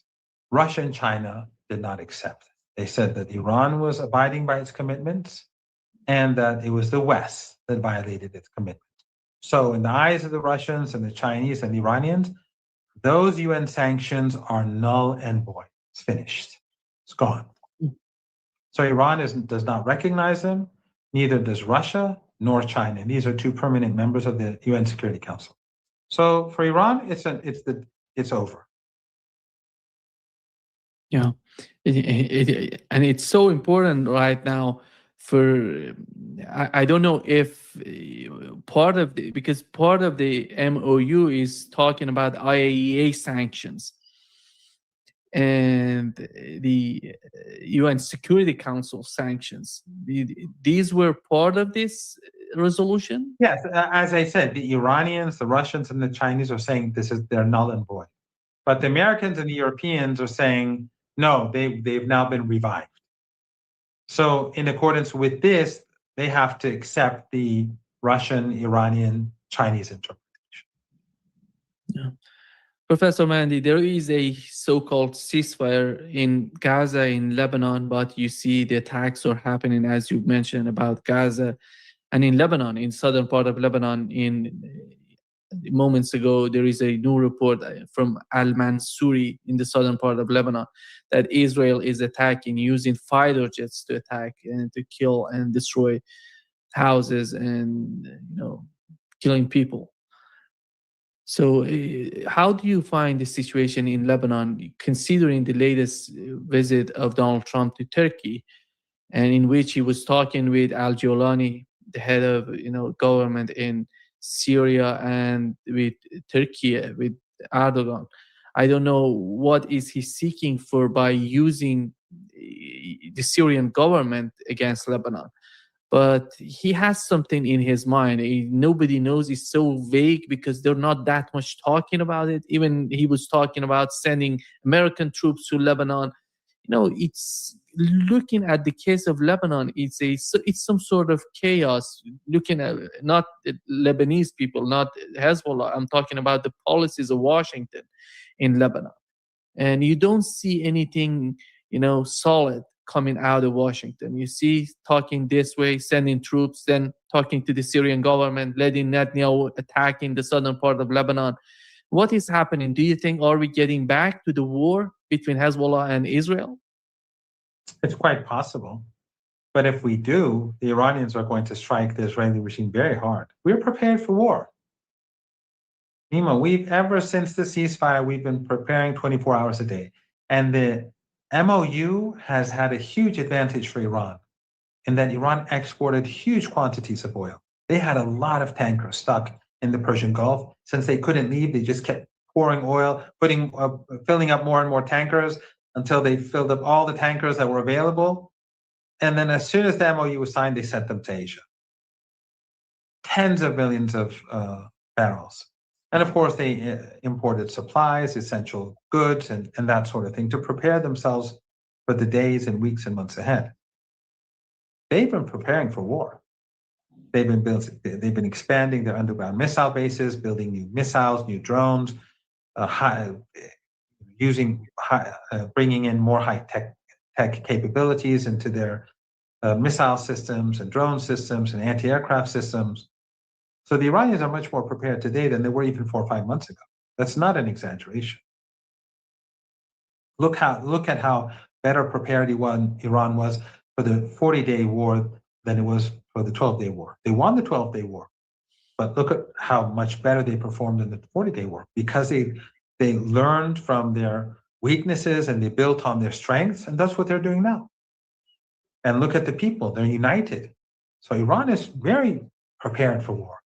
Russia and China did not accept. They said that Iran was abiding by its commitments and that it was the West that violated its commitment. So in the eyes of the Russians and the Chinese and the Iranians, those UN sanctions are null and void. It's finished. It's gone. So Iran does not recognize them, neither does Russia nor China. These are two permanent members of the UN Security Council. So for Iran, it's over. Yeah, and it's so important right now for, I don't know if because part of the MOU is talking about IAEA sanctions and the UN Security Council sanctions. These were part of this resolution? Yes, as I said, the Iranians, the Russians, and the Chinese are saying they're null and void. But the Americans and the Europeans are saying, no, they've now been revived. So in accordance with this, they have to accept the Russian, Iranian, Chinese interpretation. Yeah. Professor Mandy, there is a so-called ceasefire in Gaza, in Lebanon, but you see the attacks are happening, as you mentioned, about Gaza. And in Lebanon, in southern part of Lebanon, in moments ago, there is a new report from Al-Mansouri in the southern part of Lebanon that Israel is attacking, using fighter jets to attack and to kill and destroy houses and, killing people. So how do you find the situation in Lebanon, considering the latest visit of Donald Trump to Turkey, and in which he was talking with Al-Jolani, the head of government in Syria, and with Turkey, with Erdogan? I don't know what is he seeking for by using the Syrian government against Lebanon. But he has something in his mind. Nobody knows. It's so vague because they're not that much talking about it. Even he was talking about sending American troops to Lebanon. It's looking at the case of Lebanon. It's some sort of chaos. Looking at not the Lebanese people, not Hezbollah. I'm talking about the policies of Washington in Lebanon, and you don't see anything, solid coming out of Washington. You see talking this way, sending troops, then talking to the Syrian government, letting Netanyahu attacking the southern part of Lebanon. What is happening? Do you think, are we getting back to the war between Hezbollah and Israel? It's quite possible. But if we do, the Iranians are going to strike the Israeli regime very hard. We're prepared for war. Nima, ever since the ceasefire, we've been preparing 24 hours a day. And the MOU has had a huge advantage for Iran in that Iran exported huge quantities of oil. They had a lot of tankers stuck in the Persian Gulf. Since they couldn't leave, they just kept pouring oil, filling up more and more tankers until they filled up all the tankers that were available. And then as soon as the MOU was signed, they sent them to Asia. Tens of millions of barrels. And of course, they imported supplies, essential goods, and that sort of thing to prepare themselves for the days and weeks and months ahead. They've been preparing for war. They've been expanding their underground missile bases, building new missiles, new drones, bringing in more high-tech capabilities into their missile systems and drone systems and anti-aircraft systems. So the Iranians are much more prepared today than they were even 4 or 5 months ago. That's not an exaggeration. Look at how better prepared Iran was for the 40-day war than it was for the 12-day war. They won the 12-day war, but look at how much better they performed in the 40-day war because they learned from their weaknesses and they built on their strengths, and that's what they're doing now. And look at the people, they're united. So Iran is very prepared for war.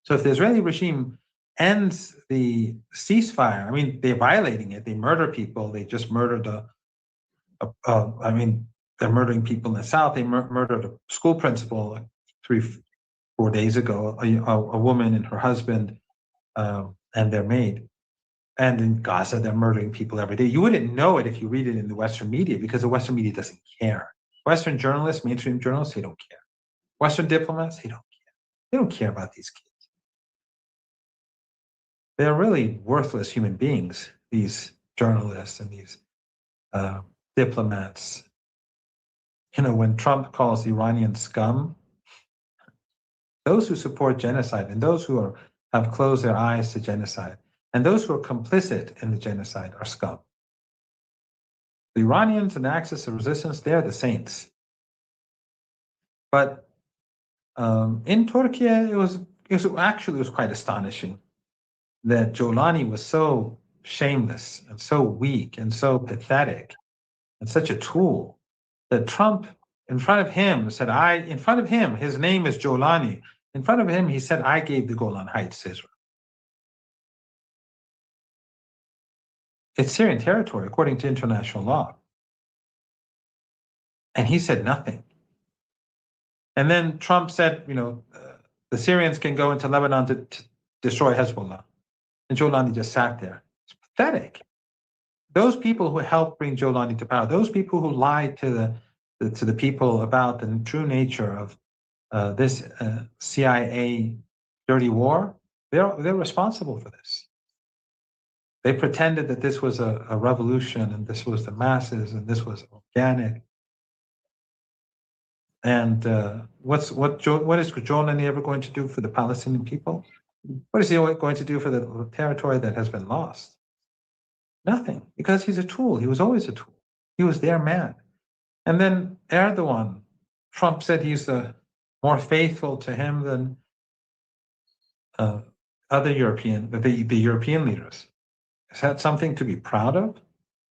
So if the Israeli regime ends the ceasefire, I mean, they're violating it. They murder people. They just murdered they're murdering people in the south. They murdered a school principal 3-4 days ago, a woman and her husband and their maid. And in Gaza, they're murdering people every day. You wouldn't know it if you read it in the Western media, because the Western media doesn't care. Western journalists, mainstream journalists, they don't care. Western diplomats, they don't care. They don't care about these kids. They're really worthless human beings, these journalists and these diplomats. You know, when Trump calls the Iranian scum, those who support genocide and those who have closed their eyes to genocide and those who are complicit in the genocide are scum. The Iranians and the Axis of Resistance, they're the saints. But in Turkey, it was quite astonishing that Jolani was so shameless and so weak and so pathetic and such a tool that Trump, in front of him, said, his name is Jolani. In front of him, he said, I gave the Golan Heights to Israel. It's Syrian territory, according to international law. And he said nothing. And then Trump said, the Syrians can go into Lebanon to destroy Hezbollah. And Jolani just sat there. It's pathetic. Those people who helped bring Jolani to power, those people who lied to the people about the true nature of this CIA dirty war, they're responsible for this. They pretended that this was a revolution and this was the masses and this was organic. And what is Jolani ever going to do for the Palestinian people? What is he going to do for the territory that has been lost? Nothing, because he's a tool. He was always a tool. He was their man. And then Erdogan, Trump said he's more faithful to him than other the European leaders. Is that something to be proud of? To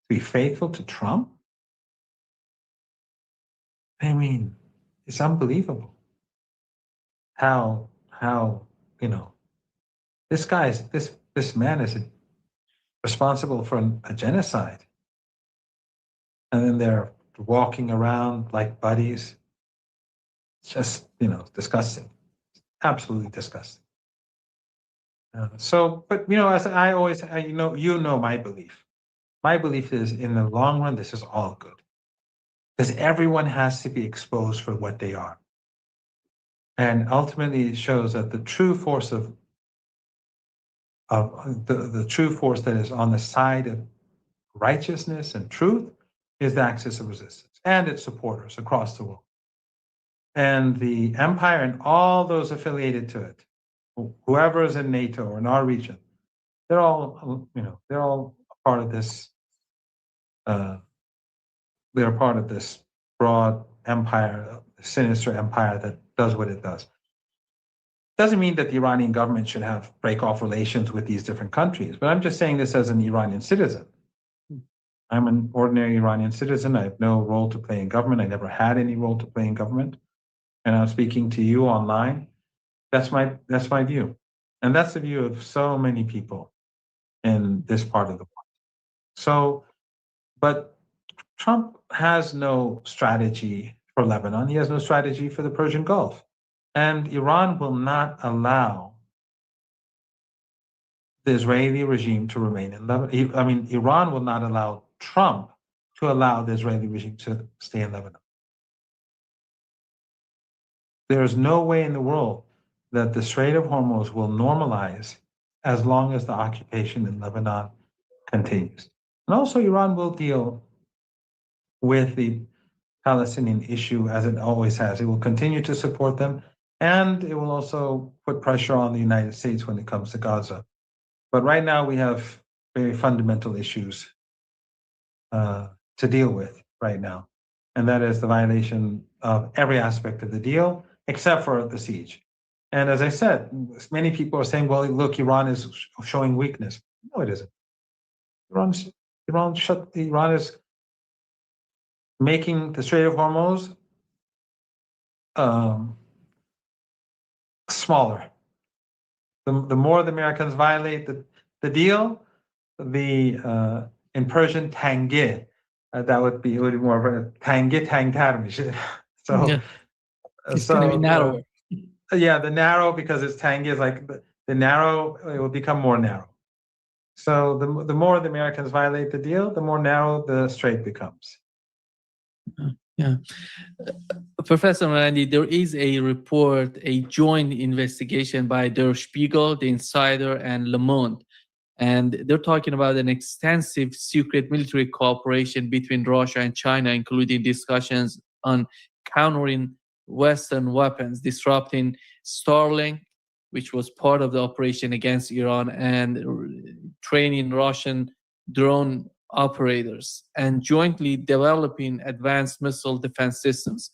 be faithful to Trump? I mean, it's unbelievable how this man is responsible for a genocide. And then they're walking around like buddies. It's just, disgusting. Absolutely disgusting. As I always, my belief. My belief is in the long run, this is all good. Because everyone has to be exposed for what they are. And ultimately it shows that the true force of the true force that is on the side of righteousness and truth is the Axis of Resistance and its supporters across the world. And the empire and all those affiliated to it, whoever is in NATO or in our region, they're all part of this. They're part of this broad empire, sinister empire that does what it does. Doesn't mean that the Iranian government should break off relations with these different countries, but I'm just saying this as an Iranian citizen. I'm an ordinary Iranian citizen. I have no role to play in government. I never had any role to play in government. And I'm speaking to you online. That's my view. And that's the view of so many people in this part of the world. But Trump has no strategy for Lebanon. He has no strategy for the Persian Gulf. And Iran will not allow the Israeli regime to remain in Lebanon. Iran will not allow Trump to allow the Israeli regime to stay in Lebanon. There is no way in the world that the Strait of Hormuz will normalize as long as the occupation in Lebanon continues. And also Iran will deal with the Palestinian issue as it always has. It will continue to support them, and it will also put pressure on the United States when it comes to Gaza. But right now we have very fundamental issues to deal with right now. And that is the violation of every aspect of the deal, except for the siege. And as I said, many people are saying, well, look, Iran is showing weakness. No, it isn't. Iran is making the Strait of Hormuz smaller. The more the Americans violate the deal, in Persian, tangeh, that would be more of a tangeh tangtarmish. So yeah. It's going to be narrower. The narrow, because it's tangeh is like the narrow, it will become more narrow. So the more the Americans violate the deal, the more narrow the strait becomes. Yeah. Professor Randy, there is a report, a joint investigation by Der Spiegel, The Insider, and Le Monde. And they're talking about an extensive secret military cooperation between Russia and China, including discussions on countering Western weapons, disrupting Starlink, which was part of the operation against Iran, and training Russian drone operators, and jointly developing advanced missile defense systems.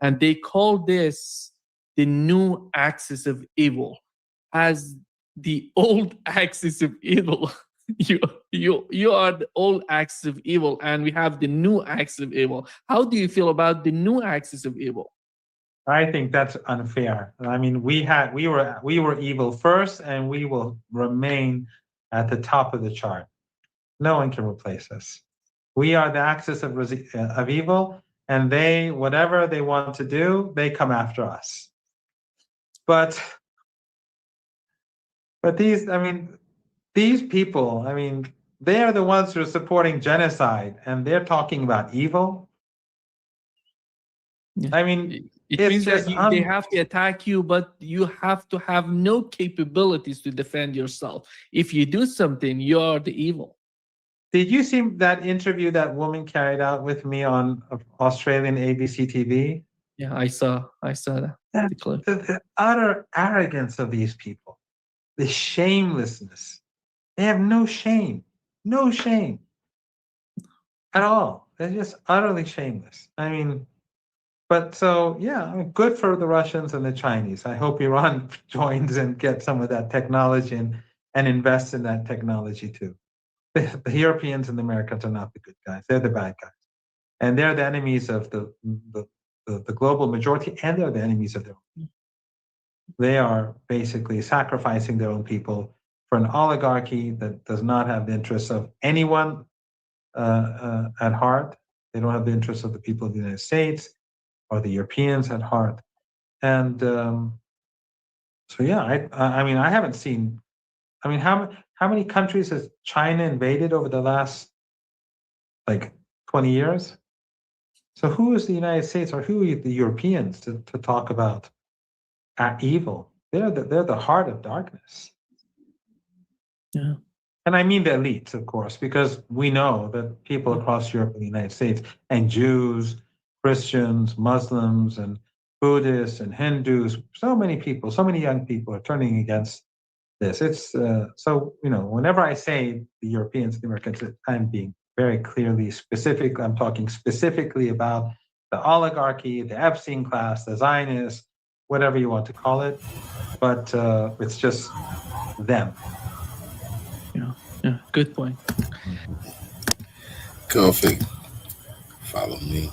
And they call this the new axis of evil. As the old axis of evil, you are the old axis of evil, and we have the new axis of evil. How do you feel about the new axis of evil? I think that's unfair. I mean, we were evil first, and we will remain at the top of the chart. No one can replace us. We are the axis of evil, and they, whatever they want to do, they come after us. But these people, they are the ones who are supporting genocide, and they're talking about evil. Yeah. It means that they have to attack you, but you have to have no capabilities to defend yourself. If you do something, you are the evil. Did you see that interview that woman carried out with me on Australian ABC TV? Yeah, I saw that. The utter arrogance of these people, the shamelessness. They have no shame at all. They're just utterly shameless. But so, yeah, good for the Russians and the Chinese. I hope Iran joins and gets some of that technology and invests in that technology too. The Europeans and the Americans are not the good guys. They're the bad guys. And they're the enemies of the global majority, and they're the enemies of their own. They are basically sacrificing their own people for an oligarchy that does not have the interests of anyone at heart. They don't have the interests of the people of the United States or the Europeans at heart. And so, yeah, I haven't seen, how many countries has China invaded over the last 20 years? So who is the United States or who are the Europeans to talk about evil? They're the heart of darkness. Yeah. And I mean the elites, of course, because we know that people across Europe and the United States, and Jews, Christians, Muslims, and Buddhists, and Hindus, so many people, so many young people are turning against this. It's so, whenever I say the Europeans and the Americans, I'm being very clearly specific. I'm talking specifically about the oligarchy, the Epstein class, the Zionists, whatever you want to call it. But it's just them. Yeah, good point. Coffee. Follow me.